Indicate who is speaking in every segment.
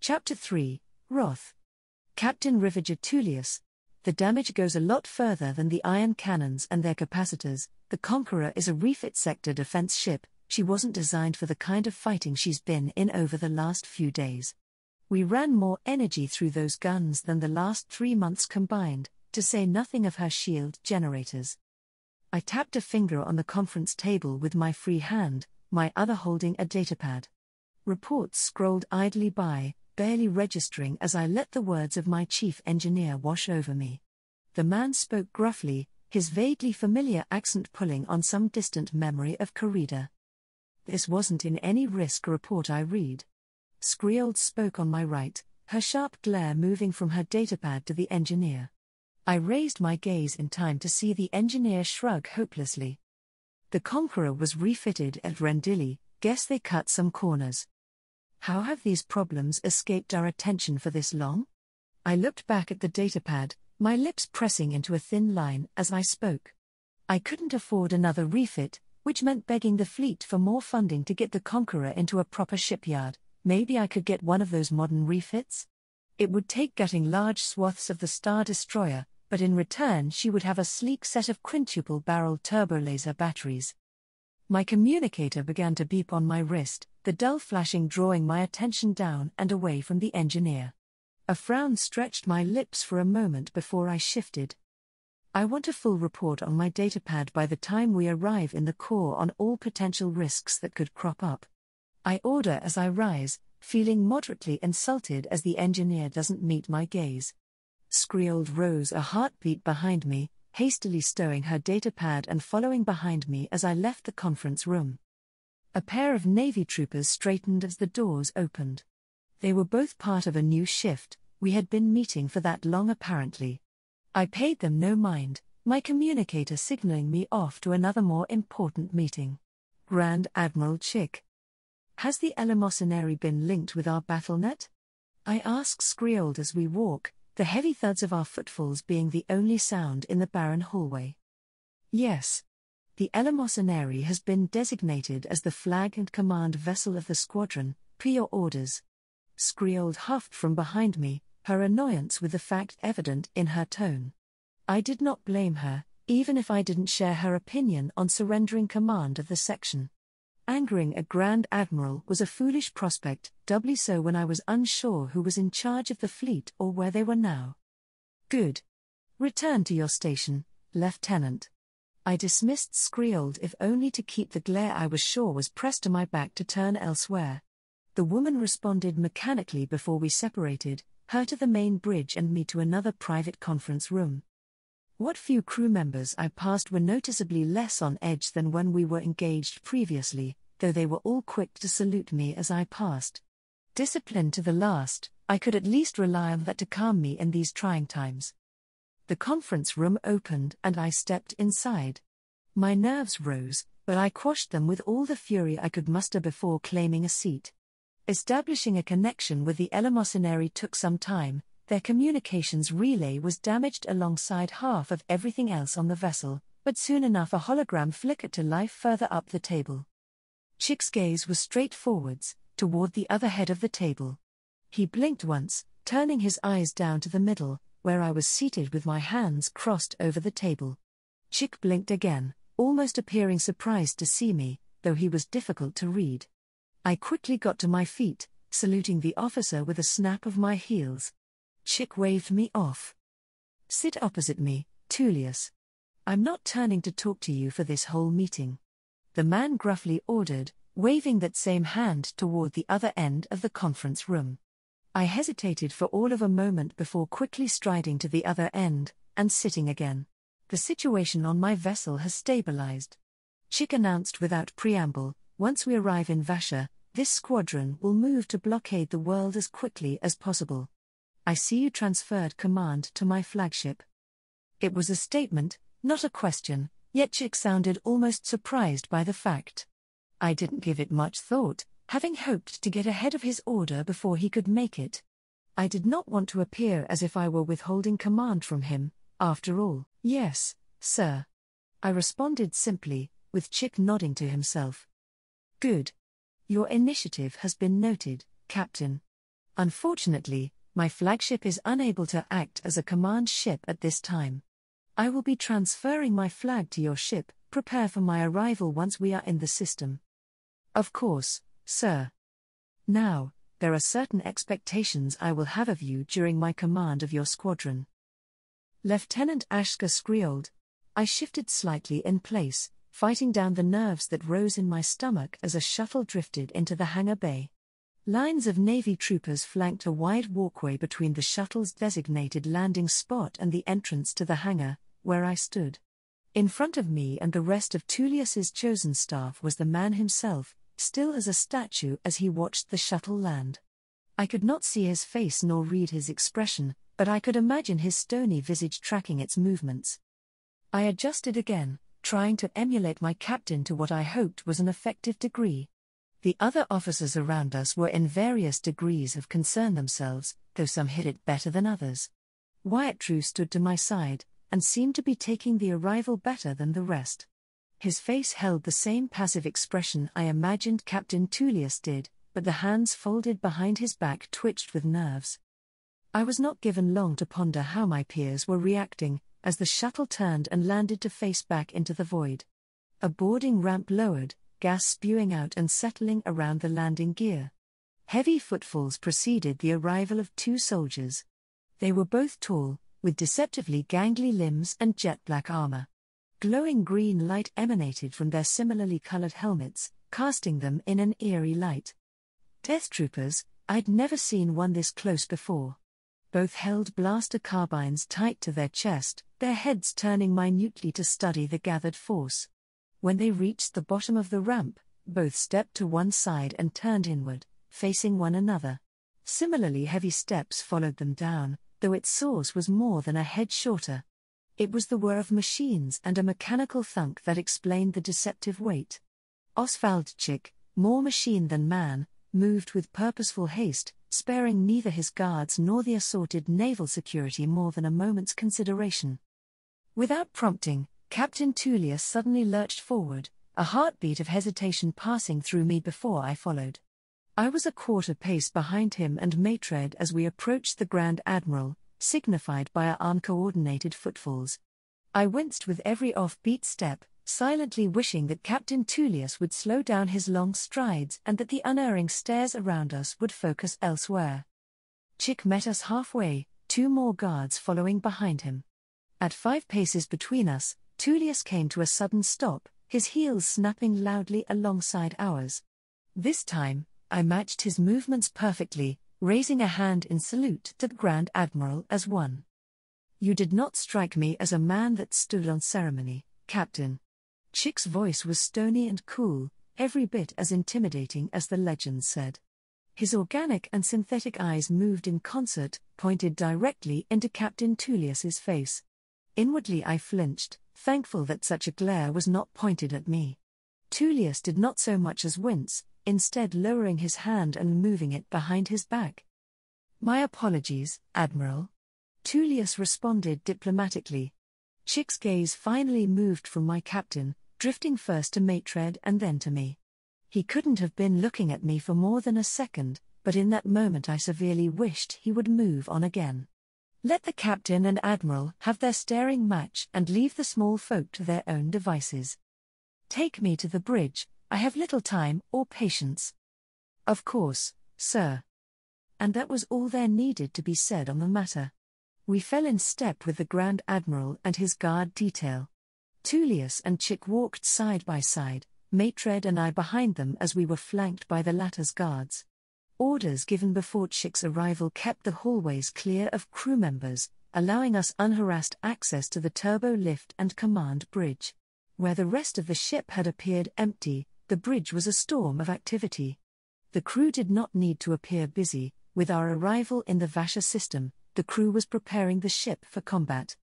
Speaker 1: Chapter 3, Wrath. Captain Rivager Tullius. The damage goes a lot further than the ion cannons and their capacitors. The Conqueror is a refit sector defense ship. She wasn't designed for the kind of fighting she's been in over the last few days. We ran more energy through those guns than the last 3 months combined, to say nothing of her shield generators. I tapped a finger on the conference table with my free hand, my other holding a datapad. Reports scrolled idly by, barely registering as I let the words of my chief engineer wash over me. The man spoke gruffly, his vaguely familiar accent pulling on some distant memory of Corrida. This wasn't in any risk report I read. Skriold spoke on my right, her sharp glare moving from her datapad to the engineer. I raised my gaze in time to see the engineer shrug hopelessly. The Conqueror was refitted at Rendili. Guess they cut some corners. How have these problems escaped our attention for this long? I looked back at the datapad, my lips pressing into a thin line as I spoke. I couldn't afford another refit, which meant begging the fleet for more funding to get the Conqueror into a proper shipyard. Maybe I could get one of those modern refits? It would take gutting large swaths of the Star Destroyer, but in return she would have a sleek set of quintuple-barreled turbolaser batteries. My communicator began to beep on my wrist, the dull flashing drawing my attention down and away from the engineer. A frown stretched my lips for a moment before I shifted. I want a full report on my datapad by the time we arrive in the core on all potential risks that could crop up. I order as I rise, feeling moderately insulted as the engineer doesn't meet my gaze. Skriold rose a heartbeat behind me, hastily stowing her datapad and following behind me as I left the conference room. A pair of Navy troopers straightened as the doors opened. They were both part of a new shift. We had been meeting for that long apparently. I paid them no mind, my communicator signaling me off to another more important meeting. Grand Admiral Chick. Has the eleemosynary been linked with our battlenet? I ask Skriold as we walk, the heavy thuds of our footfalls being the only sound in the barren hallway. Yes. The eleemosynary has been designated as the flag and command vessel of the squadron, per your orders. Skriold huffed from behind me, her annoyance with the fact evident in her tone. I did not blame her, even if I didn't share her opinion on surrendering command of the section. Angering a Grand Admiral was a foolish prospect, doubly so when I was unsure who was in charge of the fleet or where they were now. Good. Return to your station, Lieutenant. I dismissed Skriold if only to keep the glare I was sure was pressed to my back to turn elsewhere. The woman responded mechanically before we separated, her to the main bridge and me to another private conference room. What few crew members I passed were noticeably less on edge than when we were engaged previously, though they were all quick to salute me as I passed. Disciplined to the last, I could at least rely on that to calm me in these trying times. The conference room opened and I stepped inside. My nerves rose, but I quashed them with all the fury I could muster before claiming a seat. Establishing a connection with the eleemosynary took some time. Their communications relay was damaged alongside half of everything else on the vessel, but soon enough a hologram flickered to life further up the table. Chick's gaze was straight forwards, toward the other head of the table. He blinked once, turning his eyes down to the middle, where I was seated with my hands crossed over the table. Chick blinked again, almost appearing surprised to see me, though he was difficult to read. I quickly got to my feet, saluting the officer with a snap of my heels. Chick waved me off. Sit opposite me, Tullius. I'm not turning to talk to you for this whole meeting. The man gruffly ordered, waving that same hand toward the other end of the conference room. I hesitated for all of a moment before quickly striding to the other end, and sitting again. The situation on my vessel has stabilized. Chick announced without preamble, once we arrive in Vasha, this squadron will move to blockade the world as quickly as possible. I see you transferred command to my flagship. It was a statement, not a question, yet Chick sounded almost surprised by the fact. I didn't give it much thought, having hoped to get ahead of his order before he could make it. I did not want to appear as if I were withholding command from him, after all. Yes, sir. I responded simply, with Chick nodding to himself. Good. Your initiative has been noted, Captain. Unfortunately, my flagship is unable to act as a command ship at this time. I will be transferring my flag to your ship. Prepare for my arrival once we are in the system. Of course, sir. Now, there are certain expectations I will have of you during my command of your squadron. Lieutenant Ashka squealed. I shifted slightly in place, fighting down the nerves that rose in my stomach as a shuttle drifted into the hangar bay. Lines of Navy troopers flanked a wide walkway between the shuttle's designated landing spot and the entrance to the hangar, where I stood. In front of me and the rest of Tullius's chosen staff was the man himself, still as a statue as he watched the shuttle land. I could not see his face nor read his expression, but I could imagine his stony visage tracking its movements. I adjusted again, trying to emulate my captain to what I hoped was an effective degree. The other officers around us were in various degrees of concern themselves, though some hid it better than others. Wyatt Drew stood to my side, and seemed to be taking the arrival better than the rest. His face held the same passive expression I imagined Captain Tullius did, but the hands folded behind his back twitched with nerves. I was not given long to ponder how my peers were reacting, as the shuttle turned and landed to face back into the void. A boarding ramp lowered, gas spewing out and settling around the landing gear. Heavy footfalls preceded the arrival of two soldiers. They were both tall, with deceptively gangly limbs and jet-black armor. Glowing green light emanated from their similarly colored helmets, casting them in an eerie light. Death troopers, I'd never seen one this close before. Both held blaster carbines tight to their chest, their heads turning minutely to study the gathered force. When they reached the bottom of the ramp, both stepped to one side and turned inward, facing one another. Similarly heavy steps followed them down, though its source was more than a head shorter. It was the whir of machines and a mechanical thunk that explained the deceptive weight. Oswald Chick, more machine than man, moved with purposeful haste, sparing neither his guards nor the assorted naval security more than a moment's consideration. Without prompting, Captain Tullius suddenly lurched forward, a heartbeat of hesitation passing through me before I followed. I was a quarter pace behind him and Maitred as we approached the Grand Admiral, signified by our uncoordinated footfalls. I winced with every off-beat step, silently wishing that Captain Tullius would slow down his long strides and that the unerring stares around us would focus elsewhere. Chick met us halfway, two more guards following behind him. At 5 paces between us, Tullius came to a sudden stop, his heels snapping loudly alongside ours. This time, I matched his movements perfectly, raising a hand in salute to the Grand Admiral as one. You did not strike me as a man that stood on ceremony, Captain. Chick's voice was stony and cool, every bit as intimidating as the legends said. His organic and synthetic eyes moved in concert, pointed directly into Captain Tullius's face. Inwardly I flinched, thankful that such a glare was not pointed at me. Tullius did not so much as wince, instead lowering his hand and moving it behind his back. My apologies, Admiral. Tullius responded diplomatically. Chick's gaze finally moved from my captain, drifting first to Maitred and then to me. He couldn't have been looking at me for more than a second, but in that moment I severely wished he would move on again. Let the captain and admiral have their staring match and leave the small folk to their own devices. Take me to the bridge, I have little time or patience. Of course, sir. And that was all there needed to be said on the matter. We fell in step with the Grand Admiral and his guard detail. Tullius and Chick walked side by side, Maitred and I behind them as we were flanked by the latter's guards. Orders given before Chick's arrival kept the hallways clear of crew members, allowing us unharassed access to the turbo lift and command bridge. Where the rest of the ship had appeared empty, the bridge was a storm of activity. The crew did not need to appear busy. With our arrival in the Vasha system, the crew was preparing the ship for combat.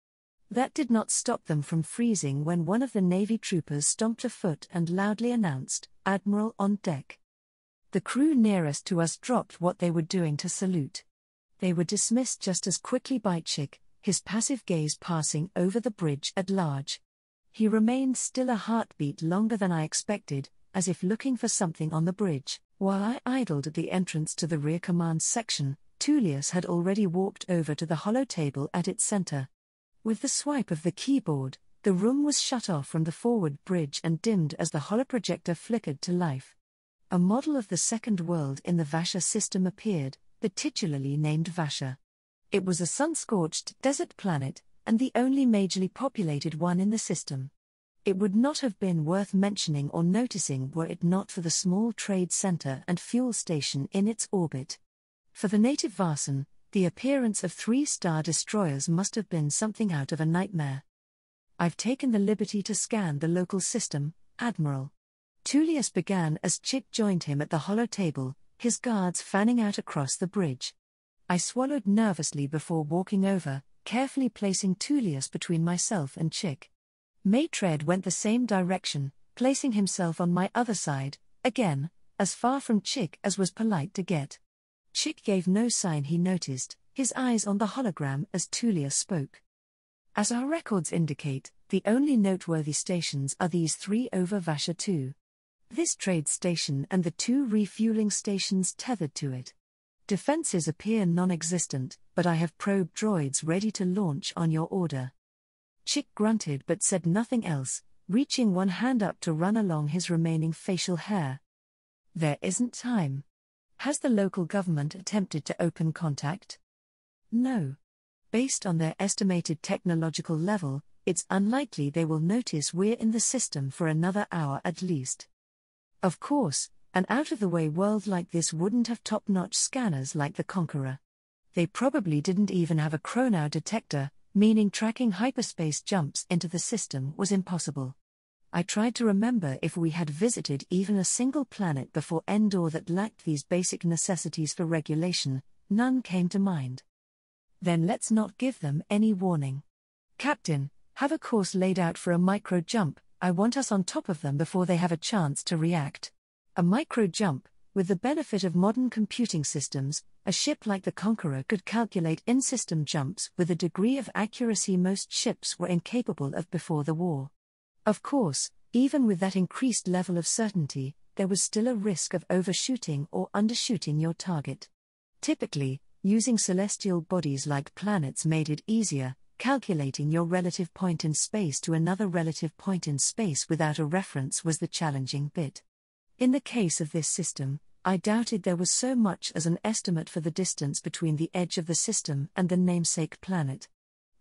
Speaker 1: That did not stop them from freezing when one of the Navy troopers stomped a foot and loudly announced, "Admiral on deck." The crew nearest to us dropped what they were doing to salute. They were dismissed just as quickly by Chick, his passive gaze passing over the bridge at large. He remained still a heartbeat longer than I expected, as if looking for something on the bridge, while I idled at the entrance to the rear command section, Tullius had already walked over to the holotable at its center. With the swipe of the keyboard, the room was shut off from the forward bridge and dimmed as the holoprojector flickered to life. A model of the second world in the Vasha system appeared, the titularly named Vasha. It was a sun-scorched desert planet, and the only majorly populated one in the system. It would not have been worth mentioning or noticing were it not for the small trade center and fuel station in its orbit. For the native Varsan, the appearance of 3-star destroyers must have been something out of a nightmare. I've taken the liberty to scan the local system, Admiral. Tullius began as Chick joined him at the holotable, his guards fanning out across the bridge. I swallowed nervously before walking over, carefully placing Tullius between myself and Chick. Maitread went the same direction, placing himself on my other side, again, as far from Chick as was polite to get. Chick gave no sign he noticed, his eyes on the hologram as Tullius spoke. As our records indicate, the only noteworthy stations are these 3 over Vasha 2. This trade station and the 2 refueling stations tethered to it. Defenses appear non-existent, but I have probe droids ready to launch on your order. Chick grunted but said nothing else, reaching one hand up to run along his remaining facial hair. There isn't time. Has the local government attempted to open contact? No. Based on their estimated technological level, it's unlikely they will notice we're in the system for another hour at least. Of course, an out-of-the-way world like this wouldn't have top-notch scanners like the Conqueror. They probably didn't even have a chronow detector, meaning tracking hyperspace jumps into the system was impossible. I tried to remember if we had visited even a single planet before Endor that lacked these basic necessities for regulation. None came to mind. Then let's not give them any warning. Captain, have a course laid out for a micro-jump. I want us on top of them before they have a chance to react. A micro-jump, with the benefit of modern computing systems, a ship like the Conqueror could calculate in-system jumps with a degree of accuracy most ships were incapable of before the war. Of course, even with that increased level of certainty, there was still a risk of overshooting or undershooting your target. Typically, using celestial bodies like planets made it easier. Calculating your relative point in space to another relative point in space without a reference was the challenging bit. In the case of this system, I doubted there was so much as an estimate for the distance between the edge of the system and the namesake planet.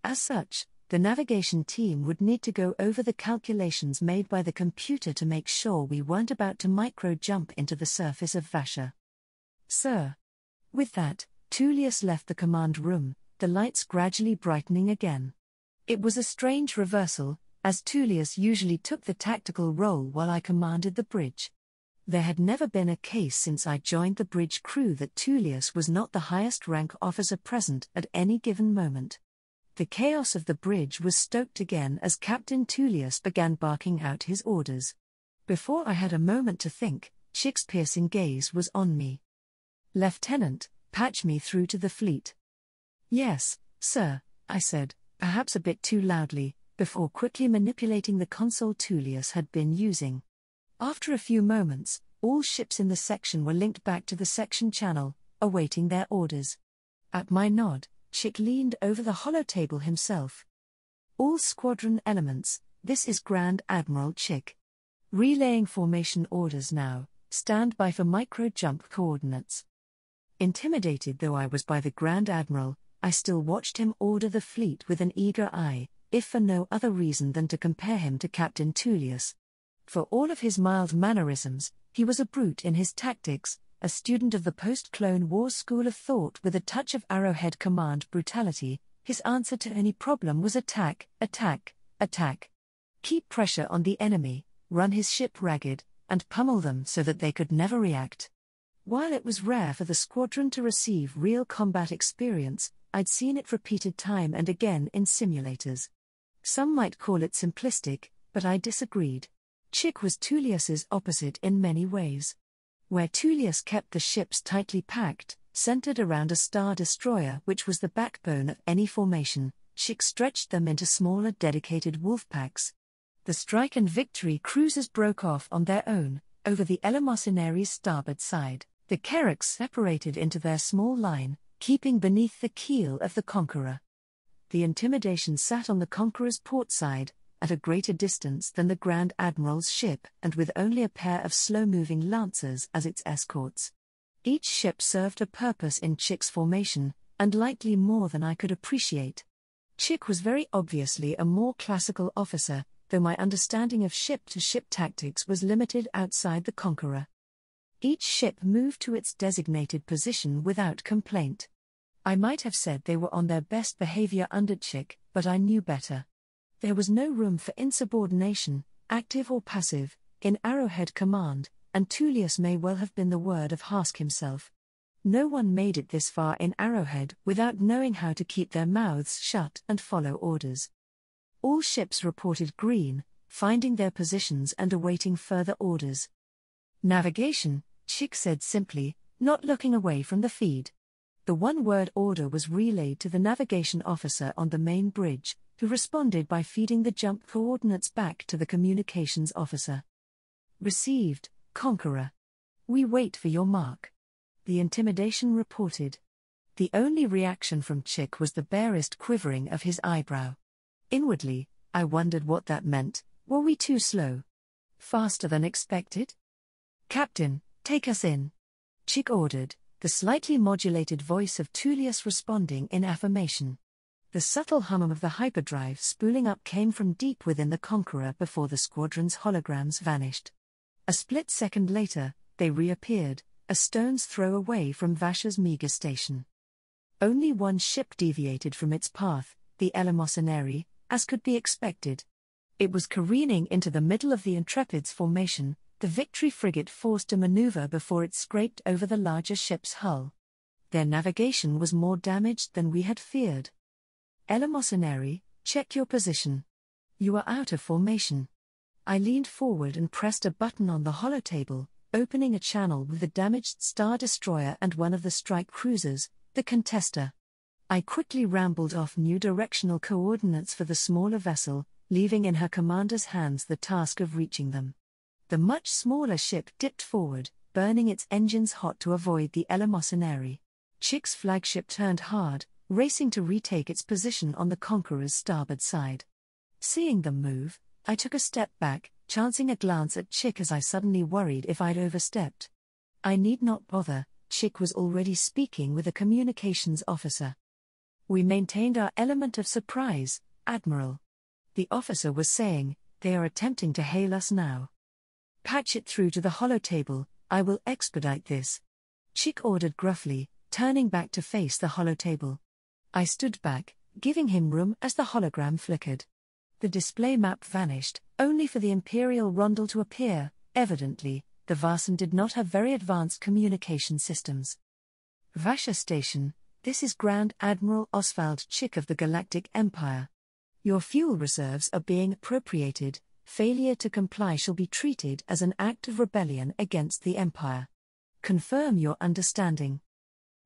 Speaker 1: As such, the navigation team would need to go over the calculations made by the computer to make sure we weren't about to micro-jump into the surface of Vasha. Sir. With that, Tullius left the command room, the lights gradually brightening again. It was a strange reversal, as Tullius usually took the tactical role while I commanded the bridge. There had never been a case since I joined the bridge crew that Tullius was not the highest rank officer present at any given moment. The chaos of the bridge was stoked again as Captain Tullius began barking out his orders. Before I had a moment to think, Chick's piercing gaze was on me. "Lieutenant, patch me through to the fleet." "Yes, sir," I said, perhaps a bit too loudly, before quickly manipulating the console Tullius had been using. After a few moments, all ships in the section were linked back to the section channel, awaiting their orders. At my nod, Chick leaned over the holotable himself. "All squadron elements, this is Grand Admiral Chick. Relaying formation orders now, stand by for micro-jump coordinates." Intimidated though I was by the Grand Admiral, I still watched him order the fleet with an eager eye, if for no other reason than to compare him to Captain Tullius. For all of his mild mannerisms, he was a brute in his tactics, a student of the post-Clone Wars school of thought with a touch of Arrowhead command brutality. His answer to any problem was attack, attack, attack. Keep pressure on the enemy, run his ship ragged, and pummel them so that they could never react. While it was rare for the squadron to receive real combat experience, I'd seen it repeated time and again in simulators. Some might call it simplistic, but I disagreed. Chick was Tullius's opposite in many ways. Where Tullius kept the ships tightly packed, centered around a star destroyer which was the backbone of any formation, Chick stretched them into smaller dedicated wolf packs. The Strike and Victory cruisers broke off on their own, over the Elemocenary's starboard side. The Kerricks separated into their small line, keeping beneath the keel of the Conqueror. The Intimidation sat on the Conqueror's port side, at a greater distance than the Grand Admiral's ship and with only a pair of slow-moving lancers as its escorts. Each ship served a purpose in Chick's formation, and likely more than I could appreciate. Chick was very obviously a more classical officer, though my understanding of ship-to-ship tactics was limited outside the Conqueror. Each ship moved to its designated position without complaint. I might have said they were on their best behavior under Chick, but I knew better. There was no room for insubordination, active or passive, in Arrowhead Command, and Tullius may well have been the word of Hask himself. No one made it this far in Arrowhead without knowing how to keep their mouths shut and follow orders. All ships reported green, finding their positions and awaiting further orders. Navigation, Chick said simply, not looking away from the feed. The one-word order was relayed to the navigation officer on the main bridge, who responded by feeding the jump coordinates back to the communications officer. Received, Conqueror. We wait for your mark. The Intimidation reported. The only reaction from Chick was the barest quivering of his eyebrow. Inwardly, I wondered what that meant. Were we too slow? Faster than expected? Captain, take us in. Chick ordered, the slightly modulated voice of Tullius responding in affirmation. The subtle hum of the hyperdrive spooling up came from deep within the Conqueror before the squadron's holograms vanished. A split second later, they reappeared, a stone's throw away from Vasha's meager station. Only one ship deviated from its path, the Eleemosynary, as could be expected. It was careening into the middle of the Intrepid's formation, the Victory frigate forced to maneuver before it scraped over the larger ship's hull. Their navigation was more damaged than we had feared. Eleemosynary, check your position. You are out of formation. I leaned forward and pressed a button on the holotable, opening a channel with the damaged Star Destroyer and one of the strike cruisers, the Contester. I quickly rambled off new directional coordinates for the smaller vessel, leaving in her commander's hands the task of reaching them. The much smaller ship dipped forward, burning its engines hot to avoid the Eleemosynary. Chick's flagship turned hard, racing to retake its position on the Conqueror's starboard side. Seeing them move, I took a step back, chancing a glance at Chick as I suddenly worried if I'd overstepped. I need not bother, Chick was already speaking with a communications officer. We maintained our element of surprise, Admiral. The officer was saying, they are attempting to hail us now. Patch it through to the holotable, I will expedite this. Chick ordered gruffly, turning back to face the holotable. I stood back, giving him room as the hologram flickered. The display map vanished, only for the Imperial rondel to appear. Evidently, the Varsan did not have very advanced communication systems. Vasha Station, this is Grand Admiral Oswald Chick of the Galactic Empire. Your fuel reserves are being appropriated. Failure to comply shall be treated as an act of rebellion against the Empire. Confirm your understanding.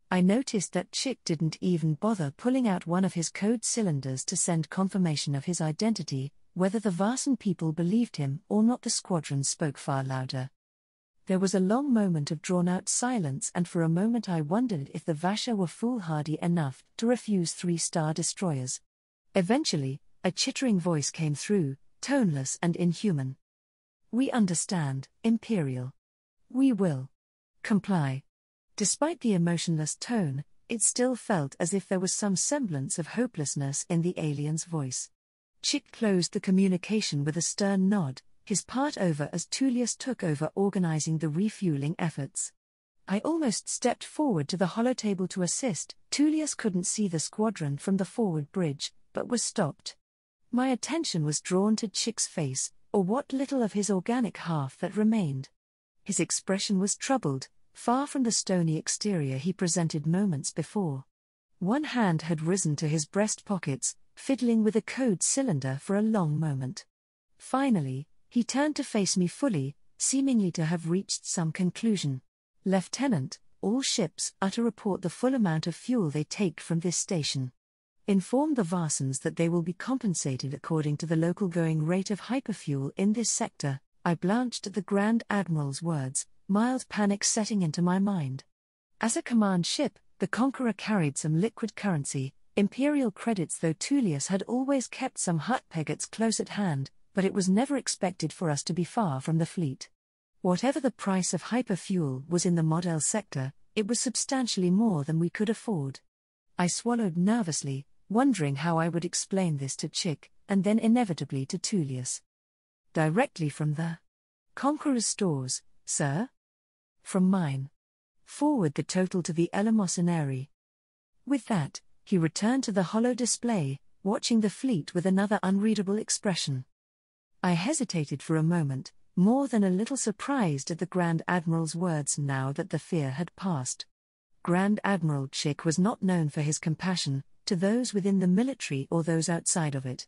Speaker 1: I noticed that Chick didn't even bother pulling out one of his code cylinders to send confirmation of his identity. Whether the Varsan people believed him or not, the squadron spoke far louder. There was a long moment of drawn-out silence, and for a moment I wondered if the Vasha were foolhardy enough to refuse 3 Star Destroyers. Eventually, a chittering voice came through, toneless and inhuman. We understand, Imperial. We will comply. Despite the emotionless tone, it still felt as if there was some semblance of hopelessness in the alien's voice. Chick closed the communication with a stern nod, his part over as Tullius took over organizing the refueling efforts. I almost stepped forward to the holotable to assist. Tullius couldn't see the squadron from the forward bridge, but was stopped. My attention was drawn to Chick's face, or what little of his organic half that remained. His expression was troubled, far from the stony exterior he presented moments before. One hand had risen to his breast pockets, fiddling with a code cylinder for a long moment. Finally, he turned to face me fully, seemingly to have reached some conclusion. Lieutenant, all ships are to report the full amount of fuel they take from this station. Inform the Varsans that they will be compensated according to the local going rate of hyperfuel in this sector. I blanched at the Grand Admiral's words, mild panic setting into my mind. As a command ship, The Conqueror carried some liquid currency, Imperial credits, though Tullius had always kept some hut peggats close at hand, but it was never expected for us to be far from the fleet. Whatever the price of hyperfuel was in the Model sector, it was substantially more than we could afford. I swallowed nervously, wondering how I would explain this to Chick, and then inevitably to Tullius. Directly from the Conqueror's stores, sir? From mine. Forward the total to the eleemosynary. With that, he returned to the hollow display, watching the fleet with another unreadable expression. I hesitated for a moment, more than a little surprised at the Grand Admiral's words now that the fear had passed. Grand Admiral Chick was not known for his compassion to those within the military or those outside of it.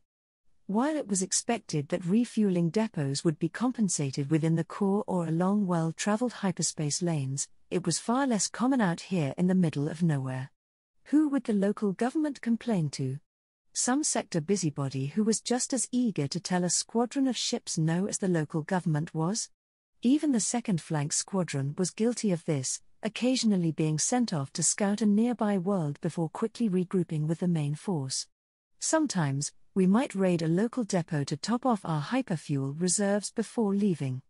Speaker 1: While it was expected that refueling depots would be compensated within the core or along well-traveled hyperspace lanes, it was far less common out here in the middle of nowhere. Who would the local government complain to? Some sector busybody who was just as eager to tell a squadron of ships no as the local government was? Even the second flank squadron was guilty of this, occasionally being sent off to scout a nearby world before quickly regrouping with the main force. Sometimes, we might raid a local depot to top off our hyperfuel reserves before leaving.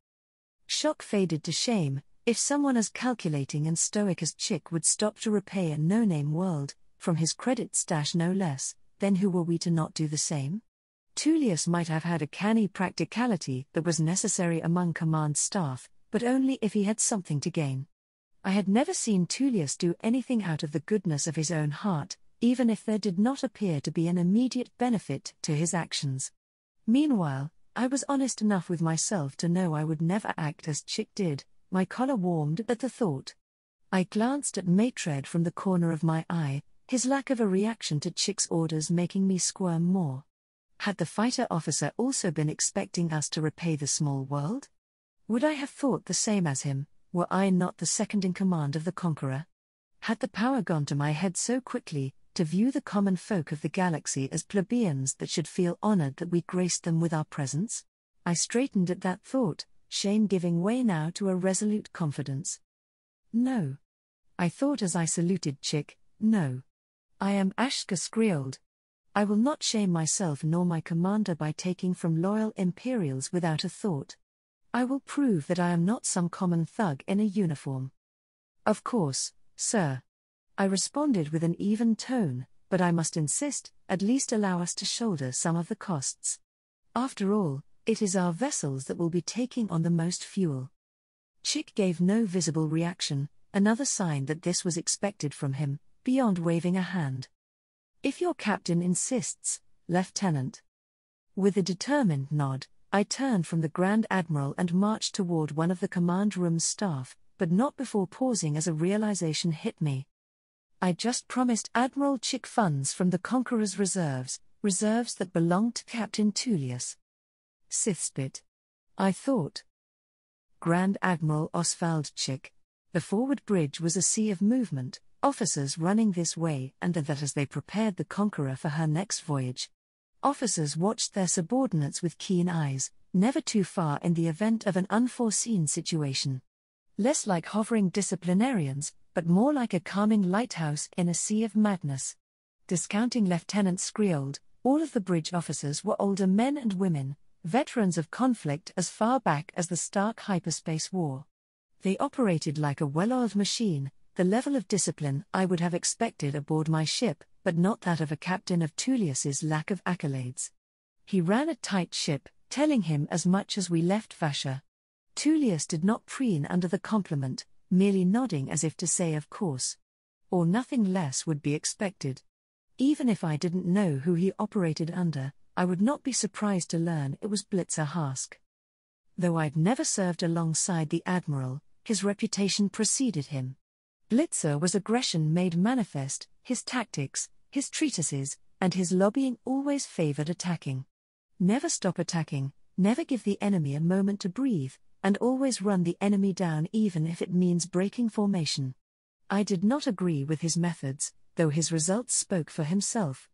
Speaker 1: Shock faded to shame, if someone as calculating and stoic as Chick would stop to repay a no-name world, from his credit stash no less, then who were we to not do the same? Tullius might have had a canny practicality that was necessary among command staff, but only if he had something to gain. I had never seen Tullius do anything out of the goodness of his own heart, even if there did not appear to be an immediate benefit to his actions. Meanwhile, I was honest enough with myself to know I would never act as Chick did. My collar warmed at the thought. I glanced at Maitred from the corner of my eye, his lack of a reaction to Chick's orders making me squirm more. Had the fighter officer also been expecting us to repay the small world? Would I have thought the same as him, were I not the second in command of the Conqueror? Had the power gone to my head so quickly, to view the common folk of the galaxy as plebeians that should feel honored that we graced them with our presence? I straightened at that thought, shame giving way now to a resolute confidence. No. I thought as I saluted Chick, no. I am Ashka Skriold. I will not shame myself nor my commander by taking from loyal Imperials without a thought. I will prove that I am not some common thug in a uniform. Of course, sir. I responded with an even tone, but I must insist, at least allow us to shoulder some of the costs. After all, it is our vessels that will be taking on the most fuel. Chick gave no visible reaction, another sign that this was expected from him, beyond waving a hand. If your captain insists, Lieutenant. With a determined nod, I turned from the Grand Admiral and marched toward one of the command room's staff, but not before pausing as a realization hit me. I just promised Admiral Chick funds from the Conqueror's reserves that belonged to Captain Tullius. Sithspit. I thought. Grand Admiral Oswald Chick. The forward bridge was a sea of movement, officers running this way and that as they prepared the Conqueror for her next voyage. Officers watched their subordinates with keen eyes, never too far in the event of an unforeseen situation. Less like hovering disciplinarians, but more like a calming lighthouse in a sea of madness. Discounting Lieutenant Skriold, all of the bridge officers were older men and women, veterans of conflict as far back as the Stark Hyperspace War. They operated like a well-oiled machine, the level of discipline I would have expected aboard my ship, but not that of a captain of Tullius's lack of accolades. He ran a tight ship, telling him as much as we left Vasha. Tullius did not preen under the compliment, merely nodding as if to say of course. Or nothing less would be expected. Even if I didn't know who he operated under, I would not be surprised to learn it was Blitzer Hask. Though I'd never served alongside the Admiral, his reputation preceded him. Blitzer was aggression made manifest, his tactics, his treatises, and his lobbying always favored attacking. Never stop attacking, never give the enemy a moment to breathe, and always run the enemy down even if it means breaking formation. I did not agree with his methods, though his results spoke for himself.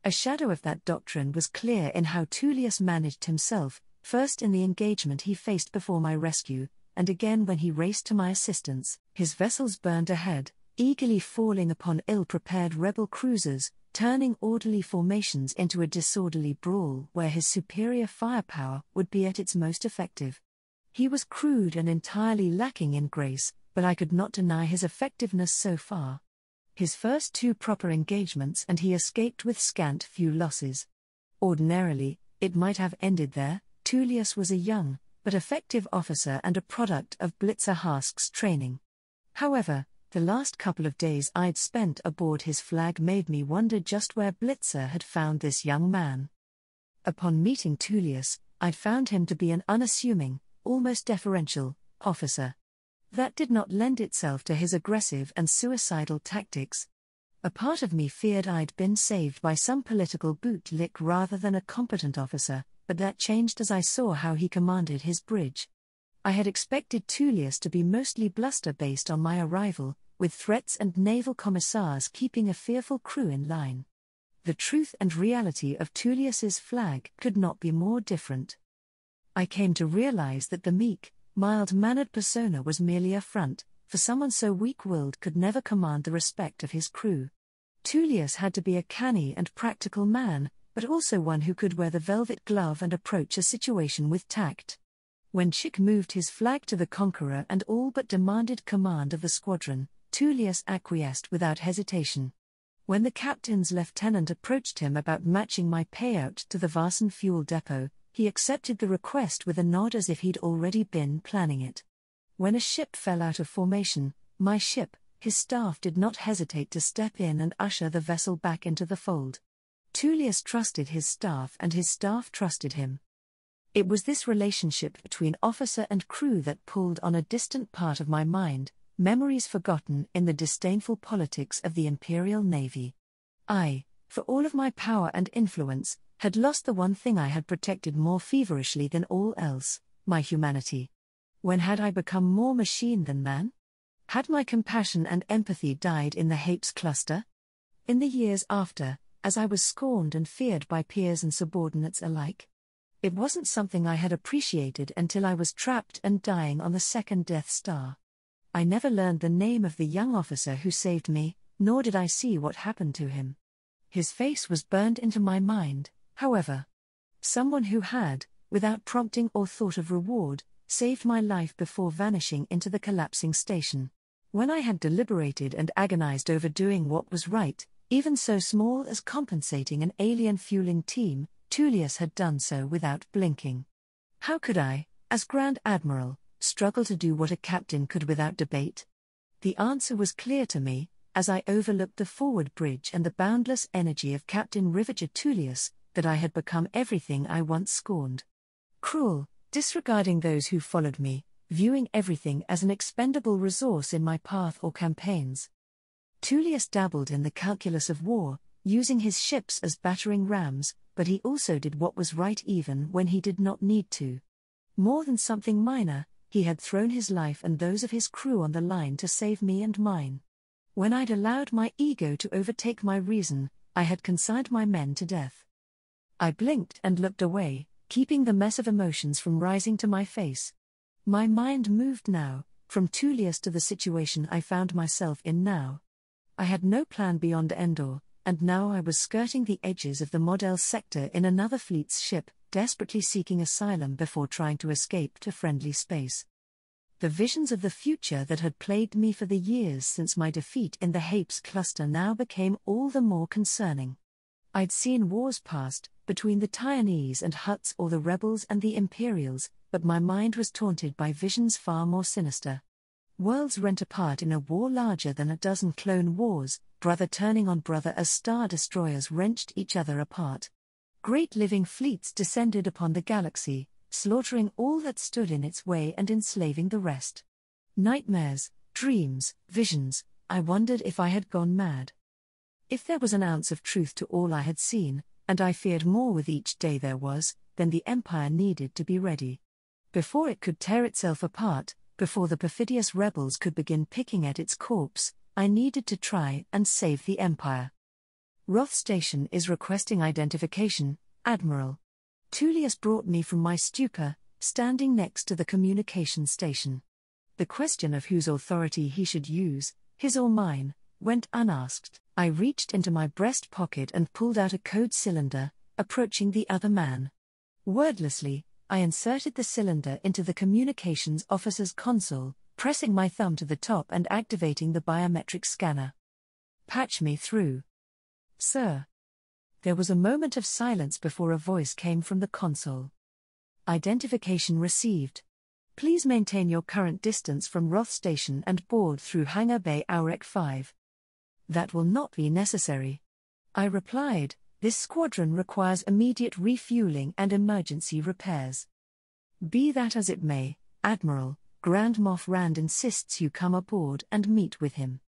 Speaker 1: A shadow of that doctrine was clear in how Tullius managed himself, first in the engagement he faced before my rescue, and again when he raced to my assistance. His vessels burned ahead, eagerly falling upon ill-prepared rebel cruisers, turning orderly formations into a disorderly brawl where his superior firepower would be at its most effective. He was crude and entirely lacking in grace, but I could not deny his effectiveness so far. His first 2 proper engagements and he escaped with scant few losses. Ordinarily, it might have ended there. Tullius was a young, but effective officer and a product of Blitzer Hask's training. However, the last couple of days I'd spent aboard his flag made me wonder just where Blitzer had found this young man. Upon meeting Tullius, I'd found him to be an unassuming, almost deferential, officer. That did not lend itself to his aggressive and suicidal tactics. A part of me feared I'd been saved by some political bootlick rather than a competent officer, but that changed as I saw how he commanded his bridge. I had expected Tullius to be mostly bluster based on my arrival, with threats and naval commissars keeping a fearful crew in line. The truth and reality of Tullius's flag could not be more different. I came to realize that the meek, mild-mannered persona was merely a front, for someone so weak-willed could never command the respect of his crew. Tullius had to be a canny and practical man, but also one who could wear the velvet glove and approach a situation with tact. When Chick moved his flag to the Conqueror and all but demanded command of the squadron, Tullius acquiesced without hesitation. When the captain's lieutenant approached him about matching my payout to the Varson fuel depot, he accepted the request with a nod as if he'd already been planning it. When a ship fell out of formation, my ship, his staff did not hesitate to step in and usher the vessel back into the fold. Tullius trusted his staff and his staff trusted him. It was this relationship between officer and crew that pulled on a distant part of my mind, memories forgotten in the disdainful politics of the Imperial Navy. I, for all of my power and influence, had lost the one thing I had protected more feverishly than all else, my humanity. When had I become more machine than man? Had my compassion and empathy died in the Hapes cluster? In the years after, as I was scorned and feared by peers and subordinates alike? It wasn't something I had appreciated until I was trapped and dying on the second Death Star. I never learned the name of the young officer who saved me, nor did I see what happened to him. His face was burned into my mind, however. Someone who had, without prompting or thought of reward, saved my life before vanishing into the collapsing station. When I had deliberated and agonized over doing what was right, even so small as compensating an alien fueling team, Tullius had done so without blinking. How could I, as Grand Admiral, struggle to do what a captain could without debate? The answer was clear to me, as I overlooked the forward bridge and the boundless energy of Captain Ravager Tullius, that I had become everything I once scorned. Cruel, disregarding those who followed me, viewing everything as an expendable resource in my path or campaigns. Tullius dabbled in the calculus of war, using his ships as battering rams, but he also did what was right even when he did not need to. More than something minor, he had thrown his life and those of his crew on the line to save me and mine. When I'd allowed my ego to overtake my reason, I had consigned my men to death. I blinked and looked away, keeping the mess of emotions from rising to my face. My mind moved now, from Tullius to the situation I found myself in now. I had no plan beyond Endor, and now I was skirting the edges of the Model sector in another fleet's ship, desperately seeking asylum before trying to escape to friendly space. The visions of the future that had plagued me for the years since my defeat in the Hapes cluster now became all the more concerning. I'd seen wars past, between the Tyrannese and Hutts or the rebels and the Imperials, but my mind was taunted by visions far more sinister. Worlds rent apart in a war larger than a dozen clone wars, brother turning on brother as star destroyers wrenched each other apart. Great living fleets descended upon the galaxy, slaughtering all that stood in its way and enslaving the rest. Nightmares, dreams, visions, I wondered if I had gone mad. If there was an ounce of truth to all I had seen, and I feared more with each day there was, then the Empire needed to be ready. Before it could tear itself apart, before the perfidious rebels could begin picking at its corpse, I needed to try and save the Empire. Roth Station is requesting identification, Admiral. Tullius brought me from my stupor, standing next to the communication station. The question of whose authority he should use, His or mine, went unasked. I reached into my breast pocket and pulled out a code cylinder, approaching the other man. Wordlessly, I inserted the cylinder into the communications officer's console, pressing my thumb to the top and activating the biometric scanner. "Patch me through." "Sir." There was a moment of silence before a voice came from the console. "Identification received. Please maintain your current distance from Roth Station and board through Hangar Bay Aurek 5. "That will not be necessary," I replied. "This squadron requires immediate refueling and emergency repairs." "Be that as it may, Admiral, Grand Moff Rand insists you come aboard and meet with him."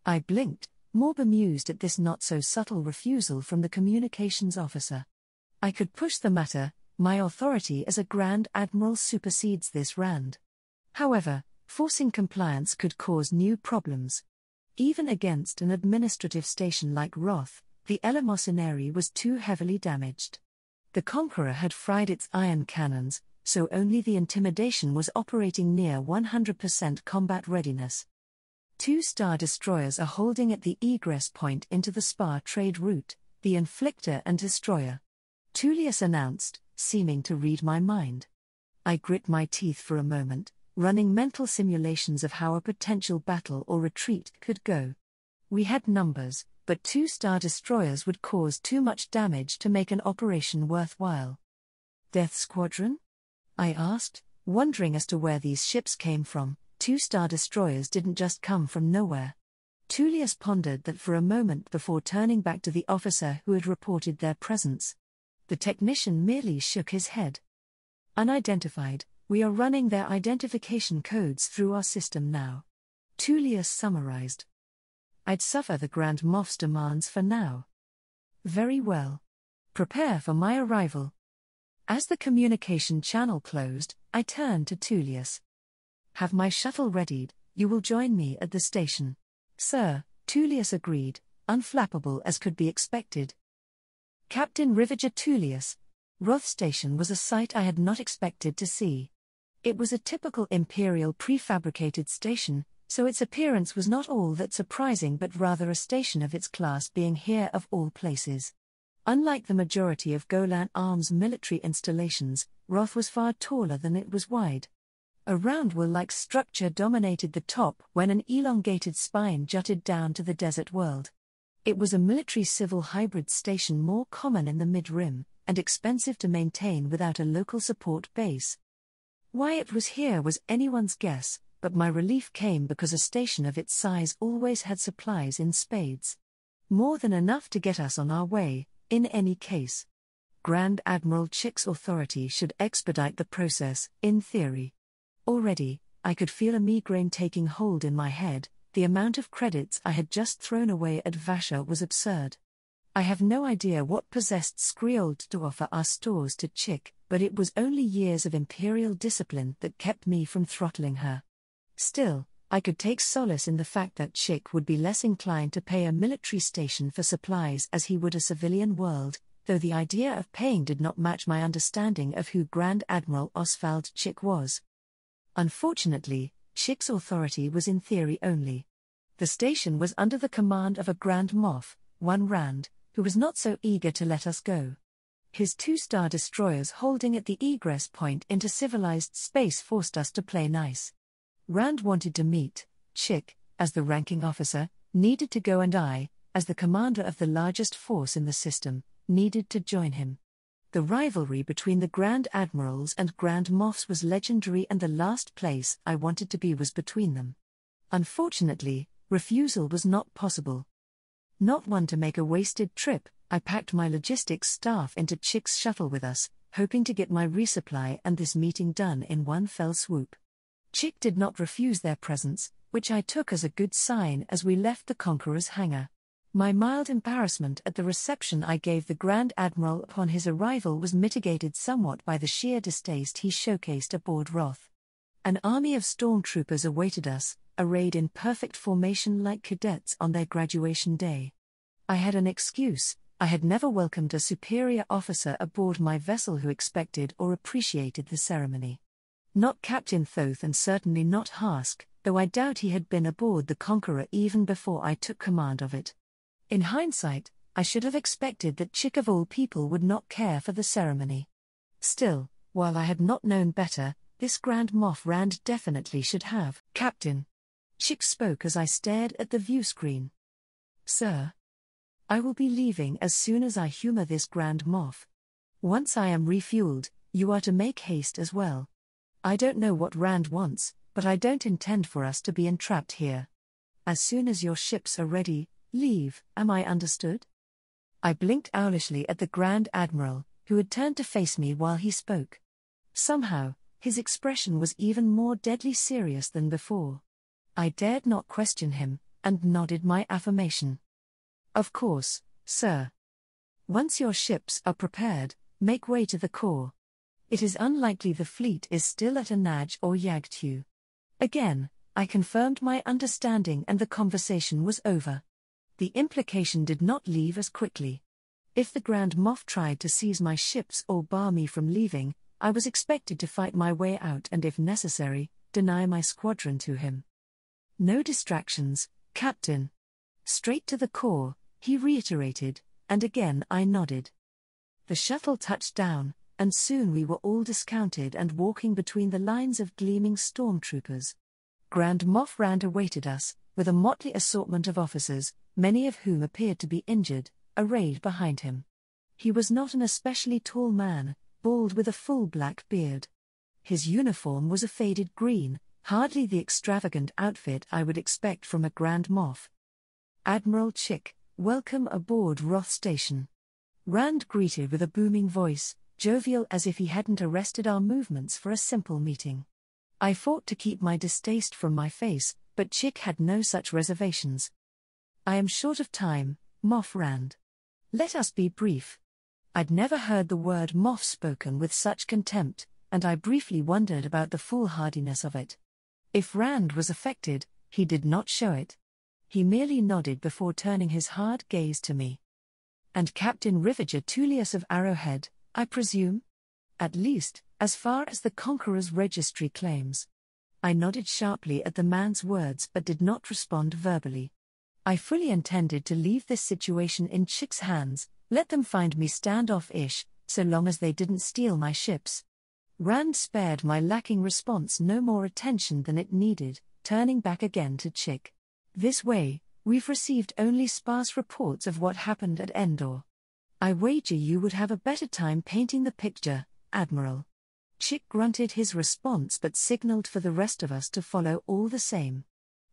Speaker 1: I blinked, more bemused at this not-so-subtle refusal from the communications officer. I could push the matter. My authority as a Grand Admiral supersedes this Rand. However, forcing compliance could cause new problems. Even against an administrative station like Roth, the eleemosynary was too heavily damaged. The Conqueror had fried its ion cannons, so only the Intimidation was operating near 100% combat readiness. 2 Star Destroyers are holding at the egress point into the Spar trade route, the Inflictor and Destroyer. Tullius announced, seeming to read my mind. I grit my teeth for a moment, running mental simulations of how a potential battle or retreat could go. We had numbers, but 2 Star Destroyers would cause too much damage to make an operation worthwhile. "Death Squadron?" I asked, wondering as to where these ships came from. 2 Star Destroyers didn't just come from nowhere. Tullius pondered that for a moment before turning back to the officer who had reported their presence. The technician merely shook his head. "Unidentified, we are running their identification codes through our system now," Tullius summarized. "I'd suffer the Grand Moff's demands for now." "Very well. Prepare for my arrival." As the communication channel closed, I turned to Tullius. "Have my shuttle readied, you will join me at the station." "Sir," Tullius agreed, unflappable as could be expected. Captain Rivager Tullius. Roth Station was a sight I had not expected to see. It was a typical Imperial prefabricated station, so its appearance was not all that surprising but rather a station of its class being here of all places. Unlike the majority of Golan Arms military installations, Roth was far taller than it was wide. A round wheel-like structure dominated the top when an elongated spine jutted down to the desert world. It was a military-civil hybrid station more common in the mid-rim, and expensive to maintain without a local support base. Why it was here was anyone's guess, but my relief came because a station of its size always had supplies in spades. More than enough to get us on our way, in any case. Grand Admiral Chick's authority should expedite the process, in theory. Already, I could feel a migraine taking hold in my head. The amount of credits I had just thrown away at Vasha was absurd. I have no idea what possessed Skriold to offer our stores to Chick, but it was only years of Imperial discipline that kept me from throttling her. Still, I could take solace in the fact that Chick would be less inclined to pay a military station for supplies as he would a civilian world, though the idea of paying did not match my understanding of who Grand Admiral Oswald Chick was. Unfortunately, Chick's authority was in theory only. The station was under the command of a Grand Moff, one Rand, who was not so eager to let us go. His 2 Star Destroyers holding at the egress point into civilized space forced us to play nice. Rand wanted to meet Chick, as the ranking officer, needed to go, and I, as the commander of the largest force in the system, needed to join him. The rivalry between the Grand Admirals and Grand Moffs was legendary, and the last place I wanted to be was between them. Unfortunately, refusal was not possible. Not one to make a wasted trip, I packed my logistics staff into Chick's shuttle with us, hoping to get my resupply and this meeting done in one fell swoop. Chick did not refuse their presence, which I took as a good sign as we left the Conqueror's hangar. My mild embarrassment at the reception I gave the Grand Admiral upon his arrival was mitigated somewhat by the sheer distaste he showcased aboard Roth. An army of stormtroopers awaited us, arrayed in perfect formation like cadets on their graduation day. I had an excuse: I had never welcomed a superior officer aboard my vessel who expected or appreciated the ceremony. Not Captain Thoth, and certainly not Hask, though I doubt he had been aboard the Conqueror even before I took command of it. In hindsight, I should have expected that Chick of all people would not care for the ceremony. Still, while I had not known better, this Grand Moff Rand definitely should have. "Captain." Chick spoke as I stared at the view screen. "Sir. I will be leaving as soon as I humor this Grand Moff. Once I am refueled, you are to make haste as well. I don't know what Rand wants, but I don't intend for us to be entrapped here. As soon as your ships are ready, leave, am I understood?" I blinked owlishly at the Grand Admiral, who had turned to face me while he spoke. Somehow, his expression was even more deadly serious than before. I dared not question him, and nodded my affirmation. "Of course, sir. Once your ships are prepared, make way to the core. It is unlikely the fleet is still at Anaj or Yagtu." Again, I confirmed my understanding and the conversation was over. The implication did not leave as quickly. If the Grand Moff tried to seize my ships or bar me from leaving, I was expected to fight my way out and, if necessary, deny my squadron to him. "No distractions, Captain. Straight to the core," he reiterated, and again I nodded. The shuttle touched down, and soon we were all discounted and walking between the lines of gleaming stormtroopers. Grand Moff Rand awaited us, with a motley assortment of officers, many of whom appeared to be injured, arrayed behind him. He was not an especially tall man, bald with a full black beard. His uniform was a faded green, hardly the extravagant outfit I would expect from a Grand Moff. "Admiral Chick, welcome aboard Roth Station." Rand greeted with a booming voice, jovial as if he hadn't arrested our movements for a simple meeting. I fought to keep my distaste from my face, but Chick had no such reservations. "I am short of time, Moff Rand. Let us be brief." I'd never heard the word Moff spoken with such contempt, and I briefly wondered about the foolhardiness of it. If Rand was affected, he did not show it. He merely nodded before turning his hard gaze to me. "And Captain Rivager Tullius of Arrowhead, I presume? At least, as far as the Conqueror's registry claims." I nodded sharply at the man's words but did not respond verbally. I fully intended to leave this situation in Chick's hands, let them find me standoff-ish, so long as they didn't steal my ships. Rand spared my lacking response no more attention than it needed, turning back again to Chick. "This way, we've received only sparse reports of what happened at Endor. I wager you would have a better time painting the picture, Admiral." Chick grunted his response but signaled for the rest of us to follow all the same.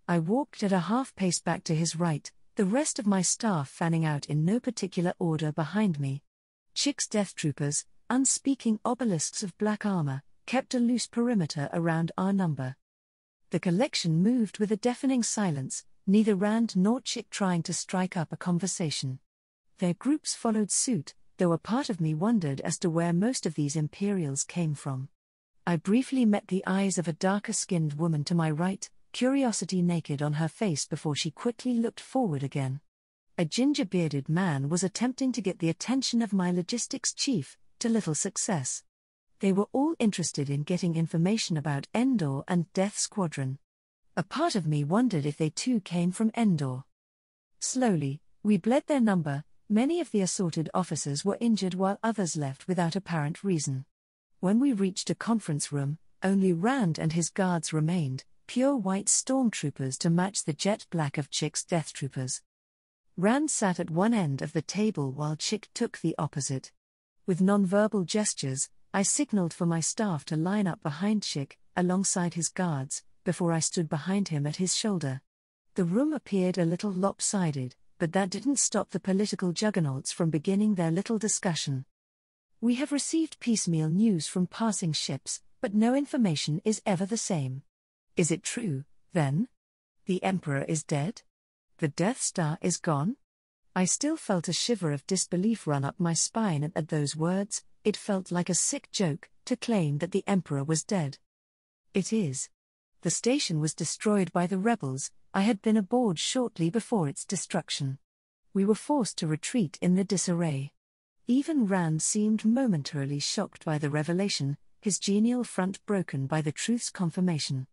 Speaker 1: I walked at a half-pace back to his right, the rest of my staff fanning out in no particular order behind me. Chick's death troopers, unspeaking obelisks of black armor, kept a loose perimeter around our number. The collection moved with a deafening silence, neither Rand nor Chick trying to strike up a conversation. Their groups followed suit, though a part of me wondered as to where most of these Imperials came from. I briefly met the eyes of a darker-skinned woman to my right, curiosity naked on her face before she quickly looked forward again. A ginger-bearded man was attempting to get the attention of my logistics chief, to little success. They were all interested in getting information about Endor and Death Squadron. A part of me wondered if they too came from Endor. Slowly, we bled their number. Many of the assorted officers were injured while others left without apparent reason. When we reached a conference room, only Rand and his guards remained, pure white stormtroopers to match the jet black of Chick's death troopers. Rand sat at one end of the table while Chick took the opposite. With nonverbal gestures, I signaled for my staff to line up behind Chick, alongside his guards, before I stood behind him at his shoulder. The room appeared a little lopsided, but that didn't stop the political juggernauts from beginning their little discussion. "We have received piecemeal news from passing ships, but no information is ever the same. Is it true, then? The Emperor is dead? The Death Star is gone?" I still felt a shiver of disbelief run up my spine at those words. It felt like a sick joke to claim that the Emperor was dead. It is. The station was destroyed by the rebels. I had been aboard shortly before its destruction. We were forced to retreat in the disarray. Even Rand seemed momentarily shocked by the revelation, his genial front broken by the truth's confirmation.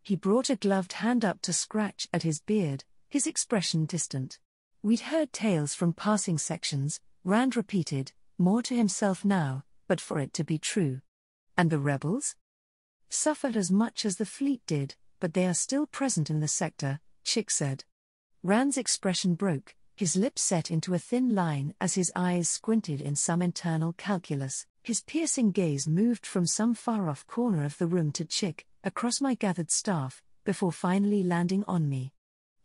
Speaker 1: He brought a gloved hand up to scratch at his beard, his expression distant. We'd heard tales from passing sections, Rand repeated, more to himself now, but for it to be true. And the rebels? Suffered as much as the fleet did, but they are still present in the sector, Chick said. Rand's expression broke, his lips set into a thin line as his eyes squinted in some internal calculus. His piercing gaze moved from some far-off corner of the room to Chick, across my gathered staff, before finally landing on me.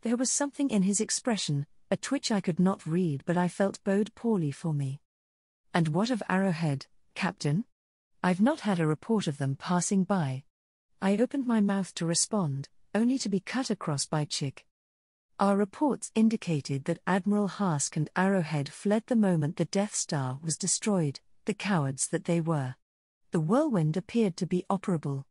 Speaker 1: There was something in his expression, a twitch I could not read but I felt bode poorly for me. And what of Arrowhead, Captain? I've not had a report of them passing by. I opened my mouth to respond, only to be cut across by Chick. Our reports indicated that Admiral Hask and Arrowhead fled the moment the Death Star was destroyed, the cowards that they were. The whirlwind appeared to be operable.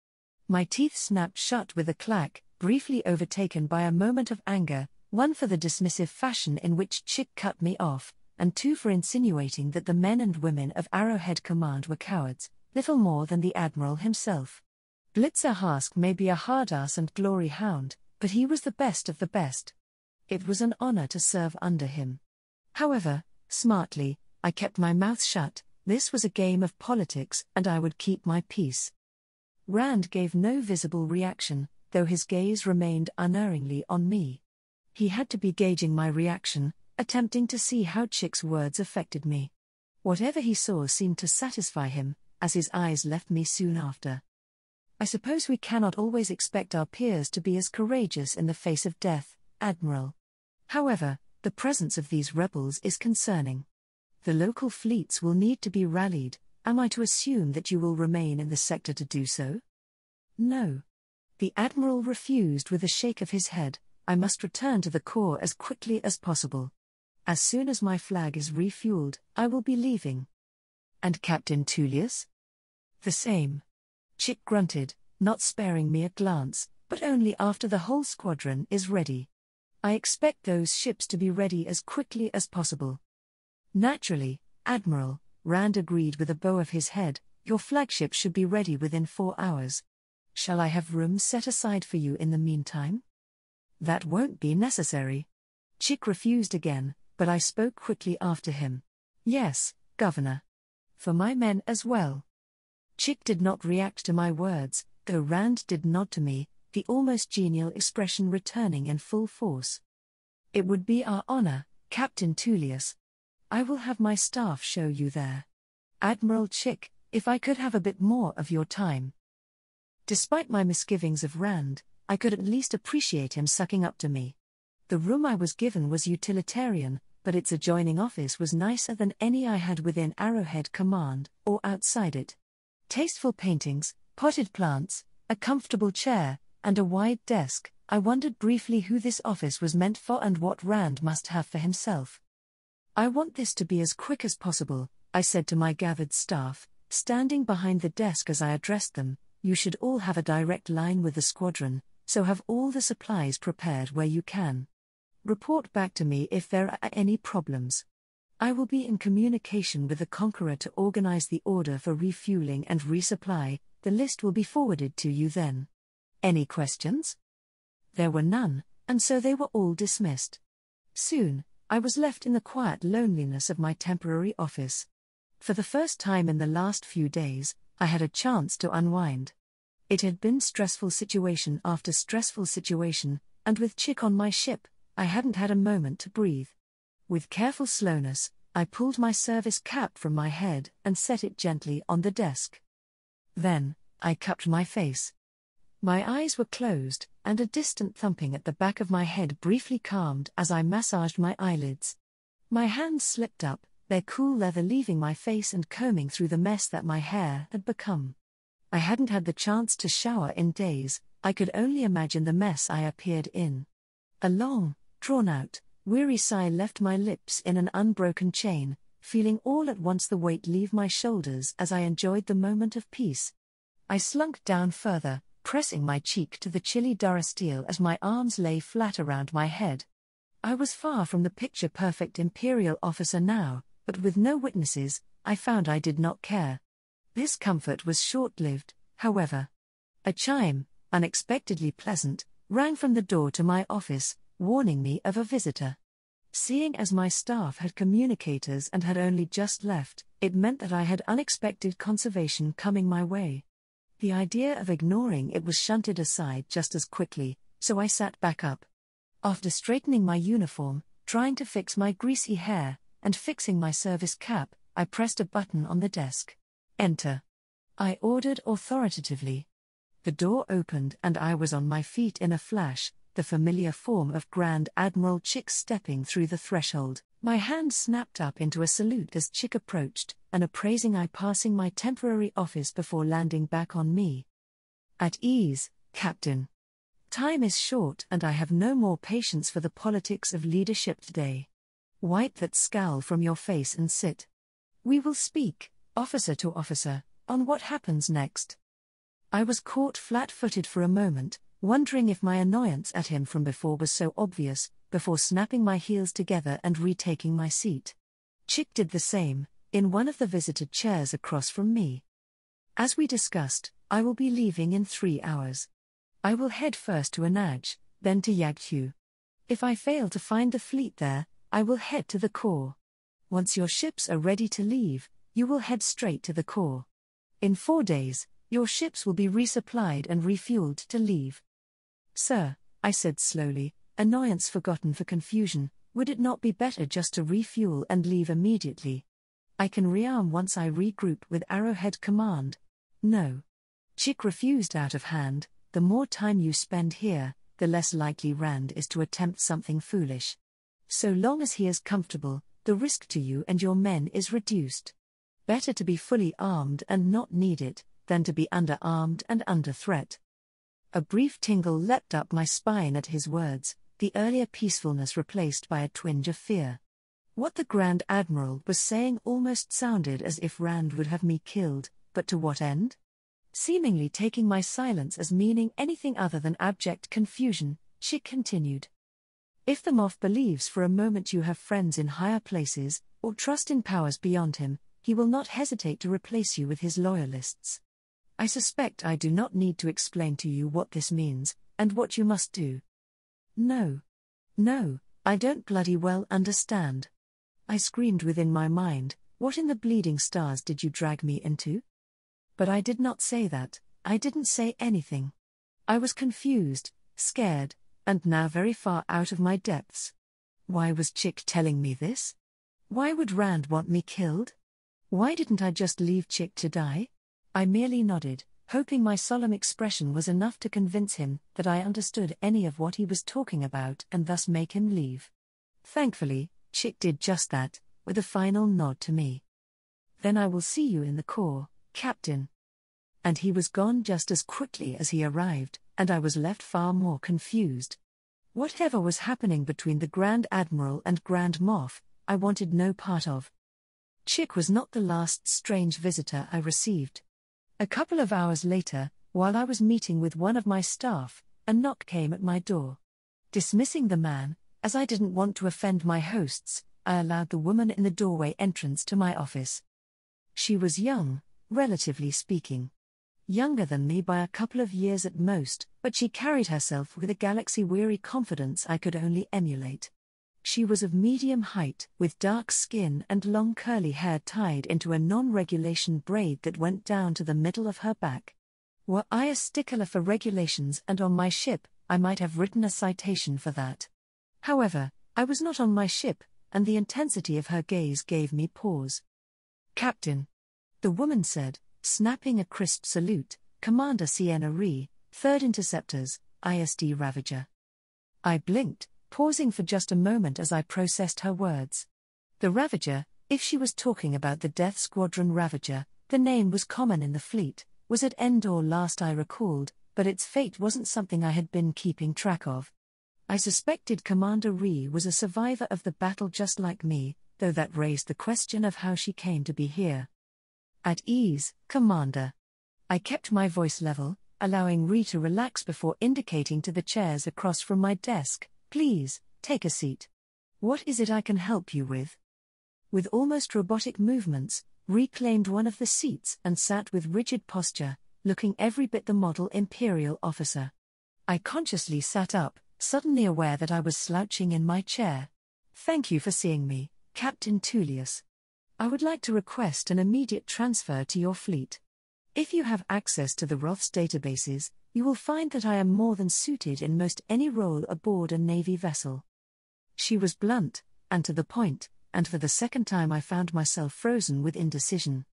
Speaker 1: My teeth snapped shut with a clack, briefly overtaken by a moment of anger, one for the dismissive fashion in which Chick cut me off, and two for insinuating that the men and women of Arrowhead Command were cowards, little more than the Admiral himself. Blitzer Hask may be a hard-ass and glory hound, but he was the best of the best. It was an honor to serve under him. However, smartly, I kept my mouth shut. This was a game of politics and I would keep my peace. Rand gave no visible reaction, though his gaze remained unerringly on me. He had to be gauging my reaction, attempting to see how Chick's words affected me. Whatever he saw seemed to satisfy him, as his eyes left me soon after. I suppose we cannot always expect our peers to be as courageous in the face of death, Admiral. However, the presence of these rebels is concerning. The local fleets will need to be rallied. Am I to assume that you will remain in the sector to do so? No. The Admiral refused with a shake of his head. I must return to the Corps as quickly as possible. As soon as my flag is refueled, I will be leaving. And Captain Tullius? The same. Chick grunted, not sparing me a glance, but only after the whole squadron is ready. I expect those ships to be ready as quickly as possible. Naturally, Admiral, Rand agreed with a bow of his head, your flagship should be ready within 4 hours. Shall I have room set aside for you in the meantime? That won't be necessary. Chick refused again, but I spoke quickly after him. Yes, Governor. For my men as well. Chick did not react to my words, though Rand did nod to me, the almost genial expression returning in full force. It would be our honor, Captain Tullius. I will have my staff show you there. Admiral Chick, if I could have a bit more of your time. Despite my misgivings of Rand, I could at least appreciate him sucking up to me. The room I was given was utilitarian, but its adjoining office was nicer than any I had within Arrowhead Command, or outside it. Tasteful paintings, potted plants, a comfortable chair, and a wide desk. I wondered briefly who this office was meant for and what Rand must have for himself. I want this to be as quick as possible, I said to my gathered staff, standing behind the desk as I addressed them. You should all have a direct line with the squadron, so have all the supplies prepared where you can. Report back to me if there are any problems. I will be in communication with the Conqueror to organize the order for refueling and resupply. The list will be forwarded to you then. Any questions? There were none, and so they were all dismissed. Soon, I was left in the quiet loneliness of my temporary office. For the first time in the last few days, I had a chance to unwind. It had been stressful situation after stressful situation, and with Chick on my ship, I hadn't had a moment to breathe. With careful slowness, I pulled my service cap from my head and set it gently on the desk. Then, I cupped my face. My eyes were closed, and a distant thumping at the back of my head briefly calmed as I massaged my eyelids. My hands slipped up, their cool leather leaving my face and combing through the mess that my hair had become. I hadn't had the chance to shower in days. I could only imagine the mess I appeared in. A long, drawn-out, weary sigh left my lips in an unbroken chain, feeling all at once the weight leave my shoulders as I enjoyed the moment of peace. I slunk down further, pressing my cheek to the chilly durasteel as my arms lay flat around my head. I was far from the picture-perfect Imperial officer now, but with no witnesses, I found I did not care. This comfort was short-lived, however. A chime, unexpectedly pleasant, rang from the door to my office, warning me of a visitor. Seeing as my staff had communicators and had only just left, it meant that I had unexpected conservation coming my way. The idea of ignoring it was shunted aside just as quickly, so I sat back up. After straightening my uniform, trying to fix my greasy hair, and fixing my service cap, I pressed a button on the desk. Enter. I ordered authoritatively. The door opened and I was on my feet in a flash, the familiar form of Grand Admiral Chick stepping through the threshold. My hand snapped up into a salute as Chick approached, an appraising eye passing my temporary office before landing back on me. At ease, Captain. Time is short and I have no more patience for the politics of leadership today. Wipe that scowl from your face and sit. We will speak, officer to officer, on what happens next. I was caught flat-footed for a moment, wondering if my annoyance at him from before was so obvious, before snapping my heels together and retaking my seat. Chick did the same, in one of the visited chairs across from me. As we discussed, I will be leaving in 3 hours. I will head first to Anaj, then to Yagtu. If I fail to find the fleet there, I will head to the core. Once your ships are ready to leave, you will head straight to the core. In 4 days, your ships will be resupplied and refueled to leave. Sir, I said slowly, annoyance forgotten for confusion, would it not be better just to refuel and leave immediately? I can rearm once I regroup with Arrowhead Command. No. Chick refused out of hand. The more time you spend here, the less likely Rand is to attempt something foolish. So long as he is comfortable, the risk to you and your men is reduced. Better to be fully armed and not need it, than to be underarmed and under threat. A brief tingle leapt up my spine at his words, the earlier peacefulness replaced by a twinge of fear. What the Grand Admiral was saying almost sounded as if Rand would have me killed, but to what end? Seemingly taking my silence as meaning anything other than abject confusion, she continued. If the Moff believes for a moment you have friends in higher places, or trust in powers beyond him, he will not hesitate to replace you with his loyalists. I suspect I do not need to explain to you what this means, and what you must do. No, I don't bloody well understand. I screamed within my mind, what in the bleeding stars did you drag me into? But I did not say that, I didn't say anything. I was confused, scared, and now very far out of my depths. Why was Chick telling me this? Why would Rand want me killed? Why didn't I just leave Chick to die? I merely nodded, hoping my solemn expression was enough to convince him that I understood any of what he was talking about and thus make him leave. Thankfully, Chick did just that, with a final nod to me. Then I will see you in the core, Captain. And he was gone just as quickly as he arrived, and I was left far more confused. Whatever was happening between the Grand Admiral and Grand Moff, I wanted no part of. Chick was not the last strange visitor I received. A couple of hours later, while I was meeting with one of my staff, a knock came at my door. Dismissing the man, as I didn't want to offend my hosts, I allowed the woman in the doorway entrance to my office. She was young, relatively speaking. Younger than me by a couple of years at most, but she carried herself with a galaxy-weary confidence I could only emulate. She was of medium height, with dark skin and long curly hair tied into a non-regulation braid that went down to the middle of her back. Were I a stickler for regulations and on my ship, I might have written a citation for that. However, I was not on my ship, and the intensity of her gaze gave me pause. Captain, the woman said, snapping a crisp salute, Commander Sienna Ree, 3rd Interceptors, ISD Ravager. I blinked, pausing for just a moment as I processed her words. The Ravager, if she was talking about the Death Squadron Ravager, the name was common in the fleet, was at Endor last I recalled, but its fate wasn't something I had been keeping track of. I suspected Commander Ree was a survivor of the battle just like me, though that raised the question of how she came to be here. At ease, Commander. I kept my voice level, allowing Ree to relax before indicating to the chairs across from my desk, please, take a seat. What is it I can help you with? With almost robotic movements, Ree claimed one of the seats and sat with rigid posture, looking every bit the model Imperial officer. I consciously sat up, suddenly aware that I was slouching in my chair. "Thank you for seeing me, Captain Tullius. I would like to request an immediate transfer to your fleet. If you have access to the Roth's databases, you will find that I am more than suited in most any role aboard a Navy vessel." She was blunt, and to the point, and for the second time I found myself frozen with indecision.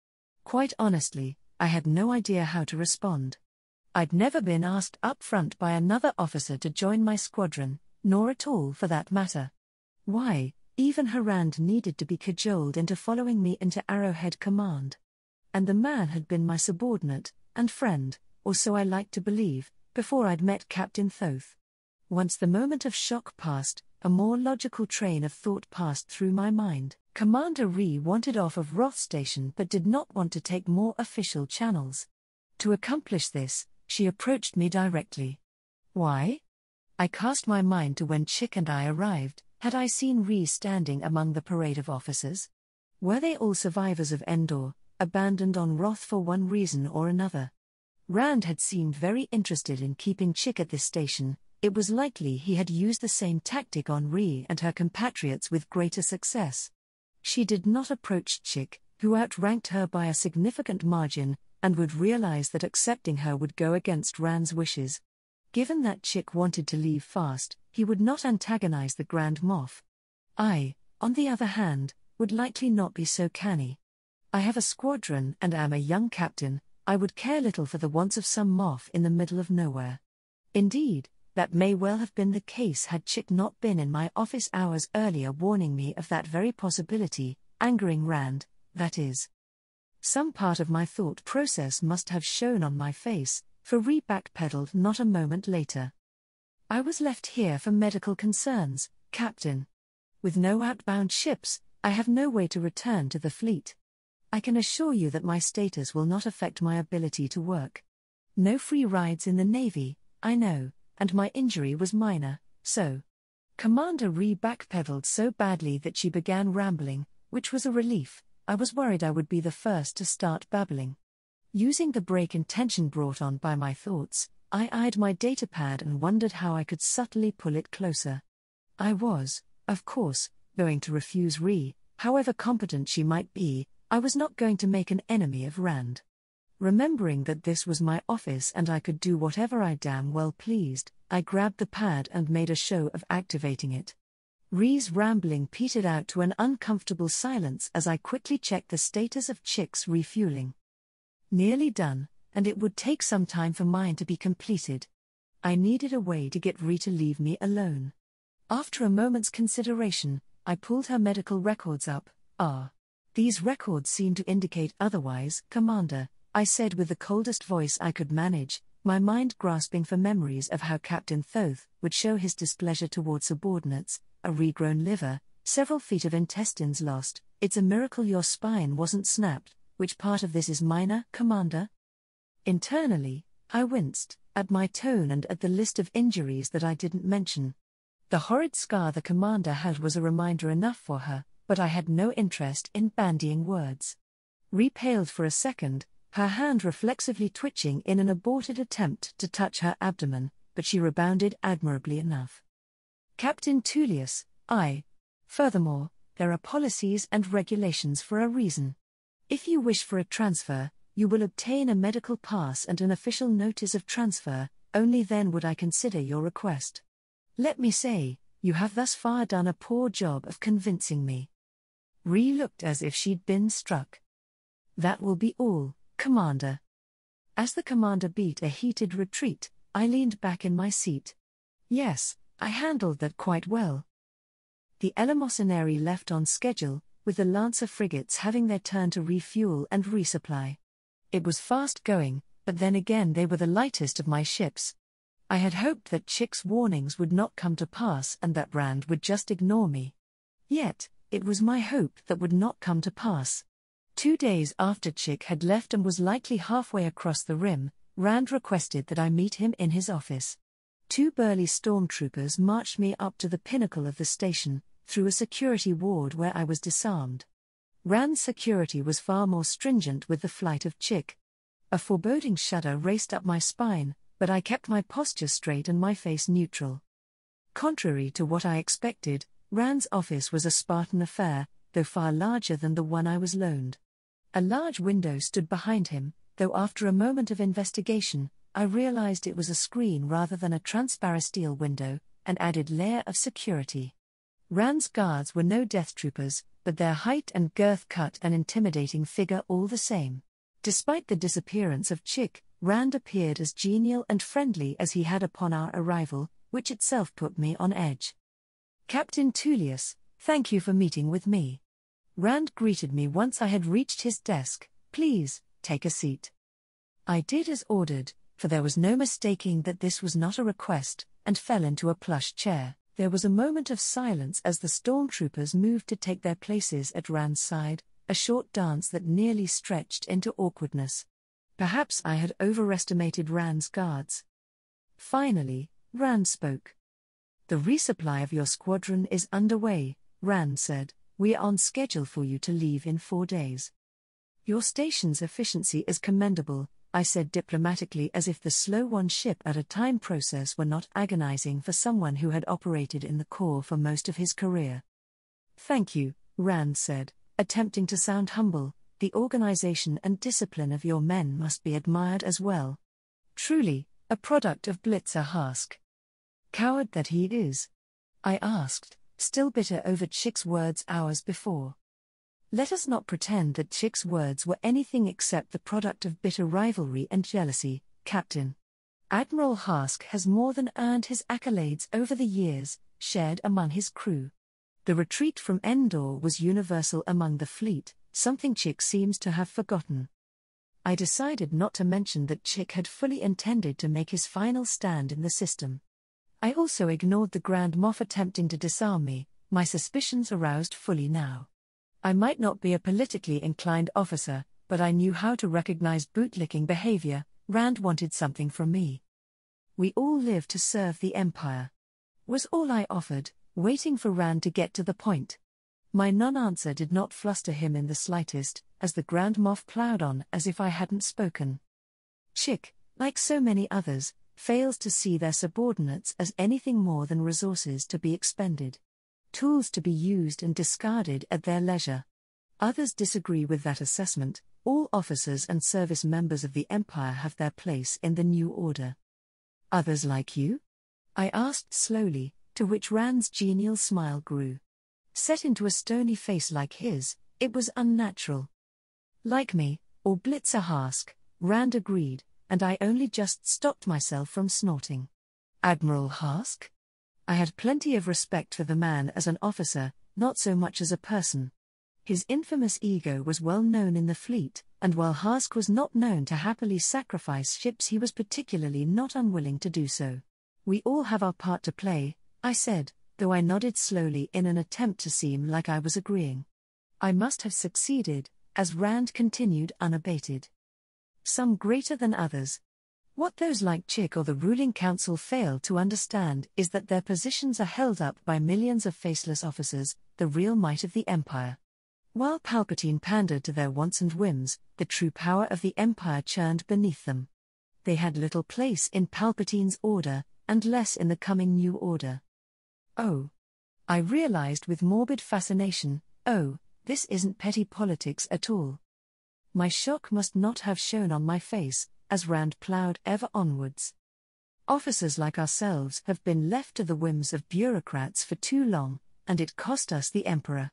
Speaker 1: Quite honestly, I had no idea how to respond. I'd never been asked up front by another officer to join my squadron, nor at all for that matter. Why, even Harand needed to be cajoled into following me into Arrowhead Command. And the man had been my subordinate, and friend, or so I liked to believe, before I'd met Captain Thoth. Once the moment of shock passed, a more logical train of thought passed through my mind. Commander Ree wanted off of Roth Station but did not want to take more official channels. To accomplish this, she approached me directly. Why? I cast my mind to when Chick and I arrived. Had I seen Ree standing among the parade of officers? Were they all survivors of Endor, abandoned on Roth for one reason or another? Rand had seemed very interested in keeping Chick at this station. It was likely he had used the same tactic on Ree and her compatriots with greater success. She did not approach Chick, who outranked her by a significant margin, and would realize that accepting her would go against Rand's wishes. Given that Chick wanted to leave fast, he would not antagonize the Grand Moff. I, on the other hand, would likely not be so canny. I have a squadron and am a young captain. I would care little for the wants of some Moff in the middle of nowhere. Indeed, that may well have been the case had Chick not been in my office hours earlier warning me of that very possibility, angering Rand, that is. Some part of my thought process must have shown on my face, for Ree backpedaled not a moment later. "I was left here for medical concerns, Captain. With no outbound ships, I have no way to return to the fleet. I can assure you that my status will not affect my ability to work. No free rides in the Navy, I know, and my injury was minor, so." Commander Ree backpedaled so badly that she began rambling, which was a relief. I was worried I would be the first to start babbling. Using the break in tension brought on by my thoughts, I eyed my datapad and wondered how I could subtly pull it closer. I was, of course, going to refuse Ree. However competent she might be, I was not going to make an enemy of Rand. Remembering that this was my office and I could do whatever I damn well pleased, I grabbed the pad and made a show of activating it. Ree's rambling petered out to an uncomfortable silence as I quickly checked the status of Chick's refueling. Nearly done, and it would take some time for mine to be completed. I needed a way to get Ree to leave me alone. After a moment's consideration, I pulled her medical records up. These records seem to indicate otherwise, Commander, I said with the coldest voice I could manage, my mind grasping for memories of how Captain Thoth would show his displeasure toward subordinates, a regrown liver, several feet of intestines lost. It's a miracle your spine wasn't snapped. Which part of this is minor, Commander? Internally, I winced, at my tone and at the list of injuries that I didn't mention. The horrid scar the Commander had was a reminder enough for her, but I had no interest in bandying words. Ree paled for a second, her hand reflexively twitching in an aborted attempt to touch her abdomen, but she rebounded admirably enough. "Captain Tullius, furthermore, there are policies and regulations for a reason. If you wish for a transfer, you will obtain a medical pass and an official notice of transfer. Only then would I consider your request. Let me say, you have thus far done a poor job of convincing me." Ree looked as if she'd been struck. "That will be all, Commander." As the Commander beat a heated retreat, I leaned back in my seat. Yes, I handled that quite well. The Eleemosynary left on schedule, with the Lancer frigates having their turn to refuel and resupply. It was fast going, but then again they were the lightest of my ships. I had hoped that Chick's warnings would not come to pass and that Rand would just ignore me. Yet, it was my hope that would not come to pass. 2 days after Chick had left and was likely halfway across the rim, Rand requested that I meet him in his office. 2 burly stormtroopers marched me up to the pinnacle of the station, through a security ward where I was disarmed. Rand's security was far more stringent with the flight of Chick. A foreboding shudder raced up my spine, but I kept my posture straight and my face neutral. Contrary to what I expected, Rand's office was a Spartan affair, though far larger than the one I was loaned. A large window stood behind him, though after a moment of investigation, I realized it was a screen rather than a transparent steel window, an added layer of security. Rand's guards were no death troopers, but their height and girth cut an intimidating figure all the same. Despite the disappearance of Chick, Rand appeared as genial and friendly as he had upon our arrival, which itself put me on edge. "Captain Tullius, thank you for meeting with me." Rand greeted me once I had reached his desk. "Please, take a seat." I did as ordered, for there was no mistaking that this was not a request, and fell into a plush chair. There was a moment of silence as the stormtroopers moved to take their places at Rand's side, a short dance that nearly stretched into awkwardness. Perhaps I had overestimated Rand's guards. Finally, Rand spoke. "The resupply of your squadron is underway," Rand said. "We are on schedule for you to leave in 4 days." "Your station's efficiency is commendable," I said diplomatically, as if the slow one ship at a time process were not agonizing for someone who had operated in the Corps for most of his career. "Thank you," Rand said, attempting to sound humble. "The organization and discipline of your men must be admired as well. Truly, a product of Blitzer Hask." "Coward that he is?" I asked, still bitter over Chick's words hours before. Let us not pretend that Chick's words were anything except the product of bitter rivalry and jealousy, Captain. Admiral Hask has more than earned his accolades over the years, shared among his crew. The retreat from Endor was universal among the fleet, something Chick seems to have forgotten. I decided not to mention that Chick had fully intended to make his final stand in the system. I also ignored the Grand Moff attempting to disarm me, my suspicions aroused fully now. I might not be a politically inclined officer, but I knew how to recognize bootlicking behavior. Rand wanted something from me. "We all live to serve the Empire," was all I offered, waiting for Rand to get to the point. My non-answer did not fluster him in the slightest, as the Grand Moff plowed on as if I hadn't spoken. Chick, like so many others, fails to see their subordinates as anything more than resources to be expended. Tools to be used and discarded at their leisure. Others disagree with that assessment. All officers and service members of the Empire have their place in the new order. "Others like you?" I asked slowly, to which Rand's genial smile grew. Set into a stony face like his, it was unnatural. "Like me, or Blitzer Hask," Rand agreed, and I only just stopped myself from snorting. "Admiral Hask?" I had plenty of respect for the man as an officer, not so much as a person. His infamous ego was well known in the fleet, and while Hask was not known to happily sacrifice ships, he was particularly not unwilling to do so. "We all have our part to play," I said, though I nodded slowly in an attempt to seem like I was agreeing. "I must have succeeded," as Rand continued unabated. "Some greater than others. What those like Chick or the ruling council fail to understand is that their positions are held up by millions of faceless officers, the real might of the Empire. While Palpatine pandered to their wants and whims, the true power of the Empire churned beneath them. They had little place in Palpatine's order, and less in the coming new order." "Oh." I realized with morbid fascination, this isn't petty politics at all. My shock must not have shown on my face, as Rand plowed ever onwards. "Officers like ourselves have been left to the whims of bureaucrats for too long, and it cost us the Emperor.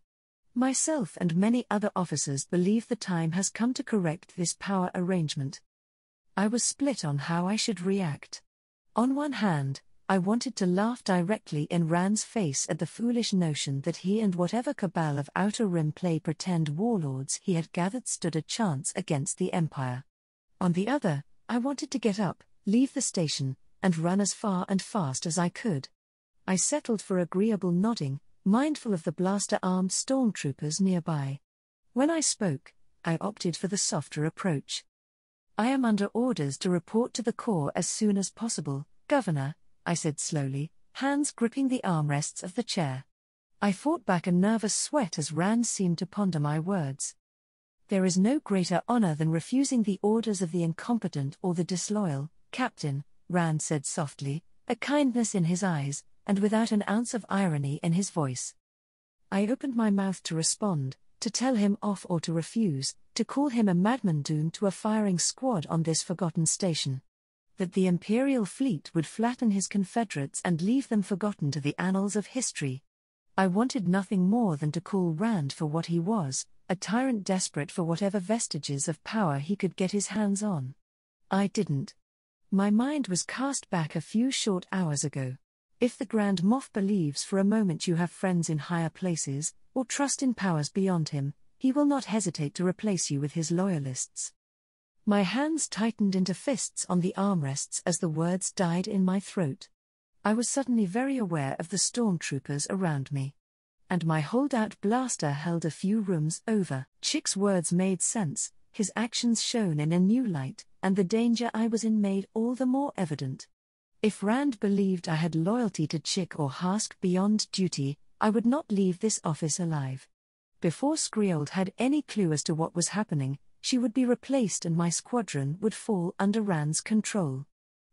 Speaker 1: Myself and many other officers believe the time has come to correct this power arrangement." I was split on how I should react. On one hand, I wanted to laugh directly in Rand's face at the foolish notion that he and whatever cabal of Outer Rim play pretend warlords he had gathered stood a chance against the Empire. On the other, I wanted to get up, leave the station, and run as far and fast as I could. I settled for agreeable nodding, mindful of the blaster-armed stormtroopers nearby. When I spoke, I opted for the softer approach. "I am under orders to report to the Corps as soon as possible, Governor," I said slowly, hands gripping the armrests of the chair. I fought back a nervous sweat as Rand seemed to ponder my words. There is no greater honor than refusing the orders of the incompetent or the disloyal, Captain, Rand said softly, a kindness in his eyes, and without an ounce of irony in his voice. I opened my mouth to respond, to tell him off or to refuse, to call him a madman doomed to a firing squad on this forgotten station. That the Imperial fleet would flatten his confederates and leave them forgotten to the annals of history. I wanted nothing more than to call Rand for what he was, a tyrant desperate for whatever vestiges of power he could get his hands on. I didn't. My mind was cast back a few short hours ago. If the Grand Moff believes for a moment you have friends in higher places, or trust in powers beyond him, he will not hesitate to replace you with his loyalists. My hands tightened into fists on the armrests as the words died in my throat. I was suddenly very aware of the stormtroopers around me. And my holdout blaster held a few rooms over. Chick's words made sense, his actions shone in a new light, and the danger I was in made all the more evident. If Rand believed I had loyalty to Chick or Hask beyond duty, I would not leave this office alive. Before Skriold had any clue as to what was happening, she would be replaced and my squadron would fall under Rand's control.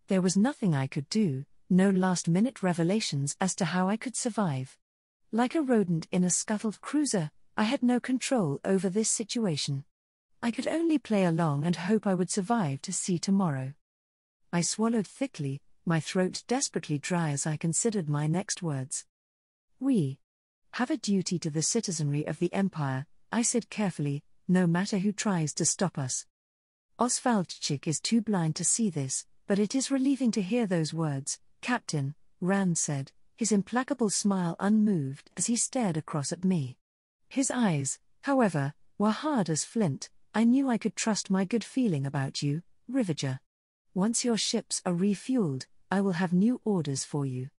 Speaker 1: There was nothing I could do, no last-minute revelations as to how I could survive. Like a rodent in a scuttled cruiser, I had no control over this situation. I could only play along and hope I would survive to see tomorrow. I swallowed thickly, my throat desperately dry as I considered my next words. We have a duty to the citizenry of the Empire, I said carefully, no matter who tries to stop us. Oswald Chick is too blind to see this, but it is relieving to hear those words, Captain, Rand said, his implacable smile unmoved as he stared across at me. His eyes, however, were hard as flint. I knew I could trust my good feeling about you, Rivager. Once your ships are refueled, I will have new orders for you.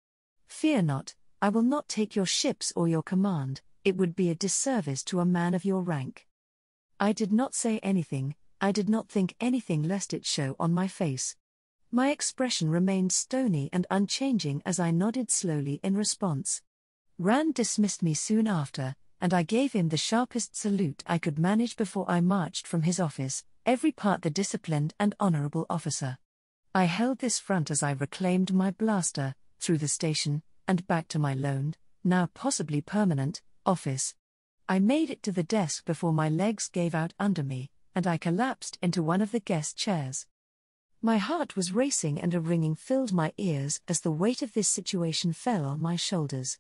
Speaker 1: Fear not, I will not take your ships or your command, it would be a disservice to a man of your rank. I did not say anything, I did not think anything lest it show on my face. My expression remained stony and unchanging as I nodded slowly in response. Rand dismissed me soon after, and I gave him the sharpest salute I could manage before I marched from his office, every part the disciplined and honorable officer. I held this front as I reclaimed my blaster, through the station, and back to my loaned, now possibly permanent, office. I made it to the desk before my legs gave out under me, and I collapsed into one of the guest chairs. My heart was racing and a ringing filled my ears as the weight of this situation fell on my shoulders.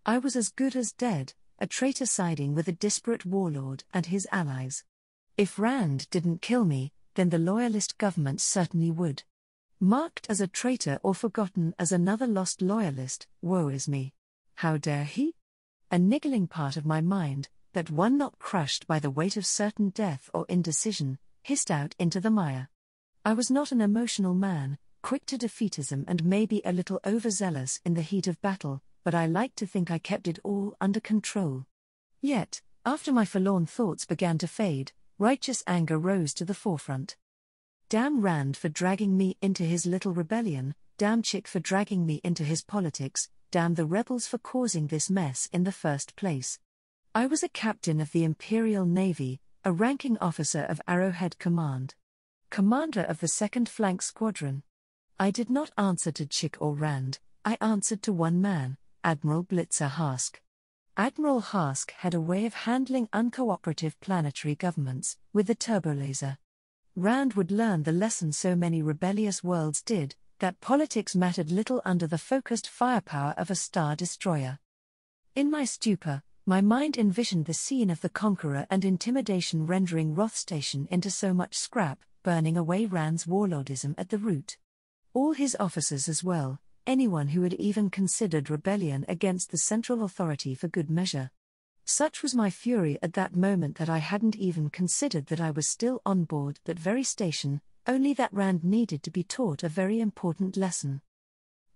Speaker 1: I was as good as dead, a traitor siding with a disparate warlord and his allies. If Rand didn't kill me, then the loyalist government certainly would. Marked as a traitor or forgotten as another lost loyalist, woe is me. How dare he? A niggling part of my mind, that one not crushed by the weight of certain death or indecision, hissed out into the mire. I was not an emotional man, quick to defeatism and maybe a little overzealous in the heat of battle, but I liked to think I kept it all under control. Yet, after my forlorn thoughts began to fade, righteous anger rose to the forefront. Damn Rand for dragging me into his little rebellion, damn Chick for dragging me into his politics, damn the rebels for causing this mess in the first place. I was a captain of the Imperial Navy, a ranking officer of Arrowhead Command. Commander of the 2nd Flank Squadron. I did not answer to Chick or Rand, I answered to one man, Admiral Blitzer Hask. Admiral Hask had a way of handling uncooperative planetary governments, with the turbolaser. Rand would learn the lesson so many rebellious worlds did, that politics mattered little under the focused firepower of a star destroyer. In my stupor, my mind envisioned the scene of the Conqueror and intimidation rendering Roth Station into so much scrap, burning away Rand's warlordism at the root. All his officers as well, anyone who had even considered rebellion against the central authority for good measure. Such was my fury at that moment that I hadn't even considered that I was still on board that very station, only that Rand needed to be taught a very important lesson.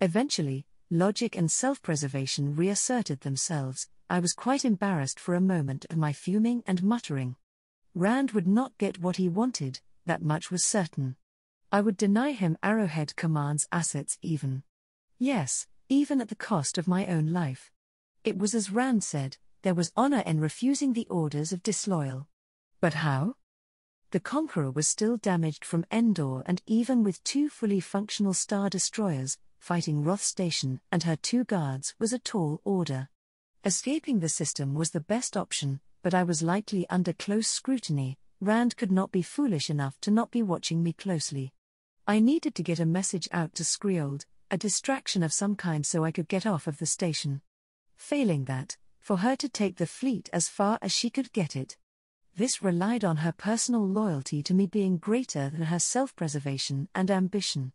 Speaker 1: Eventually, logic and self-preservation reasserted themselves. I was quite embarrassed for a moment at my fuming and muttering. Rand would not get what he wanted, that much was certain. I would deny him Arrowhead Command's assets even. Yes, even at the cost of my own life. It was as Rand said, there was honor in refusing the orders of disloyal. But how? The Conqueror was still damaged from Endor, and even with 2 fully functional Star Destroyers, fighting Roth Station and her 2 guards was a tall order. Escaping the system was the best option, but I was likely under close scrutiny. Rand could not be foolish enough to not be watching me closely. I needed to get a message out to Skriold, a distraction of some kind so I could get off of the station. Failing that, for her to take the fleet as far as she could get it. This relied on her personal loyalty to me being greater than her self-preservation and ambition.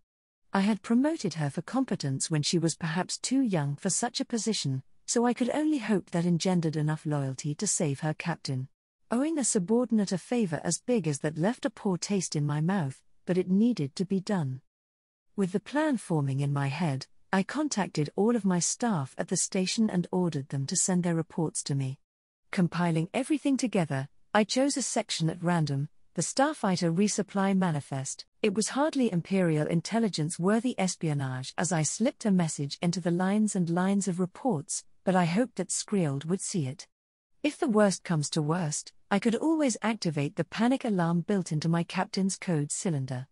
Speaker 1: I had promoted her for competence when she was perhaps too young for such a position, so I could only hope that engendered enough loyalty to save her captain. Owing a subordinate a favor as big as that left a poor taste in my mouth, but it needed to be done. With the plan forming in my head, I contacted all of my staff at the station and ordered them to send their reports to me. Compiling everything together, I chose a section at random, the Starfighter Resupply Manifest. It was hardly Imperial intelligence-worthy espionage as I slipped a message into the lines and lines of reports, but I hoped that Skriold would see it. If the worst comes to worst, I could always activate the panic alarm built into my captain's code cylinder.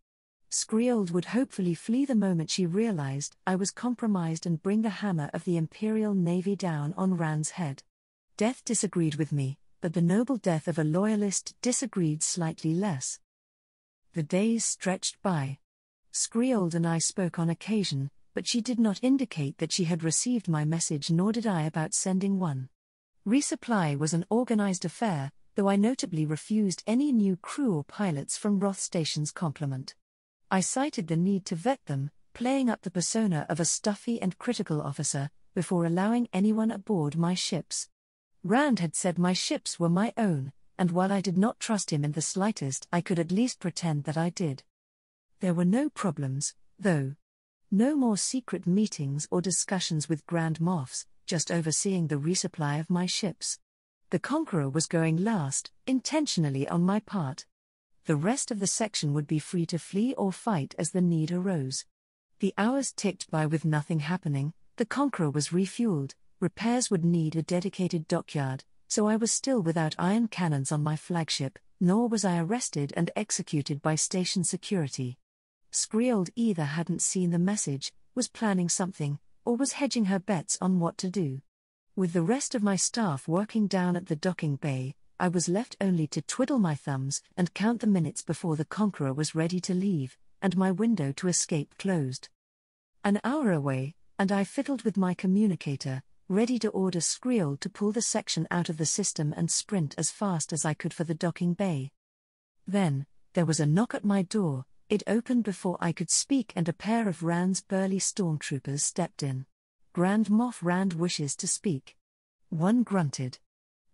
Speaker 1: Skriold would hopefully flee the moment she realized I was compromised and bring the hammer of the Imperial Navy down on Rand's head. Death disagreed with me, but the noble death of a loyalist disagreed slightly less. The days stretched by. Skriold and I spoke on occasion, but she did not indicate that she had received my message, nor did I about sending one. Resupply was an organized affair, though I notably refused any new crew or pilots from Roth Station's complement. I cited the need to vet them, playing up the persona of a stuffy and critical officer, before allowing anyone aboard my ships. Rand had said my ships were my own, and while I did not trust him in the slightest, I could at least pretend that I did. There were no problems, though. No more secret meetings or discussions with Grand Moffs, just overseeing the resupply of my ships. The Conqueror was going last, intentionally on my part. The rest of the section would be free to flee or fight as the need arose. The hours ticked by with nothing happening. The Conqueror was refueled, repairs would need a dedicated dockyard, so I was still without iron cannons on my flagship, nor was I arrested and executed by station security. Skriold either hadn't seen the message, was planning something, or was hedging her bets on what to do. With the rest of my staff working down at the docking bay, I was left only to twiddle my thumbs and count the minutes before the Conqueror was ready to leave, and my window to escape closed. An hour away, and I fiddled with my communicator, ready to order Skriold to pull the section out of the system and sprint as fast as I could for the docking bay. Then, there was a knock at my door. It opened before I could speak and a pair of Rand's burly stormtroopers stepped in. Grand Moff Rand wishes to speak. One grunted.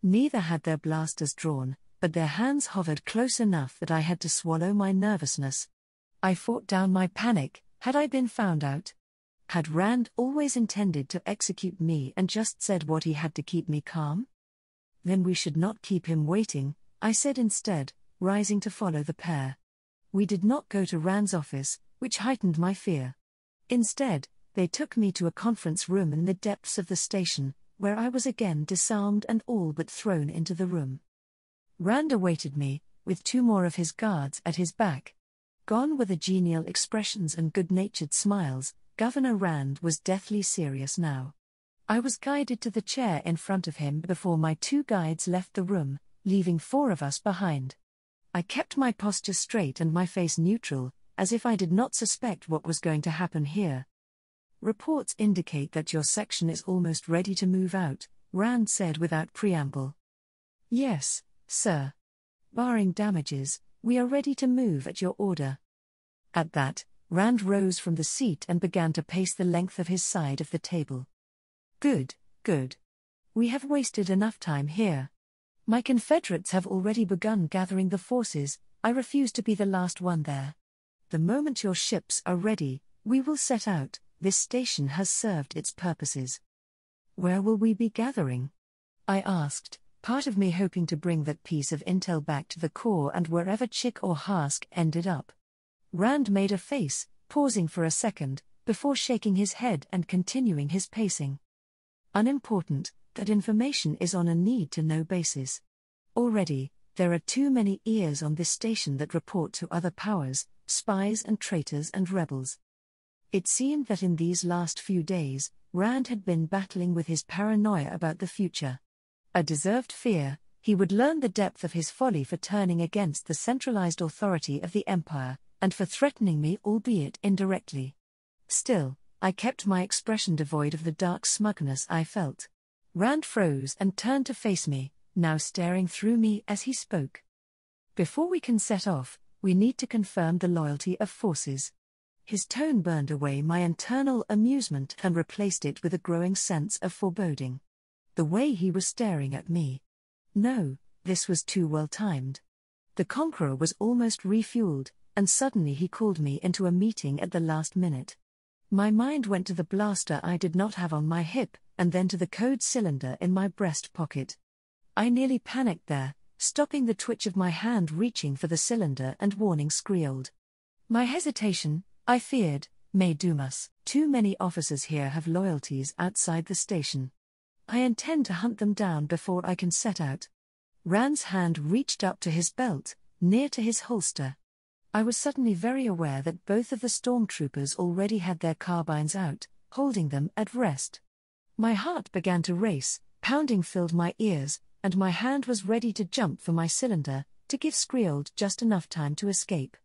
Speaker 1: Neither had their blasters drawn, but their hands hovered close enough that I had to swallow my nervousness. I fought down my panic. Had I been found out? Had Rand always intended to execute me and just said what he had to keep me calm? Then we should not keep him waiting, I said instead, rising to follow the pair. We did not go to Rand's office, which heightened my fear. Instead, they took me to a conference room in the depths of the station, where I was again disarmed and all but thrown into the room. Rand awaited me, with 2 more of his guards at his back. Gone were the genial expressions and good-natured smiles. Governor Rand was deathly serious now. I was guided to the chair in front of him before my 2 guides left the room, leaving 4 of us behind. I kept my posture straight and my face neutral, as if I did not suspect what was going to happen here. Reports indicate that your section is almost ready to move out, Rand said without preamble. Yes, sir. Barring damages, we are ready to move at your order. At that, Rand rose from the seat and began to pace the length of his side of the table. Good, good. We have wasted enough time here. My Confederates have already begun gathering the forces. I refuse to be the last one there. The moment your ships are ready, we will set out. This station has served its purposes. Where will we be gathering? I asked, part of me hoping to bring that piece of intel back to the Corps and wherever Chick or Hask ended up. Rand made a face, pausing for a second, before shaking his head and continuing his pacing. Unimportant, that information is on a need-to-know basis. Already, There are too many ears on this station that report to other powers, spies and traitors and rebels. It seemed that in these last few days, Rand had been battling with his paranoia about the future. A deserved fear, he would learn the depth of his folly for turning against the centralized authority of the Empire, and for threatening me, albeit indirectly. Still, I kept my expression devoid of the dark smugness I felt. Rand froze and turned to face me, now staring through me as he spoke. Before we can set off, we need to confirm the loyalty of forces. His tone burned away my internal amusement and replaced it with a growing sense of foreboding. The way he was staring at me. No, this was too well timed. The Conqueror was almost refueled, and suddenly he called me into a meeting at the last minute. My mind went to the blaster I did not have on my hip, and then to the code cylinder in my breast pocket. I nearly panicked there, stopping the twitch of my hand reaching for the cylinder and warning squealed. My hesitation, I feared, may doom us. Too many officers here have loyalties outside the station. I intend to hunt them down before I can set out. Rand's hand reached up to his belt, near to his holster. I was suddenly very aware that both of the stormtroopers already had their carbines out, holding them at rest. My heart began to race, pounding filled my ears, and my hand was ready to jump for my cylinder, to give Squealed just enough time to escape.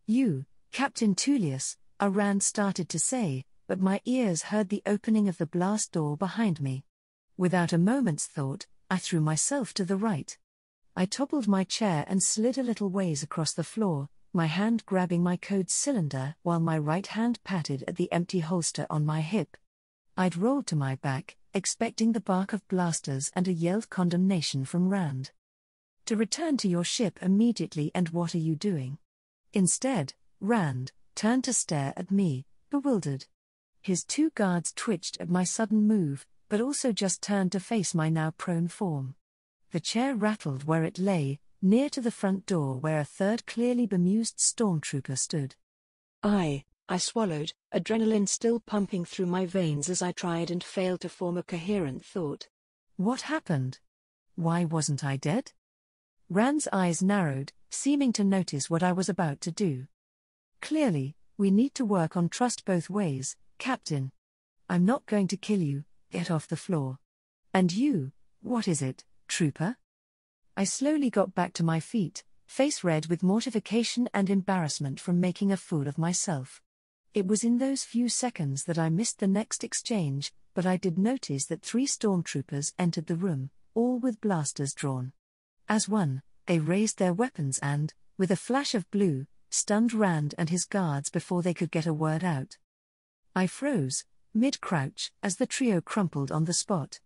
Speaker 1: "You, Captain Tullius," Rand started to say, but my ears heard the opening of the blast door behind me. Without a moment's thought, I threw myself to the right. I toppled my chair and slid a little ways across the floor, my hand grabbing my code cylinder while my right hand patted at the empty holster on my hip. I'd rolled to my back, expecting the bark of blasters and a yelled condemnation from Rand. "To return to your ship immediately, and what are you doing?" Instead, Rand turned to stare at me, bewildered. His two guards twitched at my sudden move, but also just turned to face my now prone form. The chair rattled where it lay, near to the front door where a third clearly bemused stormtrooper stood. I swallowed, adrenaline still pumping through my veins as I tried and failed to form a coherent thought. What happened? Why wasn't I dead? Rand's eyes narrowed, seeming to notice what I was about to do. "Clearly, we need to work on trust both ways, Captain. I'm not going to kill you, get off the floor. And you, what is it, trooper?" I slowly got back to my feet, face red with mortification and embarrassment from making a fool of myself. It was in those few seconds that I missed the next exchange, but I did notice that 3 stormtroopers entered the room, all with blasters drawn. As one, they raised their weapons and, with a flash of blue, stunned Rand and his guards before they could get a word out. I froze, mid-crouch, as the trio crumpled on the spot.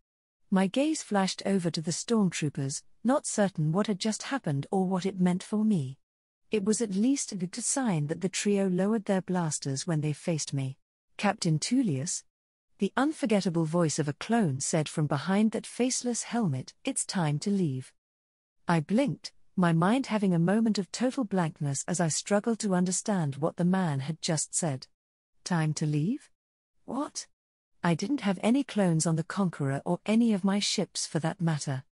Speaker 1: My gaze flashed over to the stormtroopers, not certain what had just happened or what it meant for me. It was at least a good sign that the trio lowered their blasters when they faced me. "Captain Tullius?" The unforgettable voice of a clone said from behind that faceless helmet, "It's time to leave." I blinked, my mind having a moment of total blankness as I struggled to understand what the man had just said. Time to leave? What? I didn't have any clones on the Conqueror or any of my ships for that matter.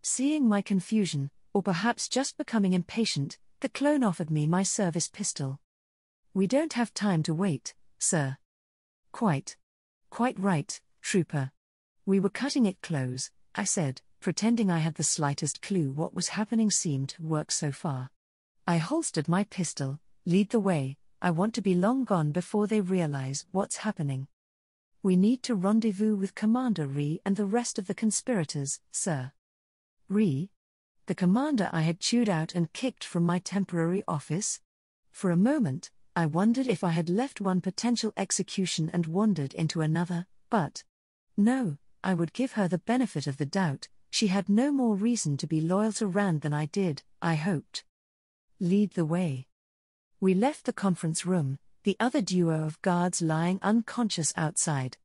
Speaker 1: Seeing my confusion, or perhaps just becoming impatient, the clone offered me my service pistol. "We don't have time to wait, sir." Quite right, trooper. "We were cutting it close," I said, pretending I had the slightest clue what was happening seemed to work so far. I holstered my pistol. "Lead the way, I want to be long gone before they realize what's happening." "We need to rendezvous with Commander Ree and the rest of the conspirators, sir." Ree? The commander I had chewed out and kicked from my temporary office? For a moment, I wondered if I had left one potential execution and wandered into another, but no, I would give her the benefit of the doubt. She had no more reason to be loyal to Rand than I did, I hoped. "Lead the way." We left the conference room, the other duo of guards lying unconscious outside.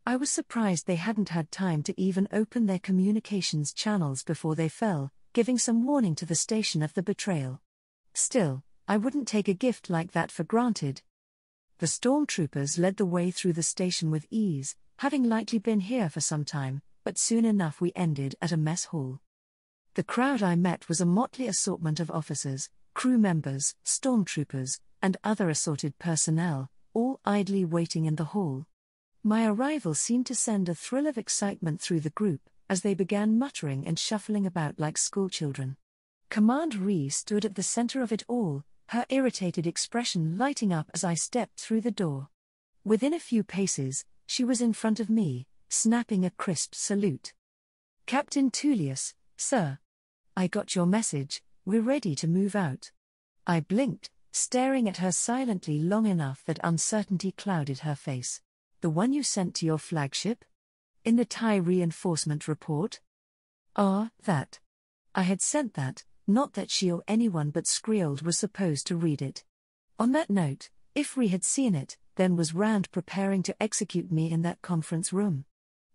Speaker 1: I was surprised they hadn't had time to even open their communications channels before they fell, giving some warning to the station of the betrayal. Still, I wouldn't take a gift like that for granted. The stormtroopers led the way through the station with ease, having likely been here for some time, but soon enough we ended at a mess hall. The crowd I met was a motley assortment of officers, crew members, stormtroopers, and other assorted personnel, all idly waiting in the hall. My arrival seemed to send a thrill of excitement through the group, as they began muttering and shuffling about like schoolchildren. Command Ree stood at the center of it all, her irritated expression lighting up as I stepped through the door. Within a few paces, she was in front of me, snapping a crisp salute. "Captain Tullius, sir. I got your message, we're ready to move out." I blinked, staring at her silently long enough that uncertainty clouded her face. "The one you sent to your flagship? In the TIE reinforcement report?" That. I had sent that, not that she or anyone but Skriold was supposed to read it. On that note, if Ree had seen it, then was Rand preparing to execute me in that conference room?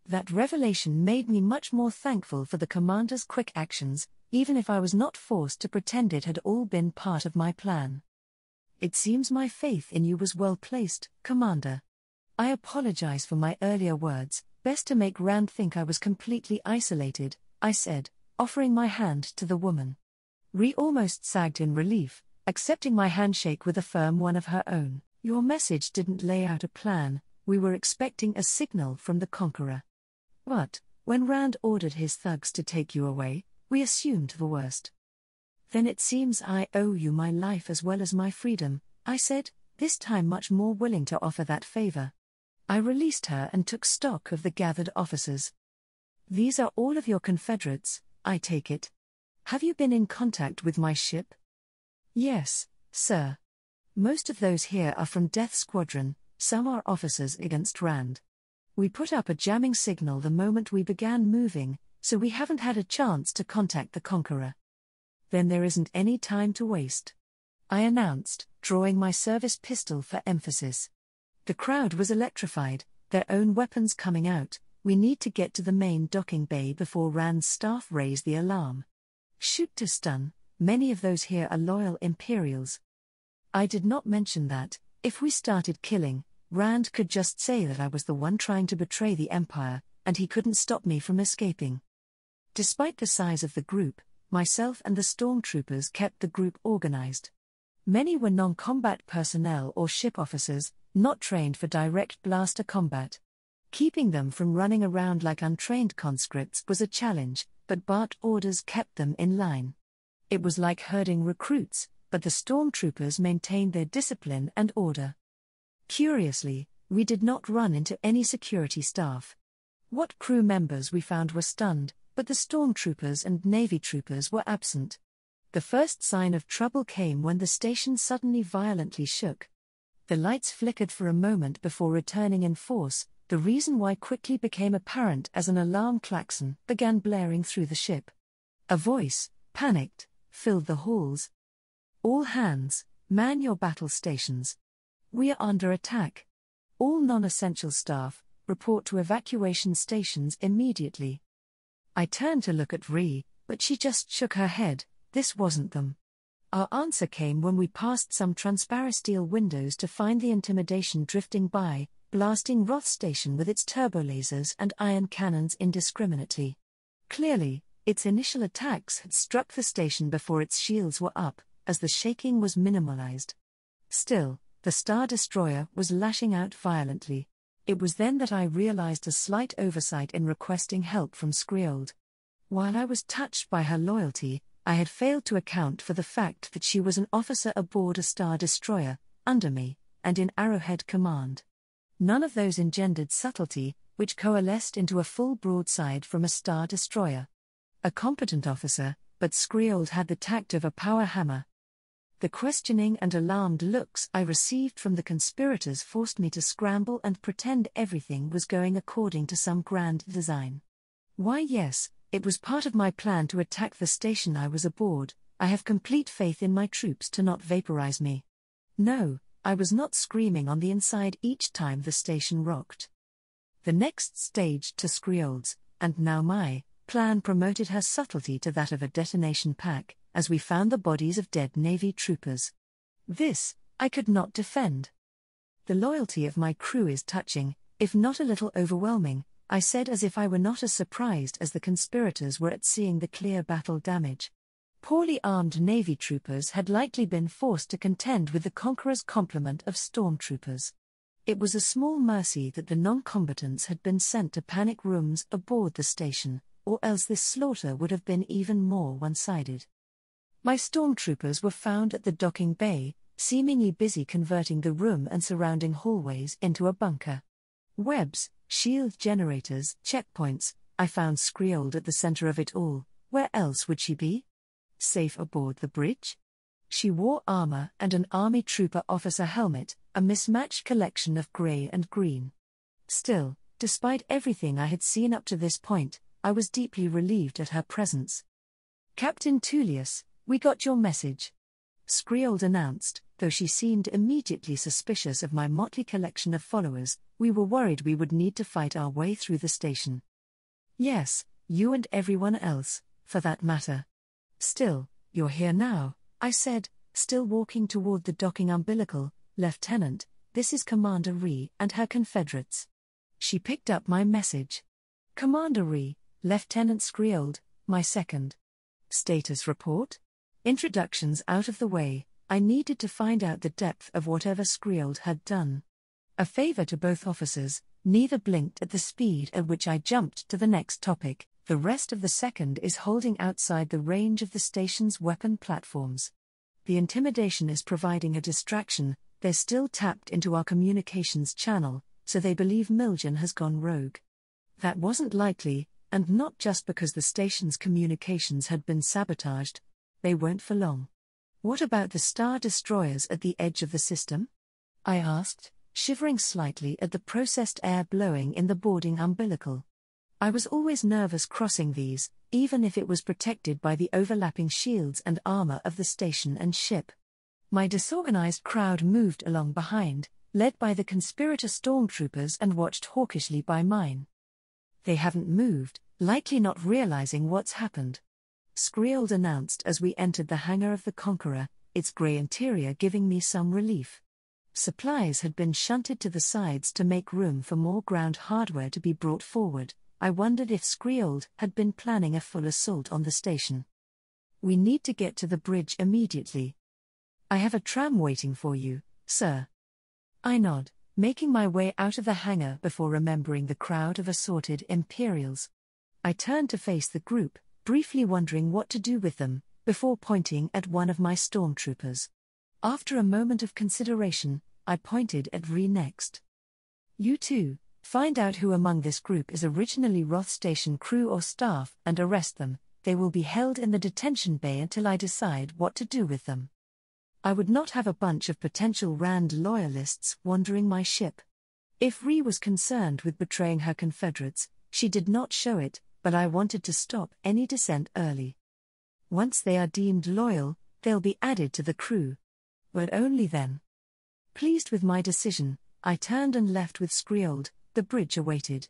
Speaker 1: That revelation made me much more thankful for the commander's quick actions, even if I was not forced to pretend it had all been part of my plan. "It seems my faith in you was well placed, Commander. I apologize for my earlier words, best to make Rand think I was completely isolated," I said, offering my hand to the woman. Ree almost sagged in relief, accepting my handshake with a firm one of her own. "Your message didn't lay out a plan, we were expecting a signal from the Conqueror. But, when Rand ordered his thugs to take you away, we assumed the worst." "Then it seems I owe you my life as well as my freedom," I said, this time much more willing to offer that favor. I released her and took stock of the gathered officers. "These are all of your Confederates, I take it. Have you been in contact with my ship?" "Yes, sir. Most of those here are from Death Squadron, some are officers against Rand. We put up a jamming signal the moment we began moving, so we haven't had a chance to contact the Conqueror." "Then there isn't any time to waste," I announced, drawing my service pistol for emphasis. The crowd was electrified, their own weapons coming out. "We need to get to the main docking bay before Rand's staff raise the alarm. Shoot to stun, many of those here are loyal Imperials." I did not mention that, if we started killing, Rand could just say that I was the one trying to betray the Empire, and he couldn't stop me from escaping. Despite the size of the group, myself and the stormtroopers kept the group organized. Many were non-combat personnel or ship officers, not trained for direct blaster combat. Keeping them from running around like untrained conscripts was a challenge, but BART orders kept them in line. It was like herding recruits, but the stormtroopers maintained their discipline and order. Curiously, we did not run into any security staff. What crew members we found were stunned, but the stormtroopers and Navy troopers were absent. The first sign of trouble came when the station suddenly violently shook. The lights flickered for a moment before returning in force. The reason why quickly became apparent as an alarm klaxon began blaring through the ship. A voice, panicked, filled the halls. "All hands, man your battle stations. We are under attack. All non-essential staff, report to evacuation stations immediately." I turned to look at Ree, but she just shook her head. This wasn't them. Our answer came when we passed some transparent steel windows to find the Intimidation drifting by, blasting Roth Station with its turbolasers and ion cannons indiscriminately. Clearly, its initial attacks had struck the station before its shields were up, as the shaking was minimalized. Still, the Star Destroyer was lashing out violently. It was then that I realized a slight oversight in requesting help from Skriold. While I was touched by her loyalty, I had failed to account for the fact that she was an officer aboard a Star Destroyer, under me, and in Arrowhead command. None of those engendered subtlety, which coalesced into a full broadside from a Star Destroyer. A competent officer, but Skriold had the tact of a power hammer. The questioning and alarmed looks I received from the conspirators forced me to scramble and pretend everything was going according to some grand design. Why, yes, it was part of my plan to attack the station I was aboard. I have complete faith in my troops to not vaporize me. No, I was not screaming on the inside each time the station rocked. The next stage to Skriold's, and now my, plan promoted her subtlety to that of a detonation pack, as we found the bodies of dead Navy troopers. This, I could not defend. The loyalty of my crew is touching, if not a little overwhelming, I said, as if I were not as surprised as the conspirators were at seeing the clear battle damage. Poorly armed Navy troopers had likely been forced to contend with the Conqueror's complement of stormtroopers. It was a small mercy that the non-combatants had been sent to panic rooms aboard the station, or else this slaughter would have been even more one-sided. My stormtroopers were found at the docking bay, seemingly busy converting the room and surrounding hallways into a bunker. Webs, shield generators, checkpoints. I found Skriold at the center of it all. Where else would she be? Safe aboard the bridge? She wore armor and an army trooper officer helmet, a mismatched collection of grey and green. Still, despite everything I had seen up to this point, I was deeply relieved at her presence. "Captain Tullius, we got your message," Skriold announced, though she seemed immediately suspicious of my motley collection of followers. "We were worried we would need to fight our way through the station." "Yes, you and everyone else, for that matter. Still, you're here now," I said, still walking toward the docking umbilical. "Lieutenant, this is Commander Ree and her Confederates." She picked up my message. "Commander Ree, Lieutenant Skriold, my second. Status report?" Introductions out of the way, I needed to find out the depth of whatever Skriold had done. A favor to both officers, neither blinked at the speed at which I jumped to the next topic. "The rest of the second is holding outside the range of the station's weapon platforms. The intimidation is providing a distraction. They're still tapped into our communications channel, so they believe Miljan has gone rogue." That wasn't likely, and not just because the station's communications had been sabotaged. They weren't for long. "What about the Star Destroyers at the edge of the system?" I asked, shivering slightly at the processed air blowing in the boarding umbilical. I was always nervous crossing these, even if it was protected by the overlapping shields and armor of the station and ship. My disorganized crowd moved along behind, led by the conspirator stormtroopers, and watched hawkishly by mine. They haven't moved, likely not realizing what's happened. Skriold announced as we entered the hangar of the Conqueror, its grey interior giving me some relief. Supplies had been shunted to the sides to make room for more ground hardware to be brought forward. I wondered if Skriold had been planning a full assault on the station. "We need to get to the bridge immediately. I have a tram waiting for you, sir." I nod, making my way out of the hangar before remembering the crowd of assorted Imperials. I turned to face the group, briefly wondering what to do with them, before pointing at one of my stormtroopers. After a moment of consideration, I pointed at Ree next. "You too. Find out who among this group is originally Roth Station crew or staff and arrest them. They will be held in the detention bay until I decide what to do with them." I would not have a bunch of potential Rand loyalists wandering my ship. If Ree was concerned with betraying her Confederates, she did not show it, but I wanted to stop any dissent early. Once they are deemed loyal, they'll be added to the crew. But only then. Pleased with my decision, I turned and left with Skriold. The bridge awaited.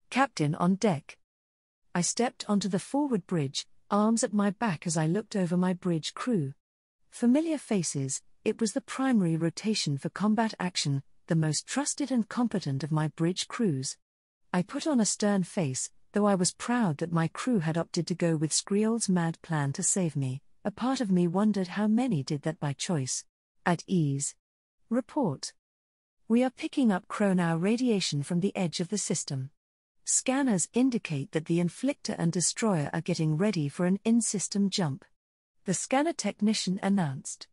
Speaker 1: "Captain on deck." I stepped onto the forward bridge, arms at my back as I looked over my bridge crew. Familiar faces, it was the primary rotation for combat action, the most trusted and competent of my bridge crews. I put on a stern face, though I was proud that my crew had opted to go with Skriold's mad plan to save me. A part of me wondered how many did that by choice. At ease. "Report. We are picking up chronau radiation from the edge of the system. Scanners indicate that the Inflictor and Destroyer are getting ready for an in-system jump," the scanner technician announced.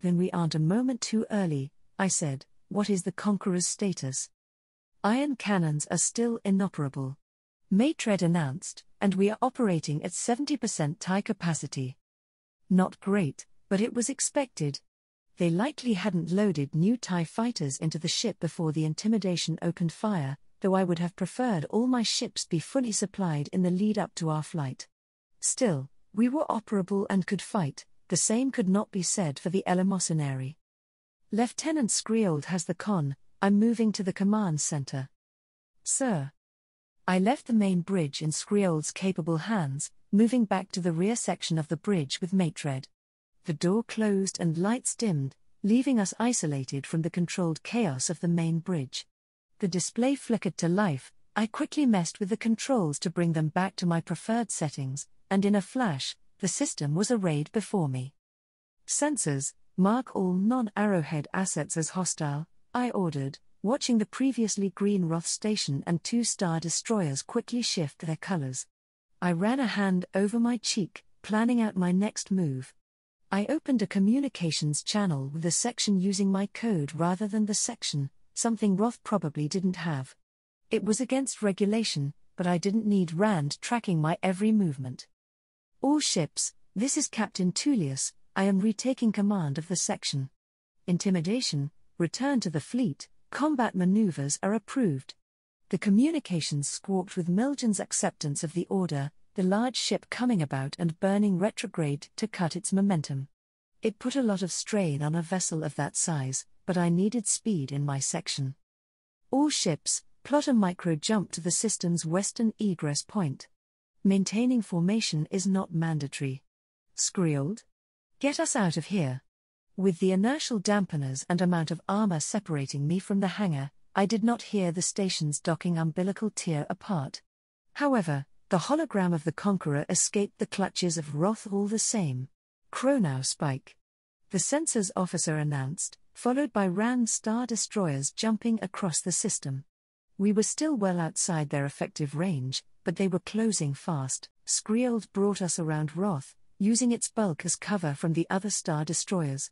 Speaker 1: "Then we aren't a moment too early," I said. "What is the Conqueror's status?" "Ion cannons are still inoperable," Maitred announced, "and we are operating at 70% TIE capacity." Not great, but it was expected. They likely hadn't loaded new TIE fighters into the ship before the intimidation opened fire, though I would have preferred all my ships be fully supplied in the lead up to our flight. Still, we were operable and could fight. The same could not be said for the eleemosynary. "Lieutenant Skriold has the con. I'm moving to the command center." "Sir." I left the main bridge in Skriold's capable hands, moving back to the rear section of the bridge with Maitred. The door closed and lights dimmed, leaving us isolated from the controlled chaos of the main bridge. The display flickered to life, I quickly messed with the controls to bring them back to my preferred settings, and in a flash, the system was arrayed before me. Sensors, mark all non-Arrowhead assets as hostile, I ordered, watching the previously green Roth station and 2 Star Destroyers quickly shift their colors. I ran a hand over my cheek, planning out my next move. I opened a communications channel with the section using my code rather than the section, something Roth probably didn't have. It was against regulation, but I didn't need Rand tracking my every movement. All ships, this is Captain Tullius, I am retaking command of the section. Intimidation, return to the fleet, combat maneuvers are approved. The communications squawked with Milgen's acceptance of the order, the large ship coming about and burning retrograde to cut its momentum. It put a lot of strain on a vessel of that size, but I needed speed in my section. All ships, plot a micro jump to the system's western egress point. Maintaining formation is not mandatory. Scriold. Get us out of here. With the inertial dampeners and amount of armor separating me from the hangar, I did not hear the station's docking umbilical tear apart. However, the hologram of the Conqueror escaped the clutches of Roth all the same. Chronow spike. The sensors officer announced, followed by Rand Star Destroyers jumping across the system. We were still well outside their effective range, but they were closing fast. Scriold brought us around Roth, using its bulk as cover from the other Star Destroyers.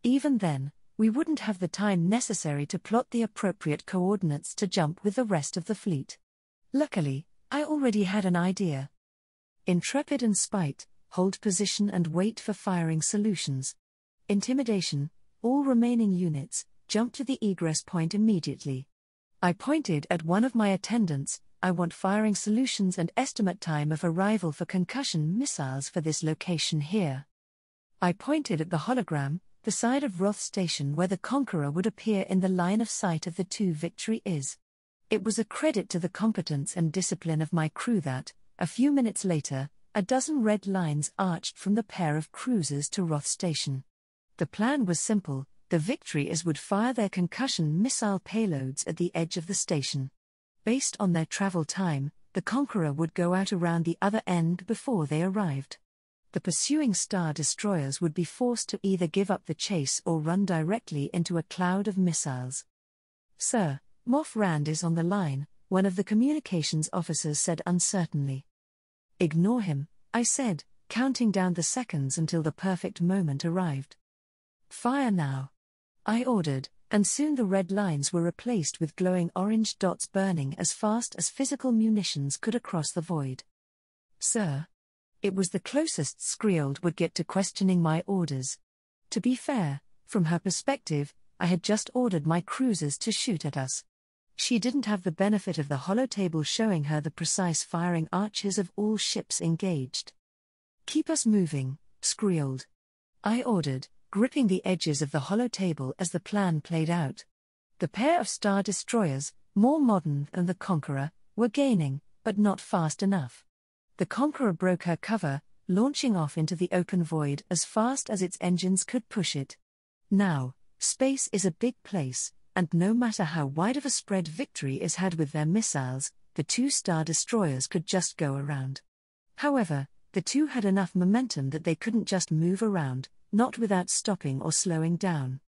Speaker 1: Even then, we wouldn't have the time necessary to plot the appropriate coordinates to jump with the rest of the fleet. Luckily, I already had an idea. Intrepid and Spite, hold position and wait for firing solutions. Intimidation, all remaining units, jump to the egress point immediately. I pointed at one of my attendants, I want firing solutions and estimate time of arrival for concussion missiles for this location here. I pointed at the hologram, the side of Roth Station where the Conqueror would appear in the line of sight of the 2 Victory is. It was a credit to the competence and discipline of my crew that, a few minutes later, a dozen red lines arched from the pair of cruisers to Roth Station. The plan was simple, the Victory is would fire their concussion missile payloads at the edge of the station. Based on their travel time, the Conqueror would go out around the other end before they arrived. The pursuing Star Destroyers would be forced to either give up the chase or run directly into a cloud of missiles. Sir, Moff Rand is on the line, one of the communications officers said uncertainly. Ignore him, I said, counting down the seconds until the perfect moment arrived. Fire now. I ordered, and soon the red lines were replaced with glowing orange dots burning as fast as physical munitions could across the void. Sir. It was the closest Scriold would get to questioning my orders. To be fair, from her perspective, I had just ordered my cruisers to shoot at us. She didn't have the benefit of the holotable showing her the precise firing arches of all ships engaged. Keep us moving, Scriold. I ordered, gripping the edges of the holotable as the plan played out. The pair of Star Destroyers, more modern than the Conqueror, were gaining, but not fast enough. The Conqueror broke her cover, launching off into the open void as fast as its engines could push it. Now, space is a big place, and no matter how wide of a spread Victory is had with their missiles, the 2 Star Destroyers could just go around. However, the 2 had enough momentum that they couldn't just move around, not without stopping or slowing down.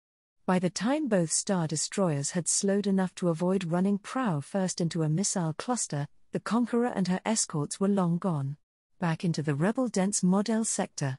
Speaker 1: By the time both Star Destroyers had slowed enough to avoid running prow first into a missile cluster, the Conqueror and her escorts were long gone. Back into the rebel-dense Model sector.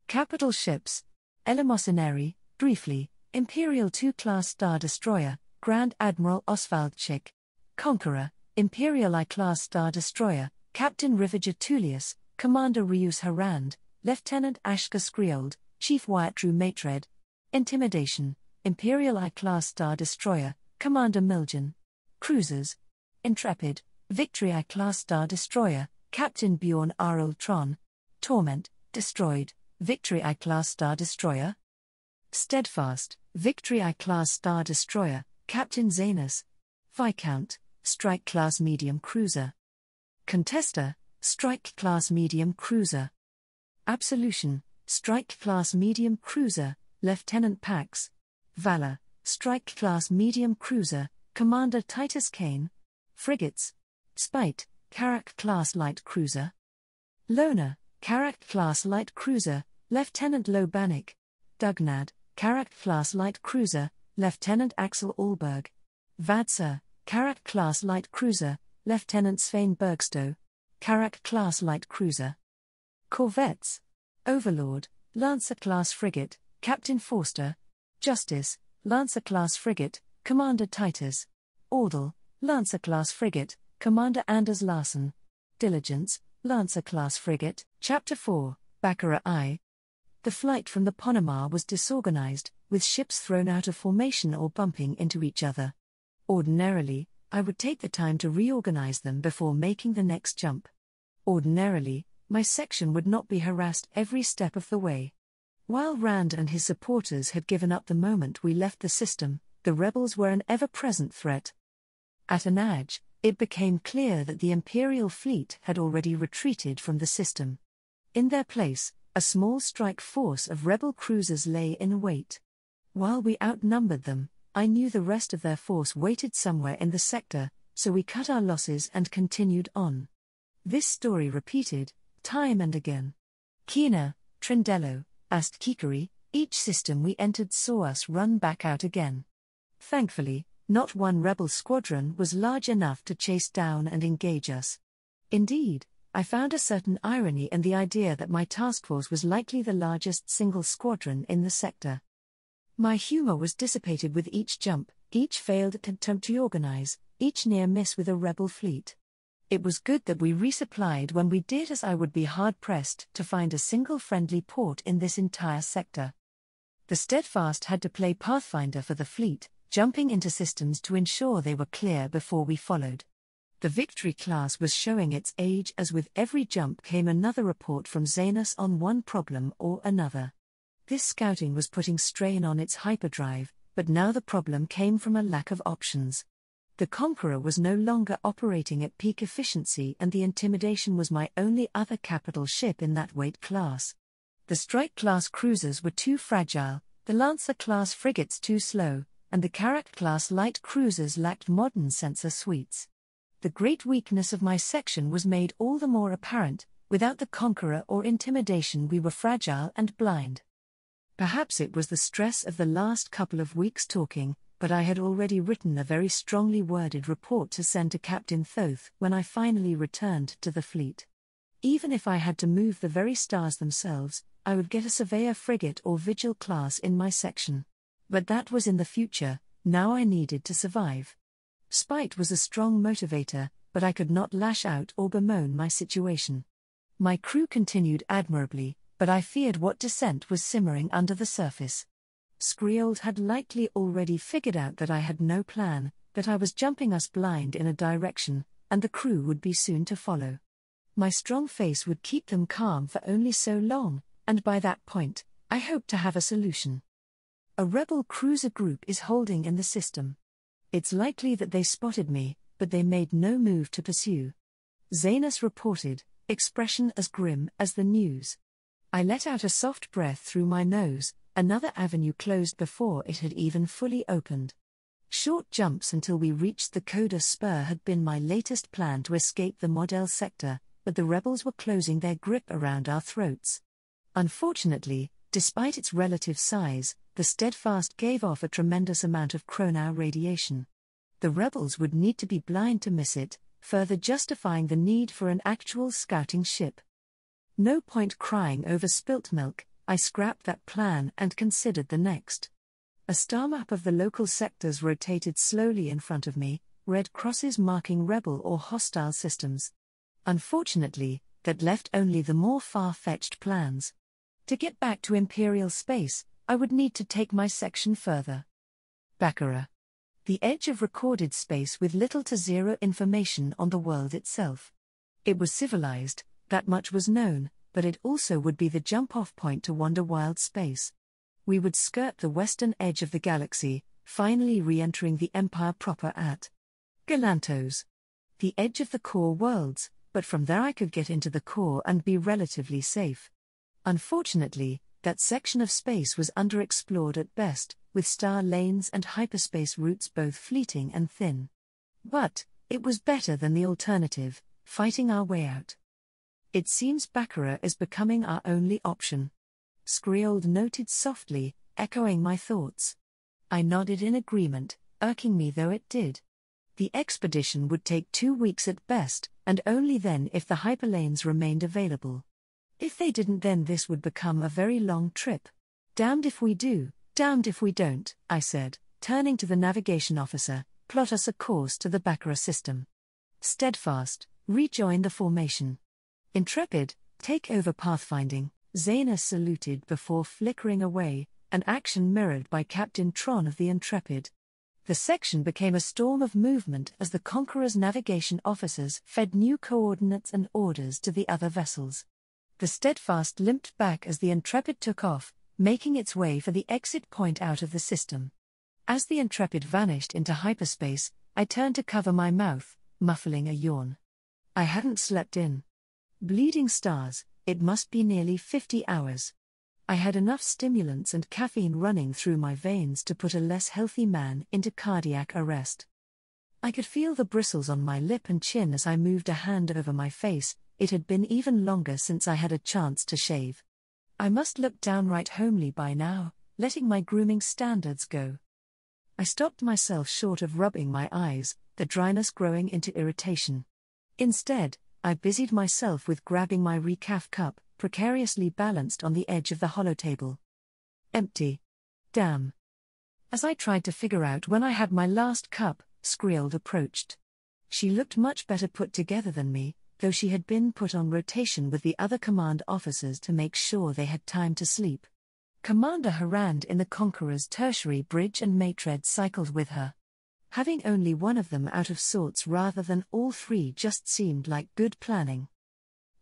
Speaker 1: Capital ships. Elemosinary, briefly, Imperial II-class Star Destroyer, Grand Admiral Oswald Schick. Conqueror, Imperial I-class Star Destroyer, Captain Riviger Tullius, Commander Rius Harand, Lieutenant Ashka Scriold, Chief Wyatt Drew Matred. Intimidation, Imperial I-class Star Destroyer, Commander Milgen. Cruisers. Intrepid, Victory I-class Star Destroyer, Captain Bjorn Arultron. Torment, destroyed, Victory I-class Star Destroyer. Steadfast, Victory I-class Star Destroyer, Captain Zanus. Viscount, Strike-class medium cruiser. Contester, Strike-class medium cruiser. Absolution, Strike-class medium cruiser, Lieutenant Pax. Valor, Strike-class medium cruiser, Commander Titus Kane. Frigates, Spite, Karak-class light cruiser. Lona, Karak-class light cruiser, Lieutenant Lobanik. Dugnad, Karak-class light cruiser, Lieutenant Axel Allberg. Vadser, Karak-class light cruiser, Lieutenant Svein Bergstow. Karak-class light cruiser. Corvettes. Overlord, Lancer-class frigate, Captain Forster. Justice, Lancer-class frigate, Commander Titus. Ordal, Lancer-class frigate, Commander Anders Larsen. Diligence, Lancer-class frigate. Chapter 4, Baccarat I. The flight from the Ponamar was disorganized, with ships thrown out of formation or bumping into each other. Ordinarily, I would take the time to reorganize them before making the next jump. Ordinarily, my section would not be harassed every step of the way. While Rand and his supporters had given up the moment we left the system, the rebels were an ever-present threat. At Anaj, it became clear that the Imperial fleet had already retreated from the system. In their place, a small strike force of rebel cruisers lay in wait. While we outnumbered them, I knew the rest of their force waited somewhere in the sector, so we cut our losses and continued on. This story repeated, time and again. Kina, Trindello, Ast Kikari, each system we entered saw us run back out again. Thankfully, not one rebel squadron was large enough to chase down and engage us. Indeed, I found a certain irony in the idea that my task force was likely the largest single squadron in the sector. My humor was dissipated with each jump, each failed attempt to organize, each near miss with a rebel fleet. It was good that we resupplied when we did, as I would be hard-pressed to find a single friendly port in this entire sector. The Steadfast had to play Pathfinder for the fleet, jumping into systems to ensure they were clear before we followed. The Victory class was showing its age as with every jump came another report from Zanus on one problem or another. This scouting was putting strain on its hyperdrive, but now the problem came from a lack of options. The Conqueror was no longer operating at peak efficiency, and the Intimidation was my only other capital ship in that weight class. The Strike-class cruisers were too fragile, the Lancer-class frigates too slow, and the Karak-class light cruisers lacked modern sensor suites. The great weakness of my section was made all the more apparent. Without the Conqueror or Intimidation, we were fragile and blind. Perhaps it was the stress of the last couple of weeks talking, but I had already written a very strongly worded report to send to Captain Thoth when I finally returned to the fleet. Even if I had to move the very stars themselves, I would get a Surveyor frigate or Vigil class in my section. But that was in the future. Now I needed to survive. Spite was a strong motivator, but I could not lash out or bemoan my situation. My crew continued admirably, but I feared what dissent was simmering under the surface. Skriold had likely already figured out that I had no plan, that I was jumping us blind in a direction, and the crew would be soon to follow. My strong face would keep them calm for only so long, and by that point, I hoped to have a solution. A rebel cruiser group is holding in the system. It's likely that they spotted me, but they made no move to pursue. Zanus reported, expression as grim as the news. I let out a soft breath through my nose. Another avenue closed before it had even fully opened. Short jumps until we reached the Coda Spur had been my latest plan to escape the Model sector, but the rebels were closing their grip around our throats. Unfortunately, despite its relative size, the Steadfast gave off a tremendous amount of Chronau radiation. The rebels would need to be blind to miss it, further justifying the need for an actual scouting ship. No point crying over spilt milk. I scrapped that plan and considered the next. A star map of the local sectors rotated slowly in front of me, red crosses marking rebel or hostile systems. Unfortunately, that left only the more far-fetched plans. To get back to Imperial space, I would need to take my section further. Baccarat. The edge of recorded space with little to zero information on the world itself. It was civilized, that much was known, but it also would be the jump-off point to wander wild space. We would skirt the western edge of the galaxy, finally re-entering the Empire proper at Galantos, the edge of the core worlds, but from there I could get into the core and be relatively safe. Unfortunately, that section of space was underexplored at best, with star lanes and hyperspace routes both fleeting and thin. But, It was better than the alternative, fighting our way out. It seems Baccarat is becoming our only option. Skriold noted softly, echoing my thoughts. I nodded in agreement, irking me though it did. The expedition would take 2 weeks at best, and only then if the hyperlanes remained available. If they didn't, then this would become a very long trip. Damned if we do, damned if we don't, I said, turning to the navigation officer. Plot us a course to the Baccarat system. Steadfast, rejoin the formation. Intrepid, take over pathfinding. Zaina saluted before flickering away, an action mirrored by Captain Tron of the Intrepid. The section became a storm of movement as the Conqueror's navigation officers fed new coordinates and orders to the other vessels. The Steadfast limped back as the Intrepid took off, making its way for the exit point out of the system. As the Intrepid vanished into hyperspace, I turned to cover my mouth, muffling a yawn. I hadn't slept in bleeding stars, it must be nearly 50 hours. I had enough stimulants and caffeine running through my veins to put a less healthy man into cardiac arrest. I could feel the bristles on my lip and chin as I moved a hand over my face. It had been even longer since I had a chance to shave. I must look downright homely by now, letting my grooming standards go. I stopped myself short of rubbing my eyes, the dryness growing into irritation. Instead, I busied myself with grabbing my recaf cup, precariously balanced on the edge of the holotable. Empty. Damn. As I tried to figure out when I had my last cup, Skriold approached. She looked much better put together than me, though she had been put on rotation with the other command officers to make sure they had time to sleep. Commander Harand in the Conqueror's tertiary bridge and Matred cycled with her. Having only one of them out of sorts rather than all three just seemed like good planning.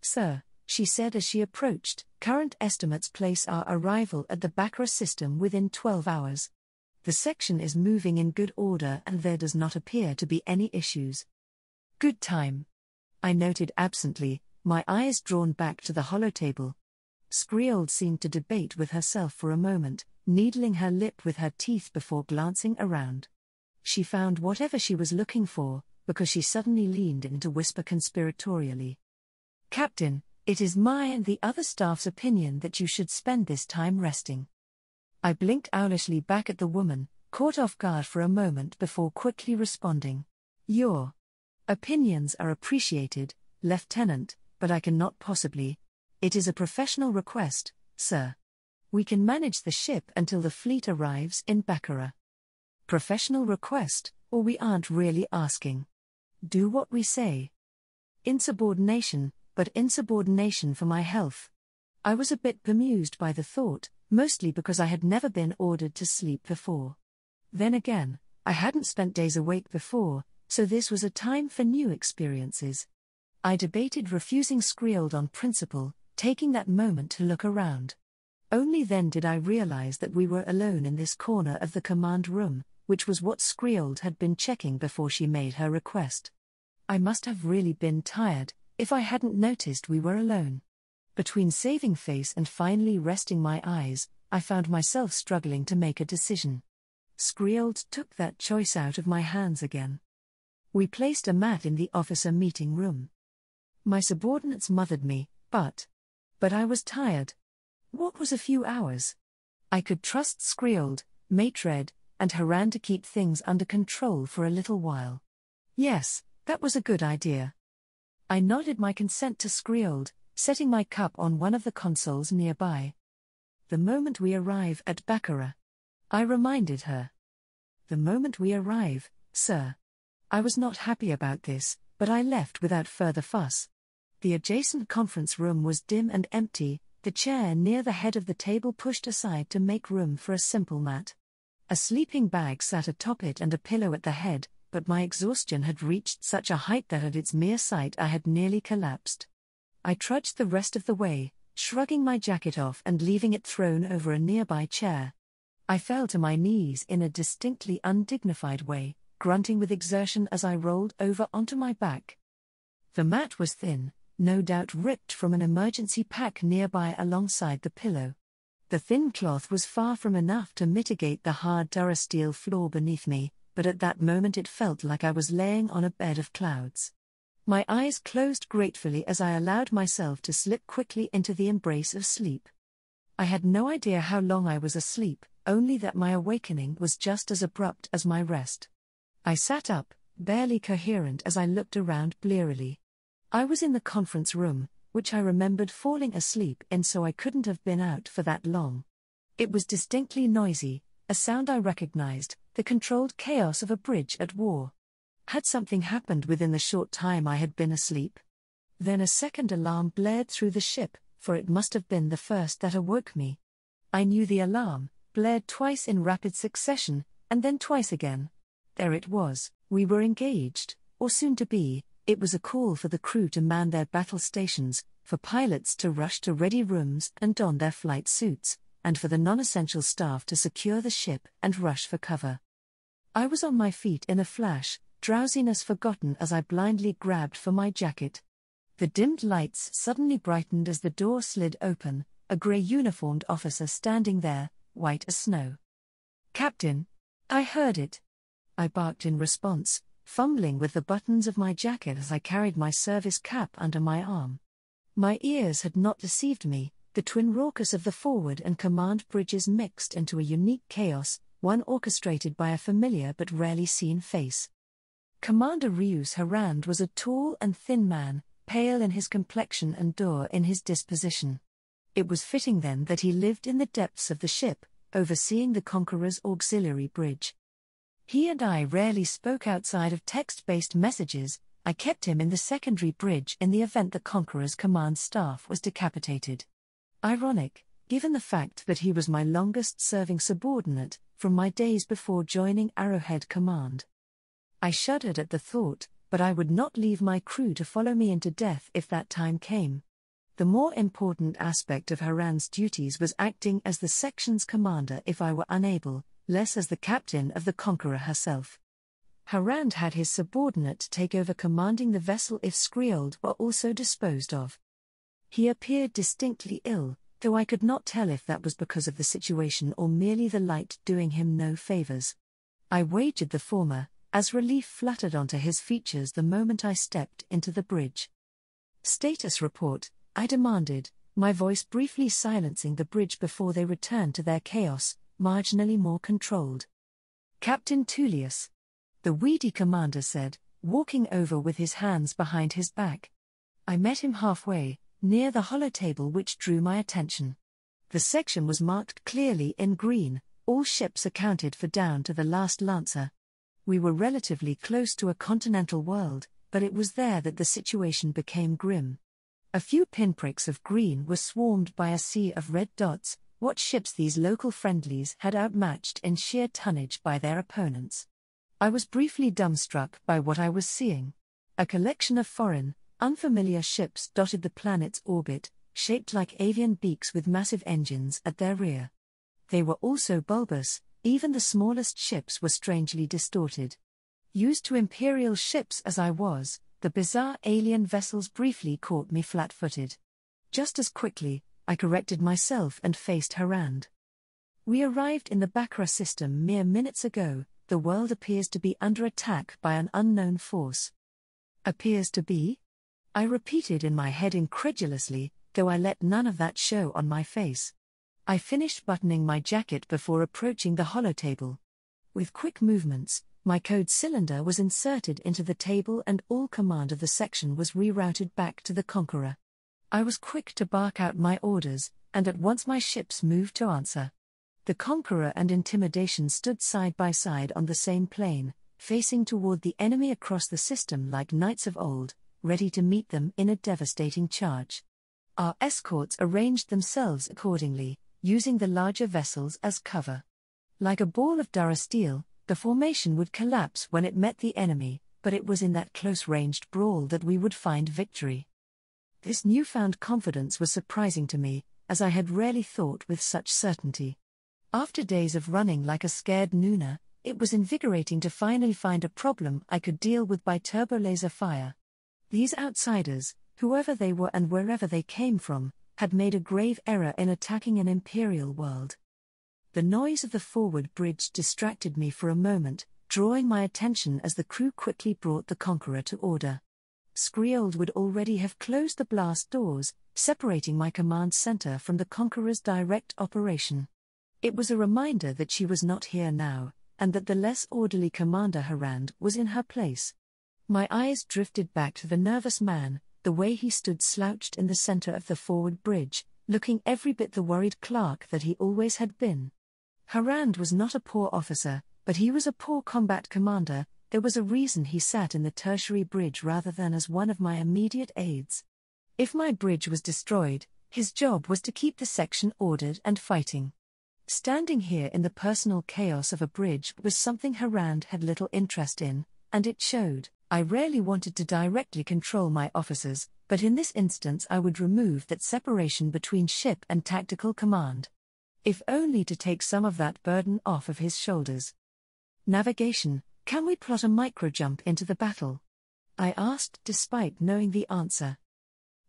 Speaker 1: Sir, she said as she approached, current estimates place our arrival at the Baccarat system within 12 hours. The section is moving in good order and there does not appear to be any issues. Good time. I noted absently, my eyes drawn back to the holotable. Skriold seemed to debate with herself for a moment, needling her lip with her teeth before glancing around. She found whatever she was looking for, because she suddenly leaned in to whisper conspiratorially. Captain, it is my and the other staff's opinion that you should spend this time resting. I blinked owlishly back at the woman, caught off guard for a moment before quickly responding. Your opinions are appreciated, Lieutenant, but I cannot possibly. It is a professional request, sir. We can manage the ship until the fleet arrives in Baccarat. Professional request, or we aren't really asking. Do what we say. Insubordination, but insubordination for my health. I was a bit bemused by the thought, mostly because I had never been ordered to sleep before. Then again, I hadn't spent days awake before, so this was a time for new experiences. I debated refusing Skriold on principle, taking that moment to look around. Only then did I realize that we were alone in this corner of the command room, which was what Skriold had been checking before she made her request. I must have really been tired, if I hadn't noticed we were alone. Between saving face and finally resting my eyes, I found myself struggling to make a decision. Skriold took that choice out of my hands again. We placed a mat in the officer meeting room. My subordinates mothered me, but I was tired. What was a few hours? I could trust Skriold, Matred, and Haran to keep things under control for a little while. Yes, that was a good idea. I nodded my consent to Skriold, setting my cup on one of the consoles nearby. The moment we arrive at Baccarat. I reminded her. The moment we arrive, sir. I was not happy about this, but I left without further fuss. The adjacent conference room was dim and empty, the chair near the head of the table pushed aside to make room for a simple mat. A sleeping bag sat atop it and a pillow at the head, but my exhaustion had reached such a height that at its mere sight I had nearly collapsed. I trudged the rest of the way, shrugging my jacket off and leaving it thrown over a nearby chair. I fell to my knees in a distinctly undignified way, grunting with exertion as I rolled over onto my back. The mat was thin, no doubt ripped from an emergency pack nearby alongside the pillow. The thin cloth was far from enough to mitigate the hard durasteel floor beneath me, but at that moment it felt like I was laying on a bed of clouds. My eyes closed gratefully as I allowed myself to slip quickly into the embrace of sleep. I had no idea how long I was asleep, only that my awakening was just as abrupt as my rest. I sat up, barely coherent as I looked around blearily. I was in the conference room, which I remembered falling asleep in, so I couldn't have been out for that long. It was distinctly noisy, a sound I recognized, the controlled chaos of a bridge at war. Had something happened within the short time I had been asleep? Then a second alarm blared through the ship, for it must have been the first that awoke me. I knew the alarm, blared twice in rapid succession, and then twice again. There it was, we were engaged, or soon to be. It was a call for the crew to man their battle stations, for pilots to rush to ready rooms and don their flight suits, and for the non-essential staff to secure the ship and rush for cover. I was on my feet in a flash, drowsiness forgotten as I blindly grabbed for my jacket. The dimmed lights suddenly brightened as the door slid open, a grey-uniformed officer standing there, white as snow. "Captain!" I heard it. I barked in response, fumbling with the buttons of my jacket as I carried my service cap under my arm. My ears had not deceived me, the twin raucous of the forward and command bridges mixed into a unique chaos, one orchestrated by a familiar but rarely seen face. Commander Rius Harand was a tall and thin man, pale in his complexion and dour in his disposition. It was fitting then that he lived in the depths of the ship, overseeing the Conqueror's auxiliary bridge. He and I rarely spoke outside of text-based messages. I kept him in the secondary bridge in the event the Conqueror's command staff was decapitated. Ironic, given the fact that he was my longest-serving subordinate, from my days before joining Arrowhead Command. I shuddered at the thought, but I would not leave my crew to follow me into death if that time came. The more important aspect of Harand's duties was acting as the section's commander if I were unable, less as the captain of the Conqueror herself. Harand had his subordinate take over commanding the vessel if Skriold were also disposed of. He appeared distinctly ill, though I could not tell if that was because of the situation or merely the light doing him no favors. I wagered the former, as relief fluttered onto his features the moment I stepped into the bridge. "Status report," I demanded, my voice briefly silencing the bridge before they returned to their chaos, marginally more controlled. "Captain Tullius," the weedy commander said, walking over with his hands behind his back. I met him halfway, near the holotable which drew my attention. The section was marked clearly in green, all ships accounted for down to the last Lancer. We were relatively close to a continental world, but it was there that the situation became grim. A few pinpricks of green were swarmed by a sea of red dots, what ships these local friendlies had outmatched in sheer tonnage by their opponents. I was briefly dumbstruck by what I was seeing. A collection of foreign, unfamiliar ships dotted the planet's orbit, shaped like avian beaks with massive engines at their rear. They were also bulbous, even the smallest ships were strangely distorted. Used to Imperial ships as I was, the bizarre alien vessels briefly caught me flat-footed. Just as quickly, I corrected myself and faced Harand. "We arrived in the Bakra system mere minutes ago. The world appears to be under attack by an unknown force." "Appears to be?" I repeated in my head incredulously, though I let none of that show on my face. I finished buttoning my jacket before approaching the holotable. With quick movements, my code cylinder was inserted into the table and all command of the section was rerouted back to the Conqueror. I was quick to bark out my orders, and at once my ships moved to answer. The Conqueror and Intimidation stood side by side on the same plane, facing toward the enemy across the system like knights of old, ready to meet them in a devastating charge. Our escorts arranged themselves accordingly, using the larger vessels as cover. Like a ball of durasteel, the formation would collapse when it met the enemy, but it was in that close-ranged brawl that we would find victory. This newfound confidence was surprising to me, as I had rarely thought with such certainty. After days of running like a scared Nuna, it was invigorating to finally find a problem I could deal with by turbolaser fire. These outsiders, whoever they were and wherever they came from, had made a grave error in attacking an Imperial world. The noise of the forward bridge distracted me for a moment, drawing my attention as the crew quickly brought the Conqueror to order. Skriold would already have closed the blast doors, separating my command center from the Conqueror's direct operation. It was a reminder that she was not here now, and that the less orderly Commander Harand was in her place. My eyes drifted back to the nervous man, the way he stood slouched in the center of the forward bridge, looking every bit the worried clerk that he always had been. Harand was not a poor officer, but he was a poor combat commander. There was a reason he sat in the tertiary bridge rather than as one of my immediate aides. If my bridge was destroyed, his job was to keep the section ordered and fighting. Standing here in the personal chaos of a bridge was something Harand had little interest in, and it showed. I rarely wanted to directly control my officers, but in this instance I would remove that separation between ship and tactical command. If only to take some of that burden off of his shoulders. Navigation. Can we plot a micro-jump into the battle? I asked despite knowing the answer.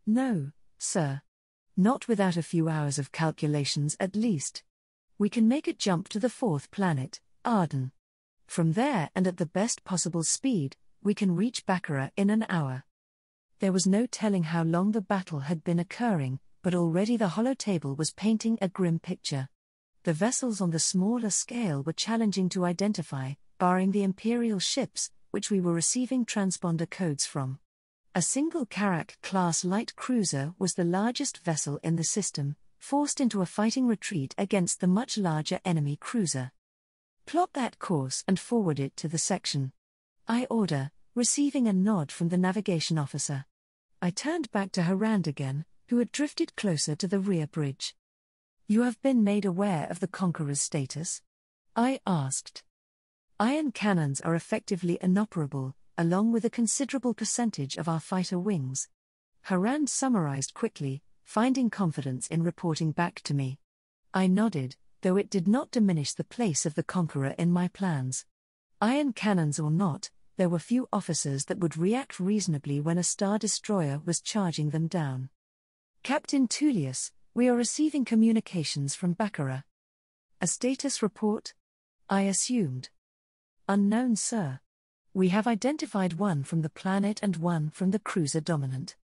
Speaker 1: No, sir. Not without a few hours of calculations at least. We can make a jump to the fourth planet, Arden. From there and at the best possible speed, we can reach Baccarat in an hour. There was no telling how long the battle had been occurring, but already the holotable was painting a grim picture. The vessels on the smaller scale were challenging to identify, barring the Imperial ships, which we were receiving transponder codes from. A single Karak-class light cruiser was the largest vessel in the system, forced into a fighting retreat against the much larger enemy cruiser. Plot that course and forward it to the section. I order, receiving a nod from the navigation officer. I turned back to Harand again, who had drifted closer to the rear bridge. You have been made aware of the Conqueror's status? I asked. Iron cannons are effectively inoperable, along with a considerable percentage of our fighter wings. Harand summarized quickly, finding confidence in reporting back to me. I nodded, though it did not diminish the place of the Conqueror in my plans. Iron cannons or not, there were few officers that would react reasonably when a Star Destroyer was charging them down. Captain Tullius, we are receiving communications from Baccarat. A status report? I assumed. Unknown, sir. We have identified one from the planet and one from the cruiser Dominant.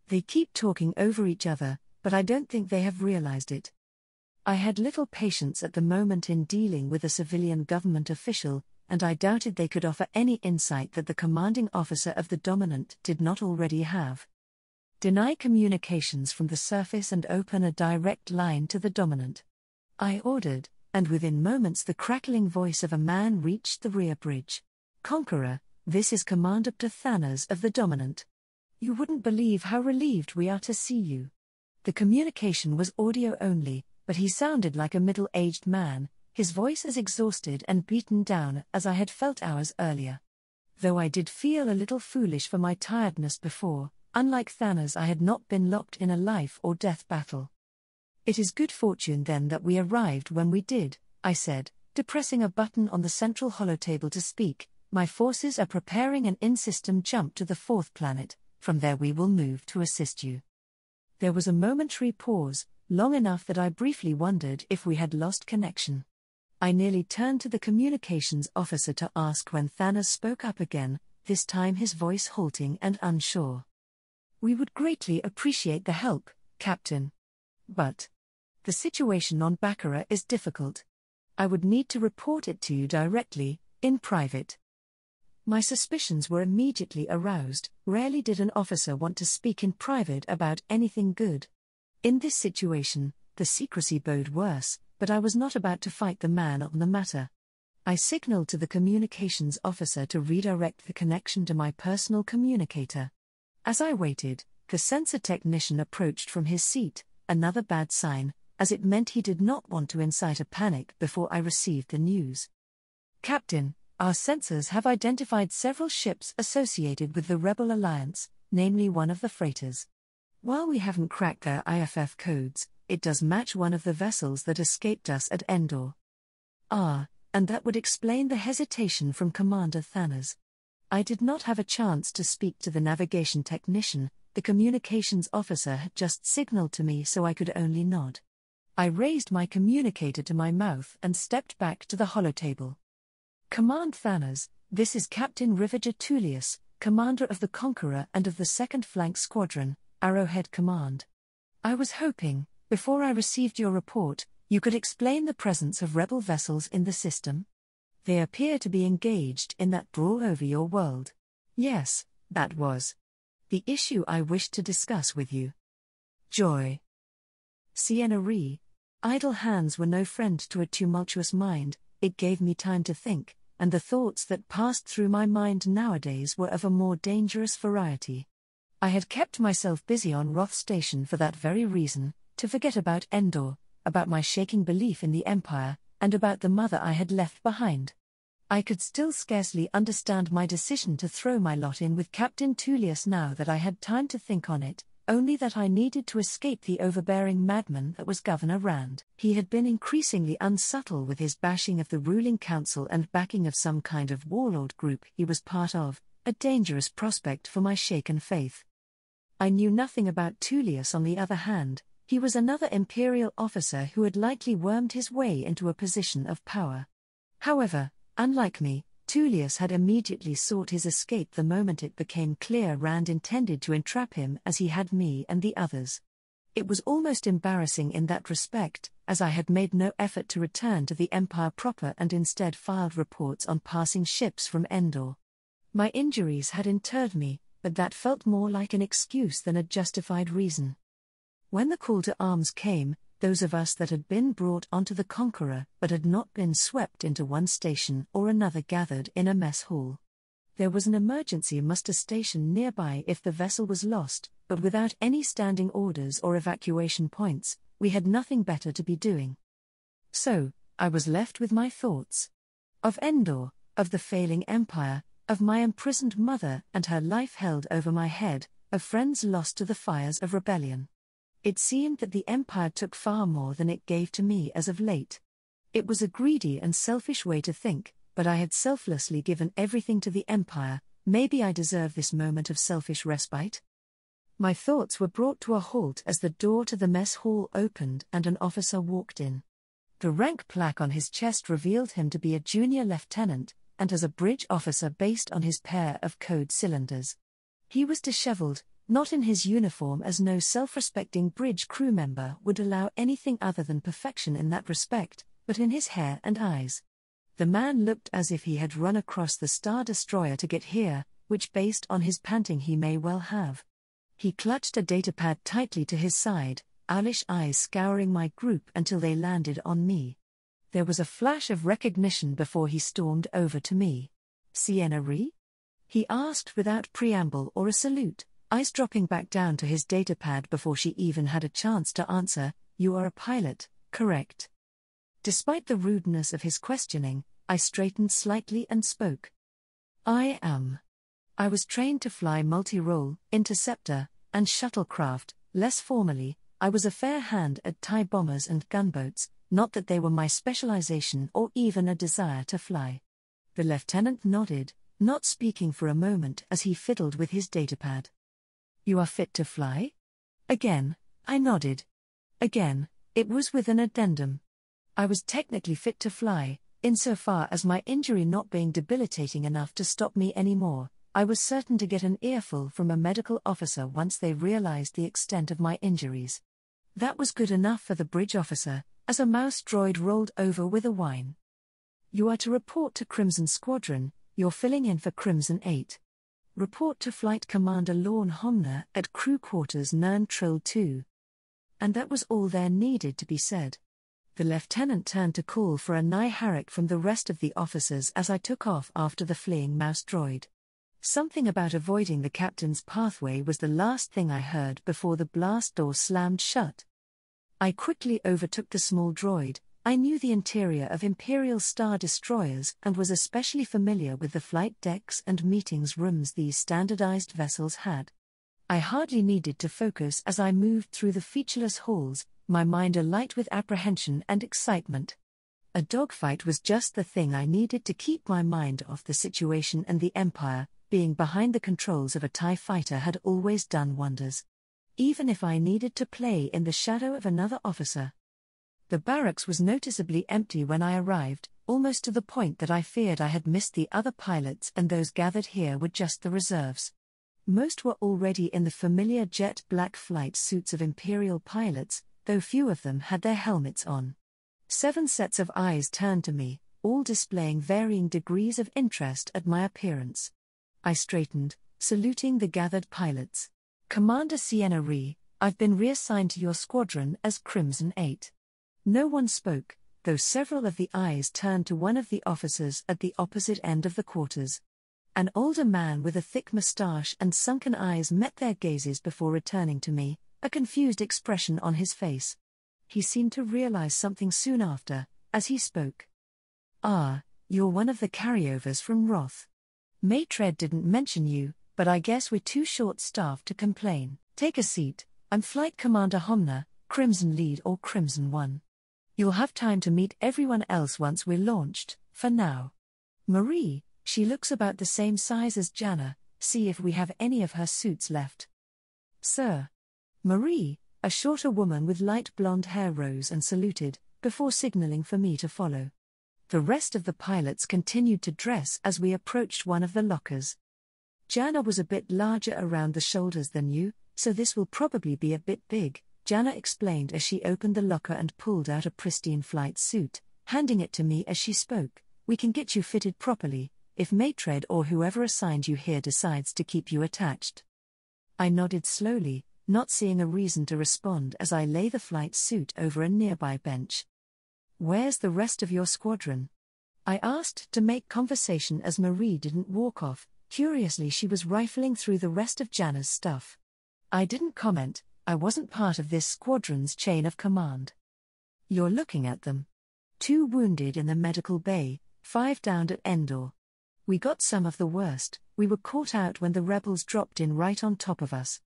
Speaker 1: They keep talking over each other, but I don't think they have realized it. I had little patience at the moment in dealing with a civilian government official, and I doubted they could offer any insight that the commanding officer of the Dominant did not already have. Deny communications from the surface and open a direct line to the Dominant. I ordered, and within moments the crackling voice of a man reached the rear bridge. Conqueror, this is Commander Thanas of the Dominant. You wouldn't believe how relieved we are to see you. The communication was audio only, but he sounded like a middle-aged man, his voice as exhausted and beaten down as I had felt hours earlier. Though I did feel a little foolish for my tiredness before, unlike Thanas I had not been locked in a life-or-death battle. It is good fortune then that we arrived when we did, I said, depressing a button on the central holotable to speak. My forces are preparing an in-system jump to the fourth planet, from there we will move to assist you. There was a momentary pause, long enough that I briefly wondered if we had lost connection. I nearly turned to the communications officer to ask when Thanas spoke up again, this time his voice halting and unsure. We would greatly appreciate the help, Captain. But the situation on Baccarat is difficult. I would need to report it to you directly, in private. My suspicions were immediately aroused. Rarely did an officer want to speak in private about anything good. In this situation, the secrecy bode worse, but I was not about to fight the man on the matter. I signaled to the communications officer to redirect the connection to my personal communicator. As I waited, the sensor technician approached from his seat, another bad sign, as it meant he did not want to incite a panic before I received the news. Captain, our sensors have identified several ships associated with the Rebel Alliance, namely one of the freighters. While we haven't cracked their IFF codes, it does match one of the vessels that escaped us at Endor. And that would explain the hesitation from Commander Thanas. I did not have a chance to speak to the navigation technician. The communications officer had just signaled to me, so I could only nod. I raised my communicator to my mouth and stepped back to the holotable. Command Thanos, this is Captain Ravager Tullius, commander of the Conqueror and of the 2nd Flank Squadron, Arrowhead Command. I was hoping, before I received your report, you could explain the presence of rebel vessels in the system. They appear to be engaged in that brawl over your world. Yes, that was the issue I wished to discuss with you. Joy. Sienna Ree. Idle hands were no friend to a tumultuous mind. It gave me time to think, and the thoughts that passed through my mind nowadays were of a more dangerous variety. I had kept myself busy on Roth Station for that very reason, to forget about Endor, about my shaking belief in the Empire, and about the mother I had left behind. I could still scarcely understand my decision to throw my lot in with Captain Tullius now that I had time to think on it, only that I needed to escape the overbearing madman that was Governor Rand. He had been increasingly unsubtle with his bashing of the ruling council and backing of some kind of warlord group he was part of, a dangerous prospect for my shaken faith. I knew nothing about Tullius on the other hand. He was another Imperial officer who had likely wormed his way into a position of power. However, unlike me, Tullius had immediately sought his escape the moment it became clear Rand intended to entrap him as he had me and the others. It was almost embarrassing in that respect, as I had made no effort to return to the Empire proper and instead filed reports on passing ships from Endor. My injuries had interred me, but that felt more like an excuse than a justified reason. When the call to arms came, those of us that had been brought onto the Conqueror but had not been swept into one station or another gathered in a mess hall. There was an emergency muster station nearby if the vessel was lost, but without any standing orders or evacuation points, we had nothing better to be doing. So, I was left with my thoughts. Of Endor, of the failing Empire, of my imprisoned mother and her life held over my head, of friends lost to the fires of rebellion. It seemed that the Empire took far more than it gave to me as of late. It was a greedy and selfish way to think, but I had selflessly given everything to the Empire. Maybe I deserve this moment of selfish respite? My thoughts were brought to a halt as the door to the mess hall opened and an officer walked in. The rank plaque on his chest revealed him to be a junior lieutenant, and as a bridge officer based on his pair of code cylinders. He was disheveled, not in his uniform, as no self-respecting bridge crew member would allow anything other than perfection in that respect, but in his hair and eyes. The man looked as if he had run across the Star Destroyer to get here, which based on his panting he may well have. He clutched a datapad tightly to his side, owlish eyes scouring my group until they landed on me. There was a flash of recognition before he stormed over to me. "Sienna Ree?" he asked without preamble or a salute, eyes dropping back down to his datapad before she even had a chance to answer. "You are a pilot, correct?" Despite the rudeness of his questioning, I straightened slightly and spoke. "I am. I was trained to fly multi-role, interceptor, and shuttlecraft. Less formally, I was a fair hand at TIE bombers and gunboats, not that they were my specialization or even a desire to fly." The lieutenant nodded, not speaking for a moment as he fiddled with his datapad. "You are fit to fly?" Again, I nodded. Again, it was with an addendum. I was technically fit to fly, insofar as my injury not being debilitating enough to stop me anymore. I was certain to get an earful from a medical officer once they realized the extent of my injuries. That was good enough for the bridge officer, as a mouse droid rolled over with a whine. "You are to report to Crimson Squadron. You're filling in for Crimson 8. Report to Flight Commander Lorne Homner at Crew Quarters Nern Trill 2. And that was all there needed to be said. The lieutenant turned to call for a Niharic from the rest of the officers as I took off after the fleeing mouse droid. Something about avoiding the captain's pathway was the last thing I heard before the blast door slammed shut. I quickly overtook the small droid. I knew the interior of Imperial Star Destroyers and was especially familiar with the flight decks and meetings rooms these standardized vessels had. I hardly needed to focus as I moved through the featureless halls, my mind alight with apprehension and excitement. A dogfight was just the thing I needed to keep my mind off the situation, and the Empire, being behind the controls of a TIE fighter, had always done wonders. Even if I needed to play in the shadow of another officer. The barracks was noticeably empty when I arrived, almost to the point that I feared I had missed the other pilots and those gathered here were just the reserves. Most were already in the familiar jet black flight suits of Imperial pilots, though few of them had their helmets on. 7 sets of eyes turned to me, all displaying varying degrees of interest at my appearance. I straightened, saluting the gathered pilots. "Commander Sienna Rhee, I've been reassigned to your squadron as Crimson 8. No one spoke, though several of the eyes turned to one of the officers at the opposite end of the quarters. An older man with a thick moustache and sunken eyes met their gazes before returning to me, a confused expression on his face. He seemed to realize something soon after, as he spoke. "Ah, you're one of the carryovers from Roth. Maitred didn't mention you, but I guess we're too short-staffed to complain. Take a seat, I'm Flight Commander Homna, Crimson Lead or Crimson 1. You'll have time to meet everyone else once we're launched, for now. Marie, she looks about the same size as Jana, see if we have any of her suits left." "Sir." Marie, a shorter woman with light blonde hair, rose and saluted, before signaling for me to follow. The rest of the pilots continued to dress as we approached one of the lockers. "Jana was a bit larger around the shoulders than you, so this will probably be a bit big," Jana explained as she opened the locker and pulled out a pristine flight suit, handing it to me as she spoke. "We can get you fitted properly, if Maitred or whoever assigned you here decides to keep you attached." I nodded slowly, not seeing a reason to respond as I lay the flight suit over a nearby bench. "Where's the rest of your squadron?" I asked to make conversation as Marie didn't walk off. Curiously, she was rifling through the rest of Jana's stuff. I didn't comment, I wasn't part of this squadron's chain of command. "You're looking at them. 2 wounded in the medical bay, 5 downed at Endor. We got some of the worst, we were caught out when the rebels dropped in right on top of us."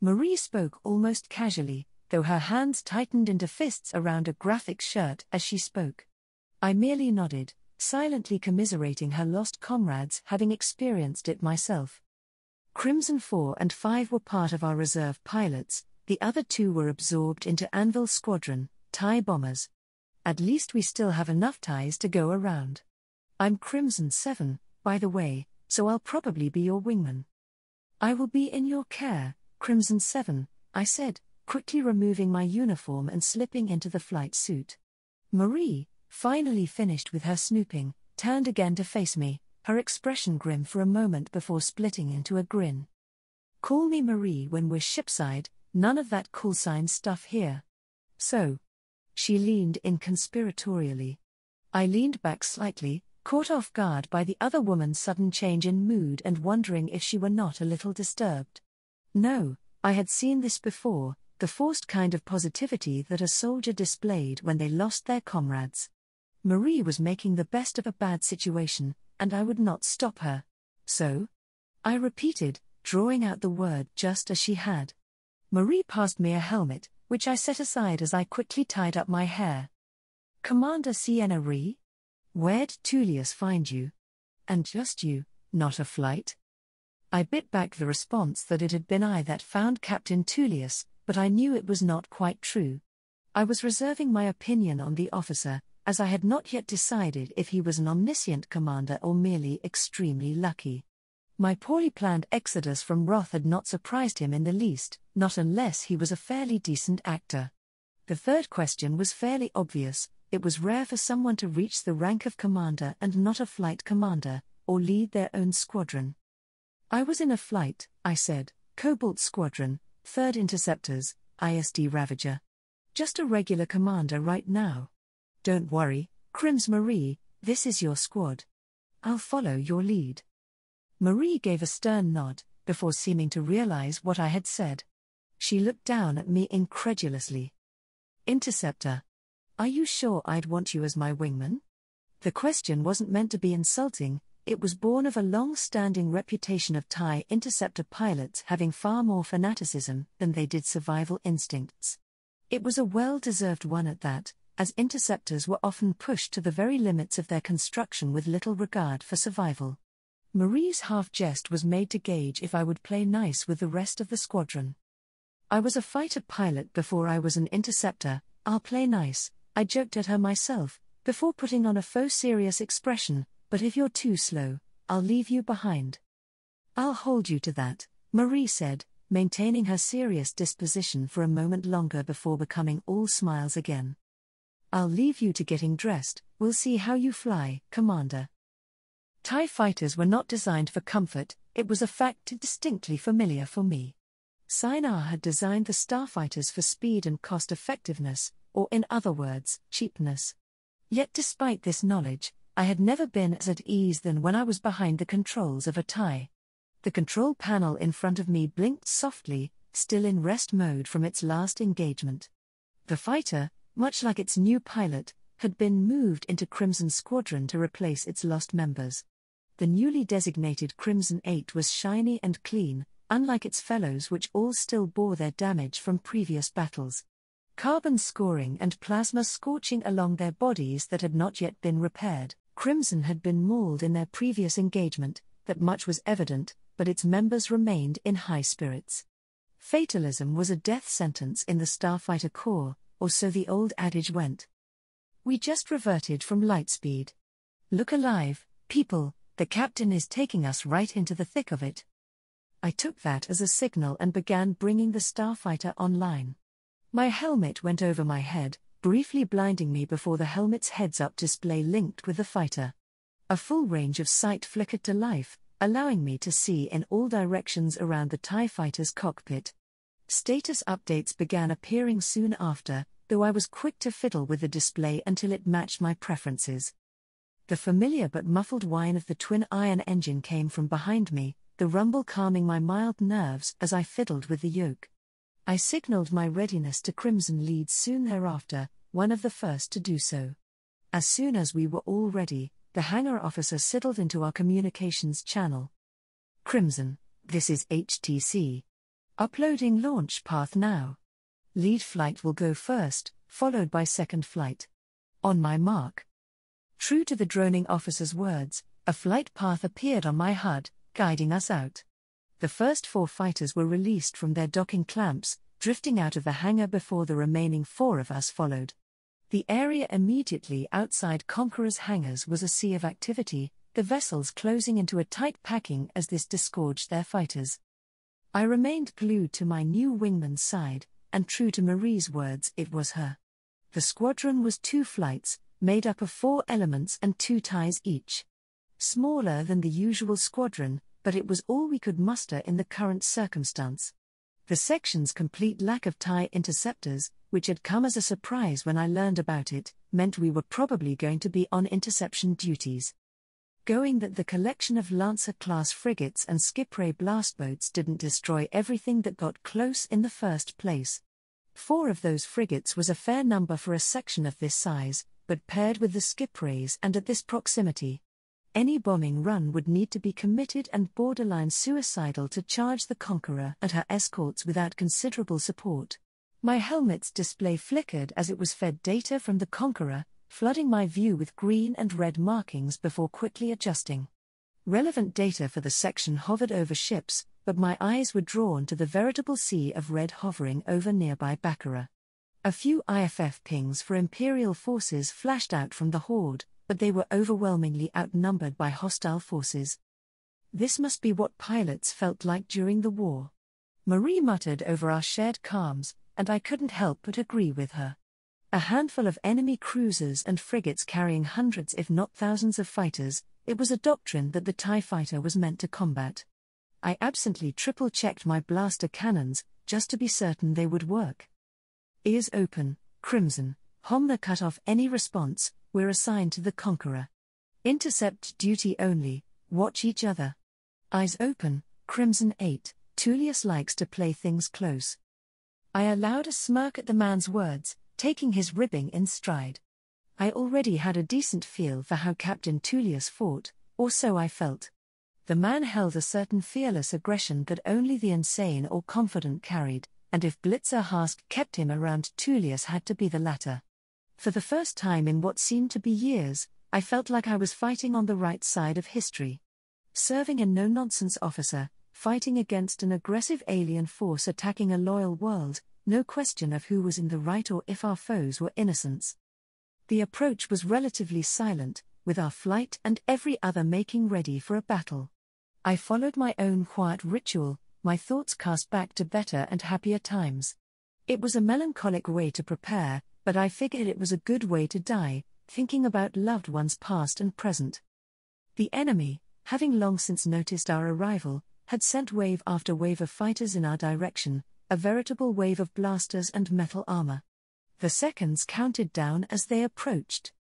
Speaker 1: Marie spoke almost casually, though her hands tightened into fists around a graphic shirt as she spoke. I merely nodded, silently commiserating her lost comrades, having experienced it myself. Crimson 4 and 5 were part of our reserve pilots, the other 2 were absorbed into Anvil's squadron, TIE bombers. At least we still have enough ties to go around. "I'm Crimson 7, by the way, so I'll probably be your wingman." "I will be in your care, Crimson 7, I said, quickly removing my uniform and slipping into the flight suit. Marie, finally finished with her snooping, turned again to face me, her expression grim for a moment before splitting into a grin. "Call me Marie when we're shipside, none of that call sign stuff here." "So?" She leaned in conspiratorially. I leaned back slightly, caught off guard by the other woman's sudden change in mood and wondering if she were not a little disturbed. No, I had seen this before, the forced kind of positivity that a soldier displayed when they lost their comrades. Marie was making the best of a bad situation, and I would not stop her. "So?" I repeated, drawing out the word just as she had. Marie passed me a helmet, which I set aside as I quickly tied up my hair. "Commander Sienna Rhee? Where'd Tullius find you? And just you, not a flight?" I bit back the response that it had been I that found Captain Tullius, but I knew it was not quite true. I was reserving my opinion on the officer, as I had not yet decided if he was an omniscient commander or merely extremely lucky. My poorly planned exodus from Roth had not surprised him in the least, not unless he was a fairly decent actor. The third question was fairly obvious. It was rare for someone to reach the rank of commander and not a flight commander, or lead their own squadron. "I was in a flight," I said, "Cobalt Squadron, 3rd Interceptors, ISD Ravager. Just a regular commander right now. Don't worry, Crims Marie, this is your squad. I'll follow your lead." Marie gave a stern nod, before seeming to realize what I had said. She looked down at me incredulously. "Interceptor. Are you sure I'd want you as my wingman?" The question wasn't meant to be insulting, it was born of a long-standing reputation of TIE interceptor pilots having far more fanaticism than they did survival instincts. It was a well-deserved one at that, as interceptors were often pushed to the very limits of their construction with little regard for survival. Marie's half-jest was made to gauge if I would play nice with the rest of the squadron. "I was a fighter pilot before I was an interceptor, I'll play nice," I joked at her myself, before putting on a faux serious expression, "But if you're too slow, I'll leave you behind." "I'll hold you to that," Marie said, maintaining her serious disposition for a moment longer before becoming all smiles again. "I'll leave you to getting dressed, we'll see how you fly, Commander." TIE fighters were not designed for comfort, it was a fact distinctly familiar for me. Sinar had designed the starfighters for speed and cost-effectiveness, or in other words, cheapness. Yet despite this knowledge, I had never been as at ease than when I was behind the controls of a TIE. The control panel in front of me blinked softly, still in rest mode from its last engagement. The fighter, much like its new pilot, had been moved into Crimson Squadron to replace its lost members. The newly designated Crimson 8 was shiny and clean, unlike its fellows which all still bore their damage from previous battles. Carbon scoring and plasma scorching along their bodies that had not yet been repaired. Crimson had been mauled in their previous engagement, that much was evident, but its members remained in high spirits. Fatalism was a death sentence in the Starfighter Corps, or so the old adage went. We just reverted from lightspeed. "Look alive, people, the captain is taking us right into the thick of it." I took that as a signal and began bringing the Starfighter online. My helmet went over my head, briefly blinding me before the helmet's heads-up display linked with the fighter. A full range of sight flickered to life, allowing me to see in all directions around the TIE fighter's cockpit. Status updates began appearing soon after, though I was quick to fiddle with the display until it matched my preferences. The familiar but muffled whine of the twin-iron engine came from behind me, the rumble calming my mild nerves as I fiddled with the yoke. I signaled my readiness to Crimson lead soon thereafter, one of the first to do so. As soon as we were all ready, the hangar officer sidled into our communications channel. "Crimson, this is HTC. Uploading launch path now. Lead flight will go first, followed by second flight. On my mark." True to the droning officer's words, a flight path appeared on my HUD, guiding us out. The first 4 fighters were released from their docking clamps, drifting out of the hangar before the remaining 4 of us followed. The area immediately outside Conqueror's hangars was a sea of activity, the vessels closing into a tight packing as this disgorged their fighters. I remained glued to my new wingman's side, and true to Marie's words, it was her. The squadron was 2 flights, made up of 4 elements and 2 TIEs each. Smaller than the usual squadron, but it was all we could muster in the current circumstance. The section's complete lack of TIE interceptors, which had come as a surprise when I learned about it, meant we were probably going to be on interception duties. Going that the collection of Lancer-class frigates and skip-ray blast boats didn't destroy everything that got close in the first place. 4 of those frigates was a fair number for a section of this size, but paired with the skip-rays and at this proximity, any bombing run would need to be committed and borderline suicidal to charge the Conqueror and her escorts without considerable support. My helmet's display flickered as it was fed data from the Conqueror, flooding my view with green and red markings before quickly adjusting. Relevant data for the section hovered over ships, but my eyes were drawn to the veritable sea of red hovering over nearby Baccarat. A few IFF pings for Imperial forces flashed out from the Horde, but they were overwhelmingly outnumbered by hostile forces. This must be what pilots felt like during the war. Marie muttered over our shared calms, and I couldn't help but agree with her. A handful of enemy cruisers and frigates carrying hundreds if not thousands of fighters, it was a doctrine that the TIE fighter was meant to combat. I absently triple-checked my blaster cannons, just to be certain they would work. "Ears open, Crimson, Homler cut off any response, we're assigned to the Conqueror. Intercept duty only, watch each other. Eyes open, Crimson 8, Tullius likes to play things close." I allowed a smirk at the man's words, taking his ribbing in stride. I already had a decent feel for how Captain Tullius fought, or so I felt. The man held a certain fearless aggression that only the insane or confident carried, and if Blitzer Hask kept him around, Tullius had to be the latter. For the first time in what seemed to be years, I felt like I was fighting on the right side of history. Serving a no-nonsense officer, fighting against an aggressive alien force attacking a loyal world, no question of who was in the right or if our foes were innocents. The approach was relatively silent, with our flight and every other making ready for a battle. I followed my own quiet ritual, my thoughts cast back to better and happier times. It was a melancholic way to prepare, but I figured it was a good way to die, thinking about loved ones past and present. The enemy, having long since noticed our arrival, had sent wave after wave of fighters in our direction, a veritable wave of blasters and metal armor. The seconds counted down as they approached.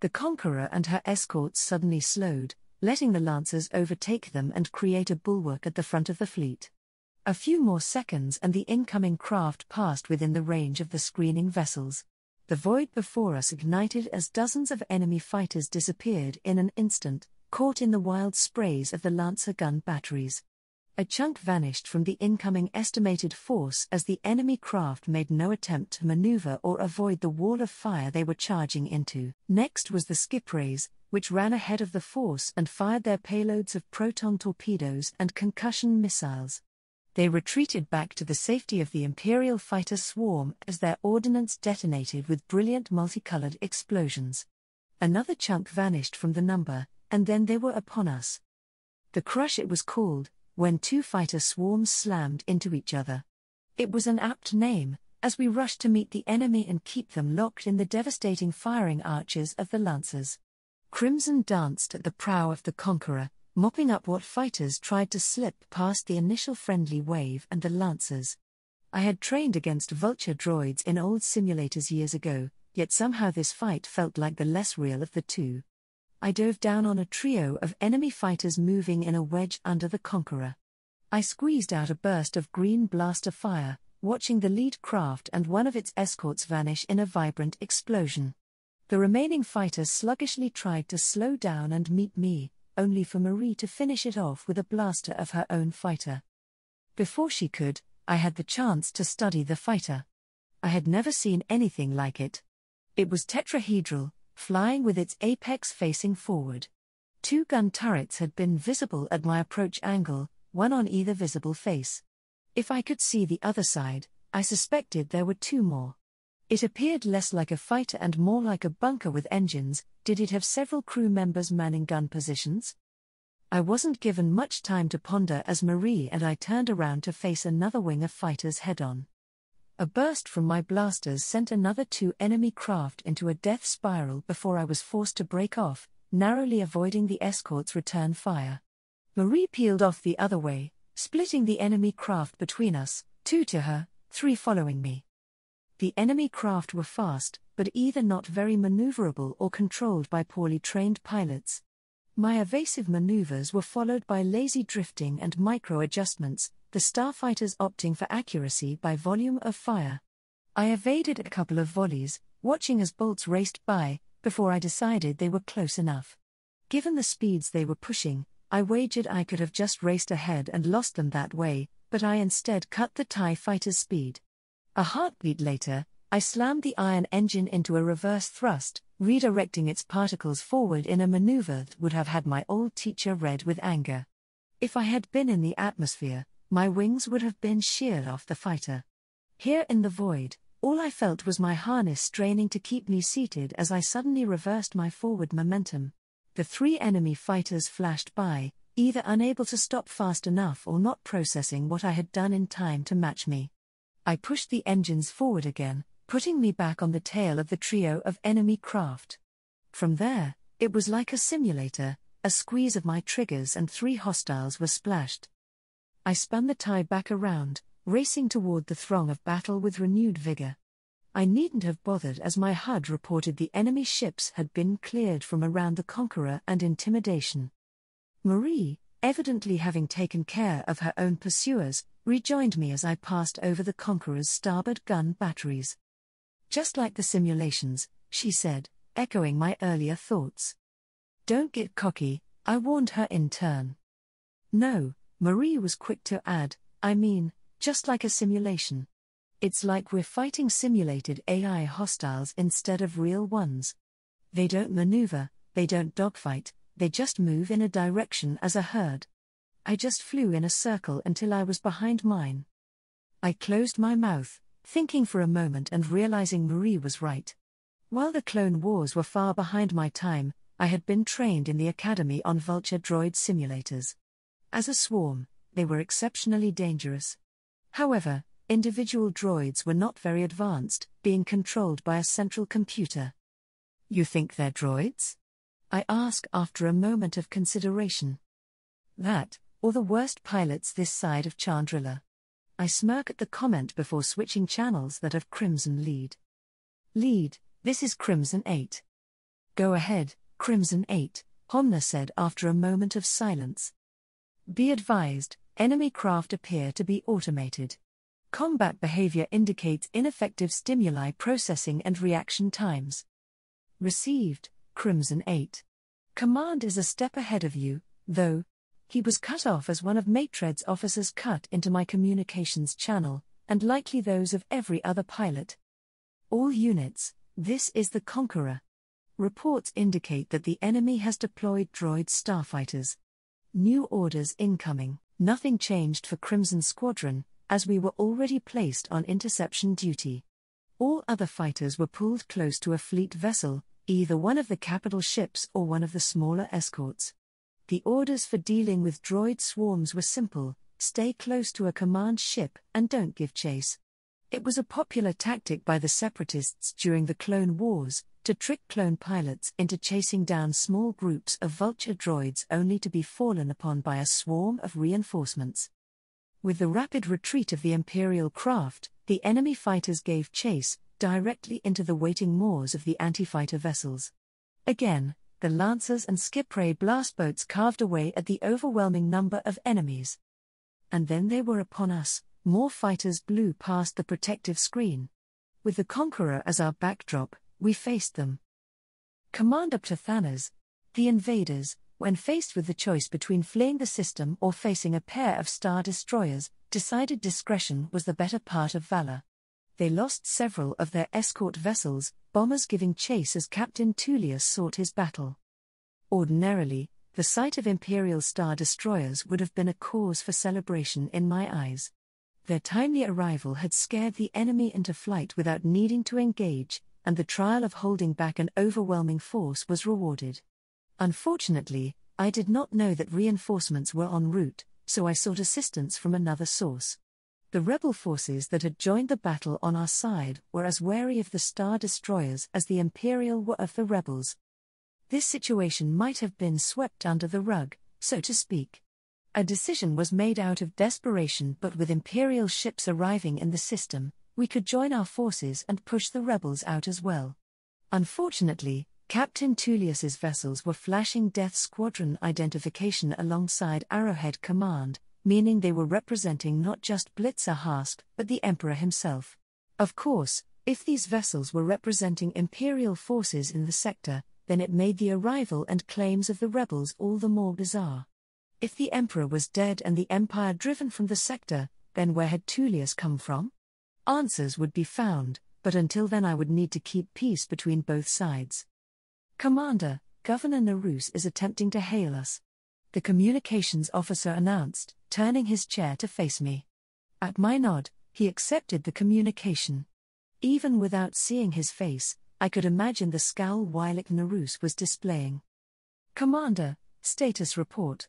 Speaker 1: The Conqueror and her escorts suddenly slowed, letting the Lancers overtake them and create a bulwark at the front of the fleet. A few more seconds and the incoming craft passed within the range of the screening vessels. The void before us ignited as dozens of enemy fighters disappeared in an instant, caught in the wild sprays of the Lancer gun batteries. A chunk vanished from the incoming estimated force as the enemy craft made no attempt to maneuver or avoid the wall of fire they were charging into. Next was the skip rays, which ran ahead of the force and fired their payloads of proton torpedoes and concussion missiles. They retreated back to the safety of the Imperial fighter swarm as their ordnance detonated with brilliant multicolored explosions. Another chunk vanished from the number, and then they were upon us. The crush it was called, when two fighter swarms slammed into each other. It was an apt name, as we rushed to meet the enemy and keep them locked in the devastating firing arches of the Lancers. Crimson danced at the prow of the Conqueror, mopping up what fighters tried to slip past the initial friendly wave and the Lancers. I had trained against vulture droids in old simulators years ago, yet somehow this fight felt like the less real of the two. I dove down on a trio of enemy fighters moving in a wedge under the Conqueror. I squeezed out a burst of green blaster fire, watching the lead craft and one of its escorts vanish in a vibrant explosion. The remaining fighters sluggishly tried to slow down and meet me, only for Marie to finish it off with a blaster of her own fighter. Before she could, I had the chance to study the fighter. I had never seen anything like it. It was tetrahedral, flying with its apex facing forward. Two gun turrets had been visible at my approach angle, one on either visible face. If I could see the other side, I suspected there were two more. It appeared less like a fighter and more like a bunker with engines. Did it have several crew members manning gun positions? I wasn't given much time to ponder as Marie and I turned around to face another wing of fighters head-on. A burst from my blasters sent another two enemy craft into a death spiral before I was forced to break off, narrowly avoiding the escort's return fire. Marie peeled off the other way, splitting the enemy craft between us, 2 to her, 3 following me. The enemy craft were fast, but either not very maneuverable or controlled by poorly trained pilots. My evasive maneuvers were followed by lazy drifting and micro-adjustments, the starfighters opting for accuracy by volume of fire. I evaded a couple of volleys, watching as bolts raced by, before I decided they were close enough. Given the speeds they were pushing, I wagered I could have just raced ahead and lost them that way, but I instead cut the TIE fighter's speed. A heartbeat later, I slammed the iron engine into a reverse thrust, redirecting its particles forward in a maneuver that would have had my old teacher red with anger. If I had been in the atmosphere, my wings would have been sheared off the fighter. Here in the void, all I felt was my harness straining to keep me seated as I suddenly reversed my forward momentum. The 3 enemy fighters flashed by, either unable to stop fast enough or not processing what I had done in time to match me. I pushed the engines forward again, putting me back on the tail of the trio of enemy craft. From there, it was like a simulator, a squeeze of my triggers and 3 hostiles were splashed. I spun the TIE back around, racing toward the throng of battle with renewed vigor. I needn't have bothered as my HUD reported the enemy ships had been cleared from around the Conqueror and intimidation. Marie, evidently having taken care of her own pursuers, rejoined me as I passed over the Conqueror's starboard gun batteries. "Just like the simulations," she said, echoing my earlier thoughts. "Don't get cocky," I warned her in turn. "No," Marie was quick to add, "I mean, just like a simulation. It's like we're fighting simulated AI hostiles instead of real ones. They don't maneuver, they don't dogfight, they just move in a direction as a herd. I just flew in a circle until I was behind mine." I closed my mouth, thinking for a moment and realizing Marie was right. While the Clone Wars were far behind my time, I had been trained in the Academy on Vulture droid simulators. As a swarm, they were exceptionally dangerous. However, individual droids were not very advanced, being controlled by a central computer. "You think they're droids?" I ask after a moment of consideration. "That, or the worst pilots this side of Chandrila." I smirk at the comment before switching channels that have Crimson lead. "Lead, this is Crimson 8. "Go ahead, Crimson 8, Homna said after a moment of silence. "Be advised, enemy craft appear to be automated. Combat behavior indicates ineffective stimuli processing and reaction times." "Received, Crimson 8. Command is a step ahead of you, though." He was cut off as one of Matred's officers cut into my communications channel, and likely those of every other pilot. "All units, this is the Conqueror. Reports indicate that the enemy has deployed droid starfighters. New orders incoming." Nothing changed for Crimson Squadron, as we were already placed on interception duty. All other fighters were pulled close to a fleet vessel, either one of the capital ships or one of the smaller escorts. The orders for dealing with droid swarms were simple: stay close to a command ship and don't give chase. It was a popular tactic by the Separatists during the Clone Wars, to trick clone pilots into chasing down small groups of Vulture droids only to be fallen upon by a swarm of reinforcements. With the rapid retreat of the Imperial craft, the enemy fighters gave chase, directly into the waiting moors of the anti-fighter vessels. Again, the Lancers and Skipray blast boats carved away at the overwhelming number of enemies. And then they were upon us. More fighters blew past the protective screen. With the Conqueror as our backdrop, we faced them. Commander Ptathanas, the invaders, when faced with the choice between fleeing the system or facing a pair of star destroyers, decided discretion was the better part of valor. They lost several of their escort vessels, bombers giving chase as Captain Tullius sought his battle. Ordinarily, the sight of Imperial star destroyers would have been a cause for celebration in my eyes. Their timely arrival had scared the enemy into flight without needing to engage, and the trial of holding back an overwhelming force was rewarded. Unfortunately, I did not know that reinforcements were en route, so I sought assistance from another source. The rebel forces that had joined the battle on our side were as wary of the star destroyers as the Imperial were of the rebels. This situation might have been swept under the rug, so to speak. A decision was made out of desperation, but with Imperial ships arriving in the system, we could join our forces and push the rebels out as well. Unfortunately, Captain Tullius's vessels were flashing Death Squadron identification alongside Arrowhead Command, meaning they were representing not just Blitzer Hask, but the Emperor himself. Of course, if these vessels were representing Imperial forces in the sector, then it made the arrival and claims of the rebels all the more bizarre. If the Emperor was dead and the Empire driven from the sector, then where had Tullius come from? Answers would be found, but until then I would need to keep peace between both sides. "Commander, Governor Narus is attempting to hail us," the communications officer announced, turning his chair to face me. At my nod, he accepted the communication. Even without seeing his face, I could imagine the scowl Wilik Narus was displaying. "Commander, status report."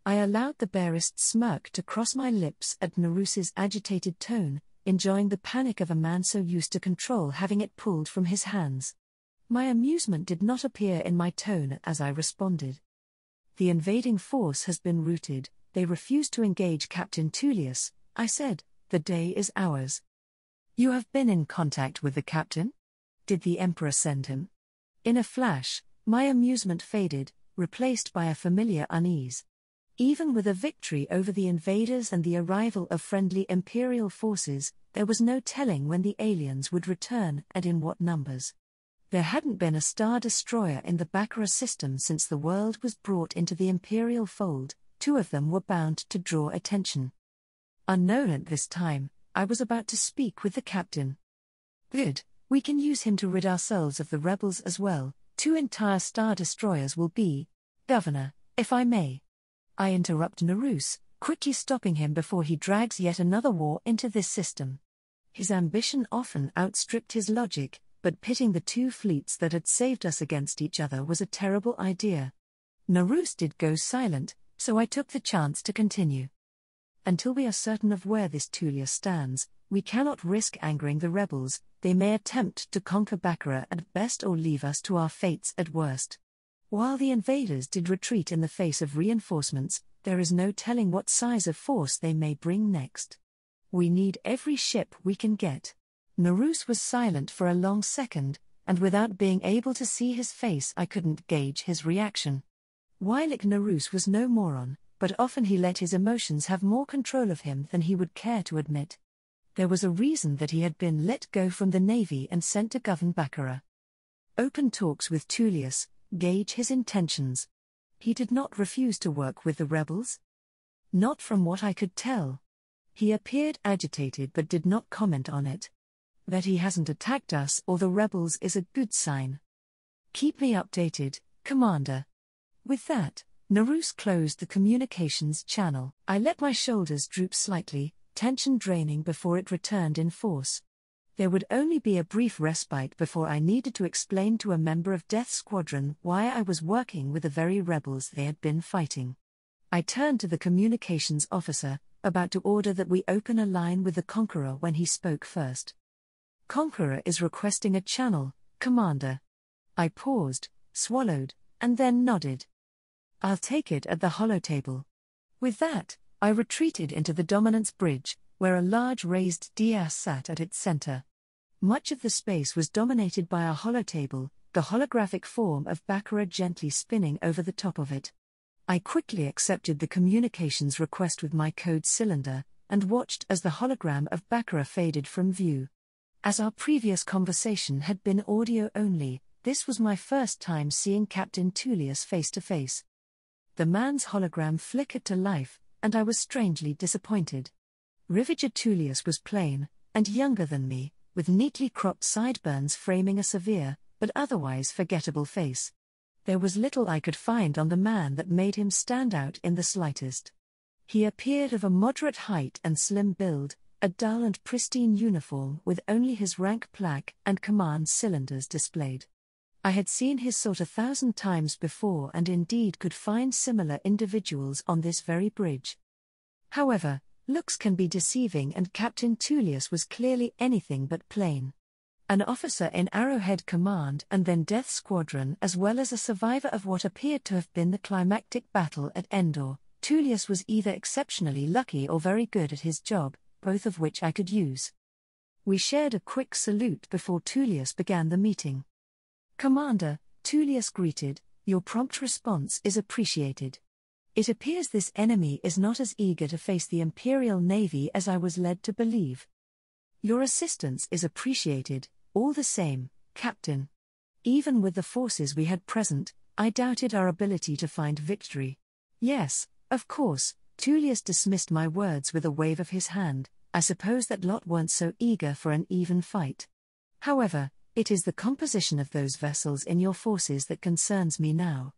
Speaker 1: I allowed the barest smirk to cross my lips at Narus's agitated tone, enjoying the panic of a man so used to control having it pulled from his hands. My amusement did not appear in my tone as I responded. "The invading force has been routed, they refuse to engage Captain Tullius," I said. "The day is ours." "You have been in contact with the captain? Did the Emperor send him?" In a flash, my amusement faded, replaced by a familiar unease. Even with a victory over the invaders and the arrival of friendly Imperial forces, there was no telling when the aliens would return and in what numbers. There hadn't been a star destroyer in the Baccarat system since the world was brought into the Imperial fold. Two of them were bound to draw attention. Unknown at this time, I was about to speak with the captain. "Good, we can use him to rid ourselves of the rebels as well. 2 entire star destroyers will be, Governor, if I may." I interrupt Narus, quickly stopping him before he drags yet another war into this system. His ambition often outstripped his logic, but pitting the two fleets that had saved us against each other was a terrible idea. Narus did go silent, so I took the chance to continue. Until we are certain of where this Tullius stands, we cannot risk angering the rebels. They may attempt to conquer Baccara at best or leave us to our fates at worst. While the invaders did retreat in the face of reinforcements, there is no telling what size of force they may bring next. We need every ship we can get. Narus was silent for a long second, and without being able to see his face I couldn't gauge his reaction. Wylick Narus was no moron, but often he let his emotions have more control of him than he would care to admit. There was a reason that he had been let go from the navy and sent to govern Baccara. Open talks with Tullius, gauge his intentions. He did not refuse to work with the rebels. Not from what I could tell. He appeared agitated but did not comment on it. That he hasn't attacked us or the rebels is a good sign. Keep me updated, Commander. With that, Narus closed the communications channel. I let my shoulders droop slightly, tension draining before it returned in force. There would only be a brief respite before I needed to explain to a member of Death Squadron why I was working with the very rebels they had been fighting. I turned to the communications officer, about to order that we open a line with the Conqueror when he spoke first. Conqueror is requesting a channel, Commander. I paused, swallowed, and then nodded. I'll take it at the holotable. With that, I retreated into the Dominance Bridge, where a large raised dais sat at its center. Much of the space was dominated by a holotable, the holographic form of Baccara gently spinning over the top of it. I quickly accepted the communications request with my code cylinder, and watched as the hologram of Baccara faded from view. As our previous conversation had been audio only, this was my first time seeing Captain Tullius face to face. The man's hologram flickered to life, and I was strangely disappointed. Ravager Tullius was plain, and younger than me, with neatly cropped sideburns framing a severe, but otherwise forgettable face. There was little I could find on the man that made him stand out in the slightest. He appeared of a moderate height and slim build, a dull and pristine uniform with only his rank plaque and command cylinders displayed. I had seen his sort 1,000 times before and indeed could find similar individuals on this very bridge. However, looks can be deceiving and Captain Tullius was clearly anything but plain. An officer in Arrowhead Command and then Death Squadron as well as a survivor of what appeared to have been the climactic battle at Endor, Tullius was either exceptionally lucky or very good at his job, both of which I could use. We shared a quick salute before Tullius began the meeting. Commander, Tullius greeted, your prompt response is appreciated. It appears this enemy is not as eager to face the Imperial Navy as I was led to believe. Your assistance is appreciated, all the same, Captain. Even with the forces we had present, I doubted our ability to find victory. Yes, of course, Tullius dismissed my words with a wave of his hand. I suppose that lot weren't so eager for an even fight. However, it is the composition of those vessels in your forces that concerns me now.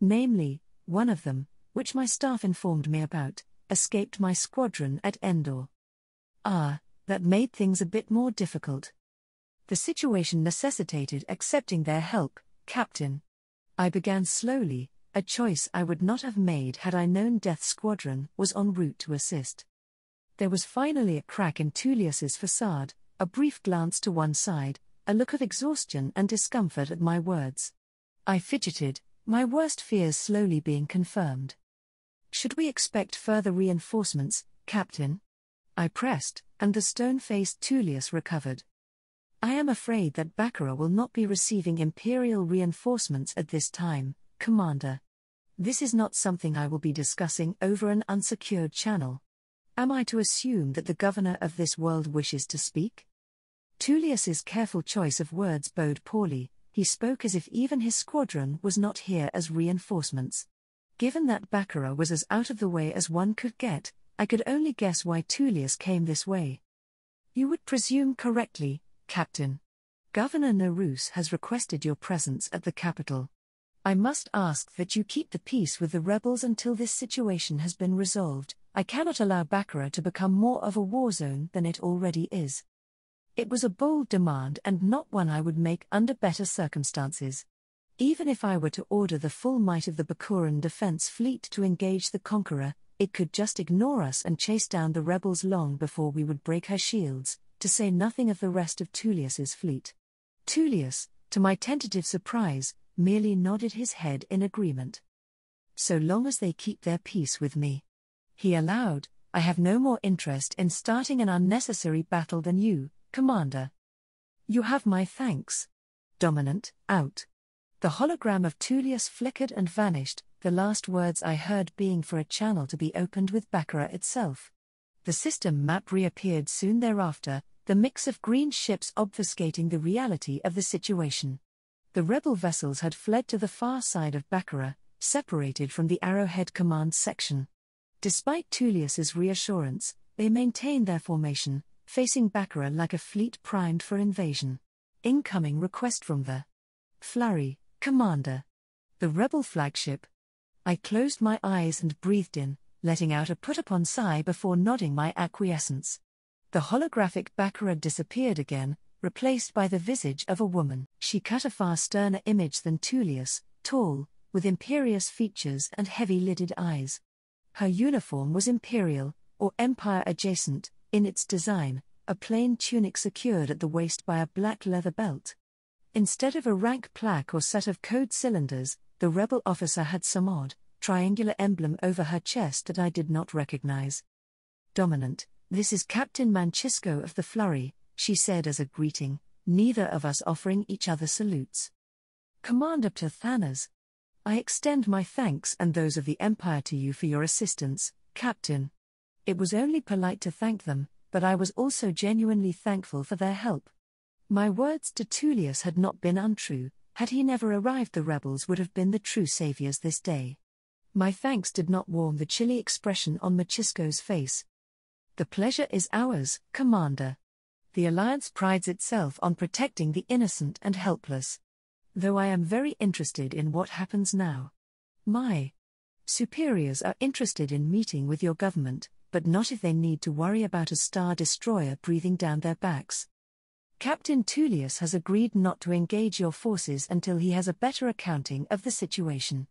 Speaker 1: Namely, one of them, which my staff informed me about, escaped my squadron at Endor. That made things a bit more difficult. The situation necessitated accepting their help, Captain. I began slowly, a choice I would not have made had I known Death Squadron was en route to assist. There was finally a crack in Tullius's facade, a brief glance to one side, a look of exhaustion and discomfort at my words. I fidgeted, my worst fears slowly being confirmed. Should we expect further reinforcements, Captain? I pressed, and the stone-faced Tullius recovered. I am afraid that Baccara will not be receiving Imperial reinforcements at this time, Commander. This is not something I will be discussing over an unsecured channel. Am I to assume that the governor of this world wishes to speak? Tullius's careful choice of words bode poorly. He spoke as if even his squadron was not here as reinforcements. Given that Baccara was as out of the way as one could get, I could only guess why Tullius came this way. You would presume correctly, Captain. Governor Narus has requested your presence at the capital. I must ask that you keep the peace with the rebels until this situation has been resolved. I cannot allow Baccara to become more of a war zone than it already is. It was a bold demand and not one I would make under better circumstances. Even if I were to order the full might of the Bakuran defense fleet to engage the Conqueror, it could just ignore us and chase down the rebels long before we would break her shields, to say nothing of the rest of Tullius's fleet. Tullius, to my tentative surprise, merely nodded his head in agreement. So long as they keep their peace with me. He allowed, I have no more interest in starting an unnecessary battle than you, Commander. You have my thanks. Dominant, out. The hologram of Tullius flickered and vanished, the last words I heard being for a channel to be opened with Baccarat itself. The system map reappeared soon thereafter, the mix of green ships obfuscating the reality of the situation. The rebel vessels had fled to the far side of Baccarat, separated from the Arrowhead command section. Despite Tullius's reassurance, they maintained their formation, facing Baccarat like a fleet primed for invasion. Incoming request from the Flurry, Commander. The rebel flagship. I closed my eyes and breathed in, letting out a put-upon sigh before nodding my acquiescence. The holographic Baccarat disappeared again, replaced by the visage of a woman. She cut a far sterner image than Tullius, tall, with imperious features and heavy-lidded eyes. Her uniform was imperial, or empire adjacent, in its design, a plain tunic secured at the waist by a black leather belt. Instead of a rank plaque or set of code cylinders, the rebel officer had some odd, triangular emblem over her chest that I did not recognize. Dominant, this is Captain Manchisco of the Flurry, she said as a greeting, neither of us offering each other salutes. Commander Ptithanas. I extend my thanks and those of the Empire to you for your assistance, Captain. It was only polite to thank them, but I was also genuinely thankful for their help. My words to Tullius had not been untrue. Had he never arrived, the rebels would have been the true saviors this day. My thanks did not warm the chilly expression on Manchisco's face. The pleasure is ours, Commander. The Alliance prides itself on protecting the innocent and helpless. Though I am very interested in what happens now. My superiors are interested in meeting with your government, but not if they need to worry about a star destroyer breathing down their backs. Captain Tullius has agreed not to engage your forces until he has a better accounting of the situation.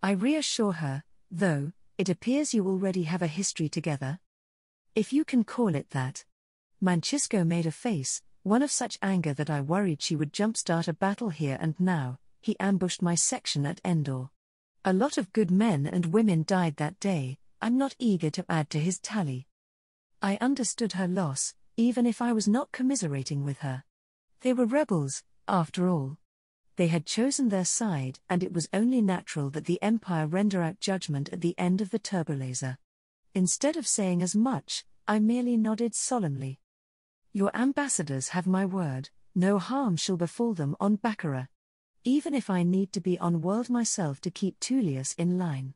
Speaker 1: I reassure her, though, it appears you already have a history together. If you can call it that. Manchisco made a face, one of such anger that I worried she would jumpstart a battle here and now. He ambushed my section at Endor. A lot of good men and women died that day. I'm not eager to add to his tally. I understood her loss, even if I was not commiserating with her. They were rebels, after all. They had chosen their side, and it was only natural that the Empire render out judgment at the end of the turbolaser. Instead of saying as much, I merely nodded solemnly. Your ambassadors have my word, no harm shall befall them on Baccarat. Even if I need to be on world myself to keep Tullius in line.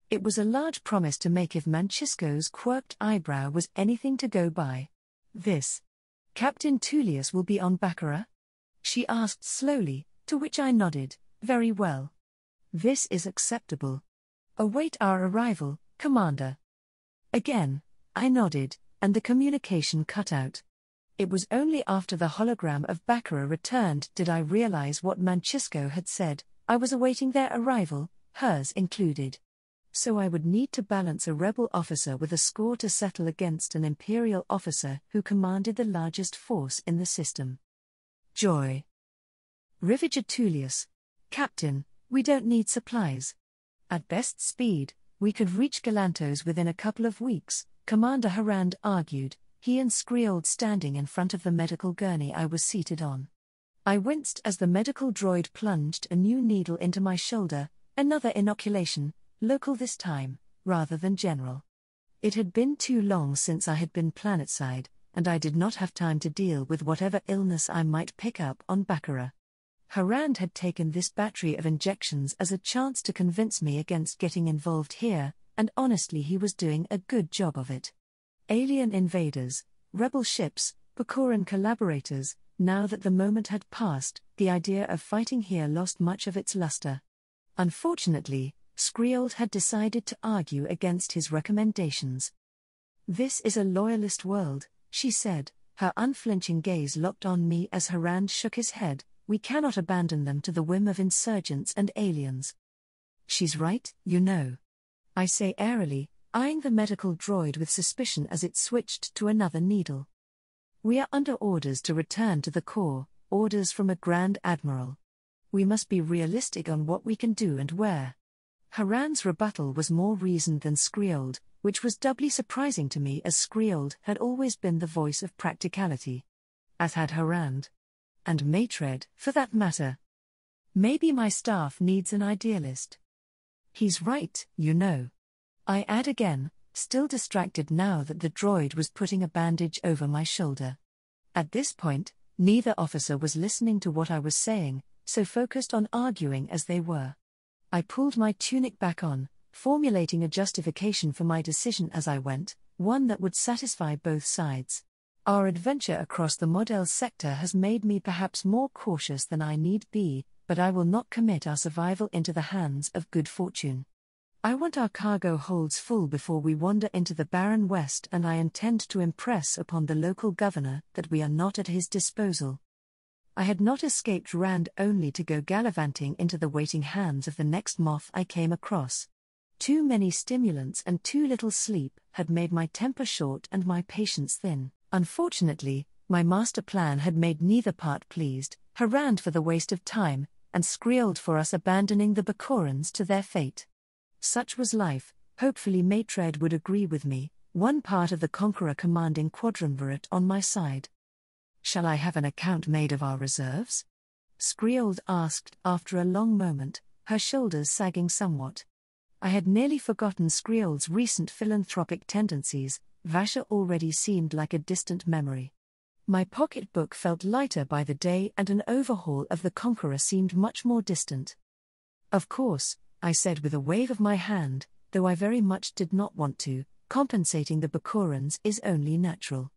Speaker 1: It was a large promise to make if Manchisco's quirked eyebrow was anything to go by. This. Captain Tullius will be on Baccarat? She asked slowly, to which I nodded, very well. This is acceptable. Await our arrival, Commander. Again, I nodded, and the communication cut out. It was only after the hologram of Baccarat returned did I realize what Manchisco had said. I was awaiting their arrival, hers included. So I would need to balance a rebel officer with a score to settle against an imperial officer who commanded the largest force in the system. Joy. Rivage Tullius. Captain, we don't need supplies. At best speed, we could reach Galantos within a couple of weeks, Commander Harand argued, he and Skriold standing in front of the medical gurney I was seated on. I winced as the medical droid plunged a new needle into my shoulder, another inoculation, local this time, rather than general. It had been too long since I had been planetside, and I did not have time to deal with whatever illness I might pick up on Baccarat. Harand had taken this battery of injections as a chance to convince me against getting involved here, and honestly he was doing a good job of it. Alien invaders, rebel ships, Bakuran collaborators, now that the moment had passed, the idea of fighting here lost much of its luster. Unfortunately, Skriold had decided to argue against his recommendations. This is a loyalist world, she said, Her unflinching gaze locked on me as Harand shook his head. "We cannot abandon them to the whim of insurgents and aliens." "She's right, you know," I say airily, eyeing the medical droid with suspicion as it switched to another needle. "We are under orders to return to the core, orders from a Grand Admiral. We must be realistic on what we can do and where." Harand's rebuttal was more reasoned than Skriold, which was doubly surprising to me as Skriold had always been the voice of practicality. As had Harand. And Maitred, for that matter. Maybe my staff needs an idealist. "He's right, you know," I add again, still distracted now that the droid was putting a bandage over my shoulder. At this point, neither officer was listening to what I was saying, so focused on arguing as they were. I pulled my tunic back on, formulating a justification for my decision as I went, one that would satisfy both sides. Our adventure across the Model sector has made me perhaps more cautious than I need be, but I will not commit our survival into the hands of good fortune. I want our cargo holds full before we wander into the barren west, and I intend to impress upon the local governor that we are not at his disposal. I had not escaped Rand only to go gallivanting into the waiting hands of the next moth I came across. Too many stimulants and too little sleep had made my temper short and my patience thin. Unfortunately, my master plan had made neither part pleased, Harand for the waste of time, and Skriold for us abandoning the Bakorans to their fate. Such was life. Hopefully Maitred would agree with me, one part of the Conqueror commanding quadrumvirate on my side. "Shall I have an account made of our reserves?" Skriold asked after a long moment, her shoulders sagging somewhat. I had nearly forgotten Skriold's recent philanthropic tendencies. Vasha already seemed like a distant memory. My pocketbook felt lighter by the day, and an overhaul of the Conqueror seemed much more distant. "Of course," I said with a wave of my hand, though I very much did not want to. "Compensating the Bakorans is only natural."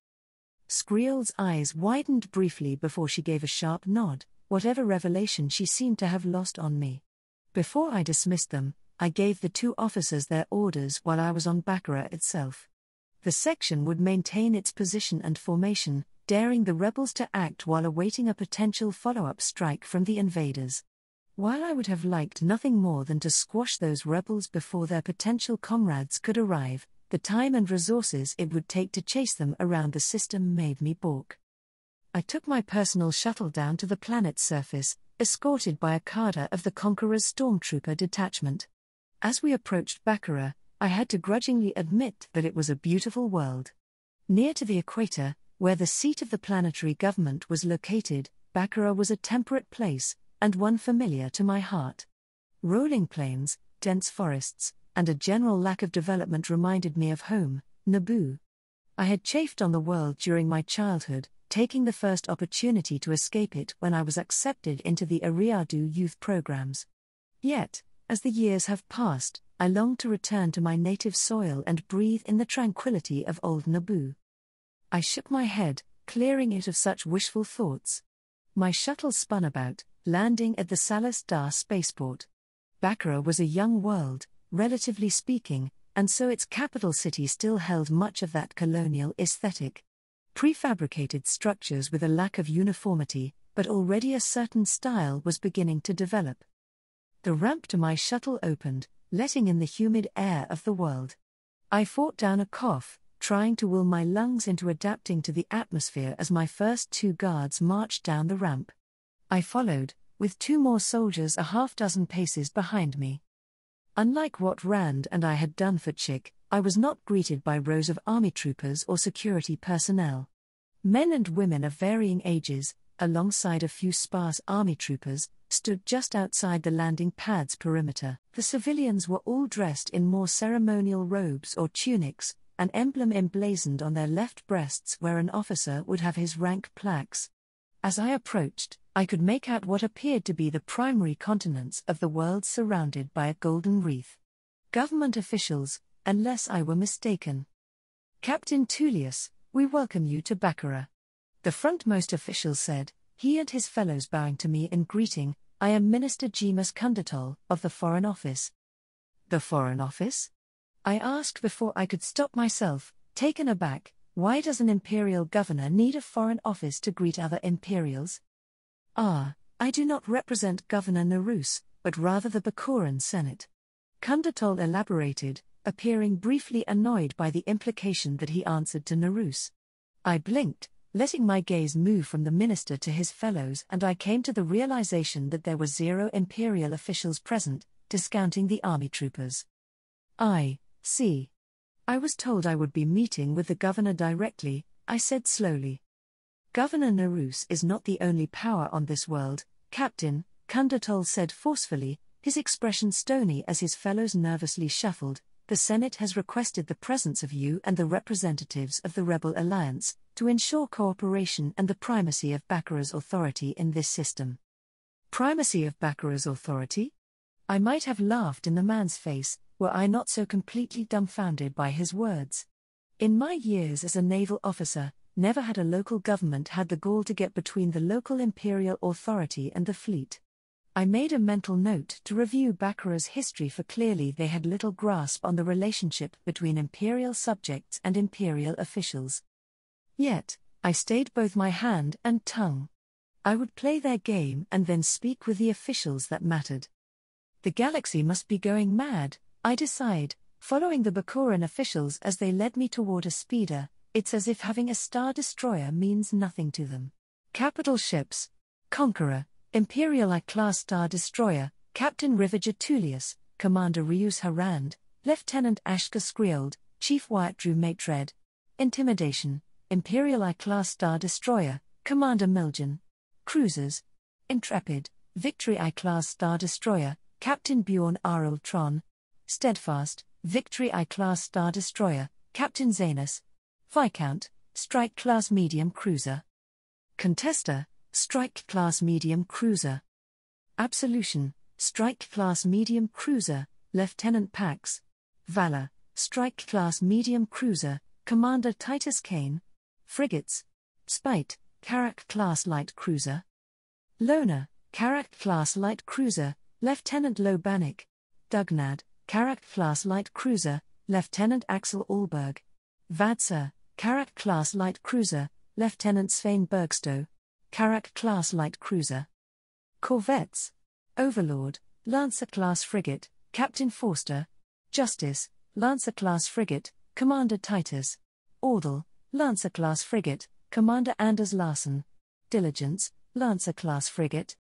Speaker 1: Skriold's eyes widened briefly before she gave a sharp nod, whatever revelation she seemed to have lost on me. Before I dismissed them, I gave the two officers their orders while I was on Baccarat itself. The section would maintain its position and formation, daring the rebels to act while awaiting a potential follow-up strike from the invaders. While I would have liked nothing more than to squash those rebels before their potential comrades could arrive, the time and resources it would take to chase them around the system made me balk. I took my personal shuttle down to the planet's surface, escorted by a cadre of the Conqueror's stormtrooper detachment. As we approached Baccarat, I had to grudgingly admit that it was a beautiful world. Near to the equator, where the seat of the planetary government was located, Baccarat was a temperate place, and one familiar to my heart. Rolling plains, dense forests, and a general lack of development reminded me of home, Naboo. I had chafed on the world during my childhood, taking the first opportunity to escape it when I was accepted into the Ariadu youth programs. Yet, as the years have passed, I long to return to my native soil and breathe in the tranquility of old Naboo. I shook my head, clearing it of such wishful thoughts. My shuttle spun about, landing at the Salas Dar spaceport. Baccarat was a young world, relatively speaking, and so its capital city still held much of that colonial aesthetic. Prefabricated structures with a lack of uniformity, but already a certain style was beginning to develop. The ramp to my shuttle opened, letting in the humid air of the world. I fought down a cough, trying to will my lungs into adapting to the atmosphere as my first two guards marched down the ramp. I followed, with two more soldiers a half-dozen paces behind me. Unlike what Rand and I had done for Chick, I was not greeted by rows of army troopers or security personnel. Men and women of varying ages, alongside a few sparse army troopers, stood just outside the landing pad's perimeter. The civilians were all dressed in more ceremonial robes or tunics, an emblem emblazoned on their left breasts where an officer would have his rank plaques. As I approached, I could make out what appeared to be the primary continents of the world surrounded by a golden wreath. Government officials, unless I were mistaken. "Captain Tullius, we welcome you to Baccarat," the frontmost official said, he and his fellows bowing to me in greeting. "I am Minister Jimus Kundatol of the Foreign Office." "The Foreign Office?" I asked before I could stop myself, taken aback. Why does an imperial governor need a foreign office to greet other imperials? I do not represent Governor Nerus, but rather the Bakuran Senate. Kundratol elaborated, appearing briefly annoyed by the implication that he answered to Nerus. I blinked, letting my gaze move from the minister to his fellows, and I came to the realization that there were 0 imperial officials present, discounting the army troopers. I see. I was told I would be meeting with the governor directly, I said slowly. Governor Nerus is not the only power on this world, Captain, Kundratol said forcefully, his expression stony as his fellows nervously shuffled. The Senate has requested the presence of you and the representatives of the Rebel Alliance, to ensure cooperation and the primacy of Bakura's authority in this system. Primacy of Bakura's authority? I might have laughed in the man's face, were I not so completely dumbfounded by his words. In my years as a naval officer, never had a local government had the gall to get between the local imperial authority and the fleet. I made a mental note to review Bakura's history, for clearly they had little grasp on the relationship between imperial subjects and imperial officials. Yet, I stayed both my hand and tongue. I would play their game and then speak with the officials that mattered. The galaxy must be going mad, I decide, following the Bakuran officials as they led me toward a speeder. It's as if having a star destroyer means nothing to them. Capital ships: Conqueror, Imperial I-class star destroyer, Captain Rivager Tullius, Commander Rius Harand, Lieutenant Ashka Skriold, Chief Wyatt Drew Matred. Intimidation, Imperial I-class star destroyer, Commander Miljan. Cruisers: Intrepid, Victory I-class star destroyer, Captain Bjorn Arul Tron. Steadfast, Victory I-class star destroyer, Captain Zanus. Viscount, Strike-class medium cruiser. Contester, Strike-class medium cruiser. Absolution, Strike-class medium cruiser, Lieutenant Pax. Valor, Strike-class medium cruiser, Commander Titus Kane. Frigates: Spite, Karak-class light cruiser. Loner, Karak-class light cruiser, Lieutenant Lobanik. Dugnad, Karak-class light cruiser, Lieutenant Axel Allberg. Vadser, Karak-class light cruiser, Lieutenant Svein Bergstow. Karak-class light cruiser. Corvettes: Overlord, Lancer-class frigate, Captain Forster. Justice, Lancer-class frigate, Commander Titus. Ordal, Lancer-class frigate, Commander Anders Larsen. Diligence, Lancer-class frigate,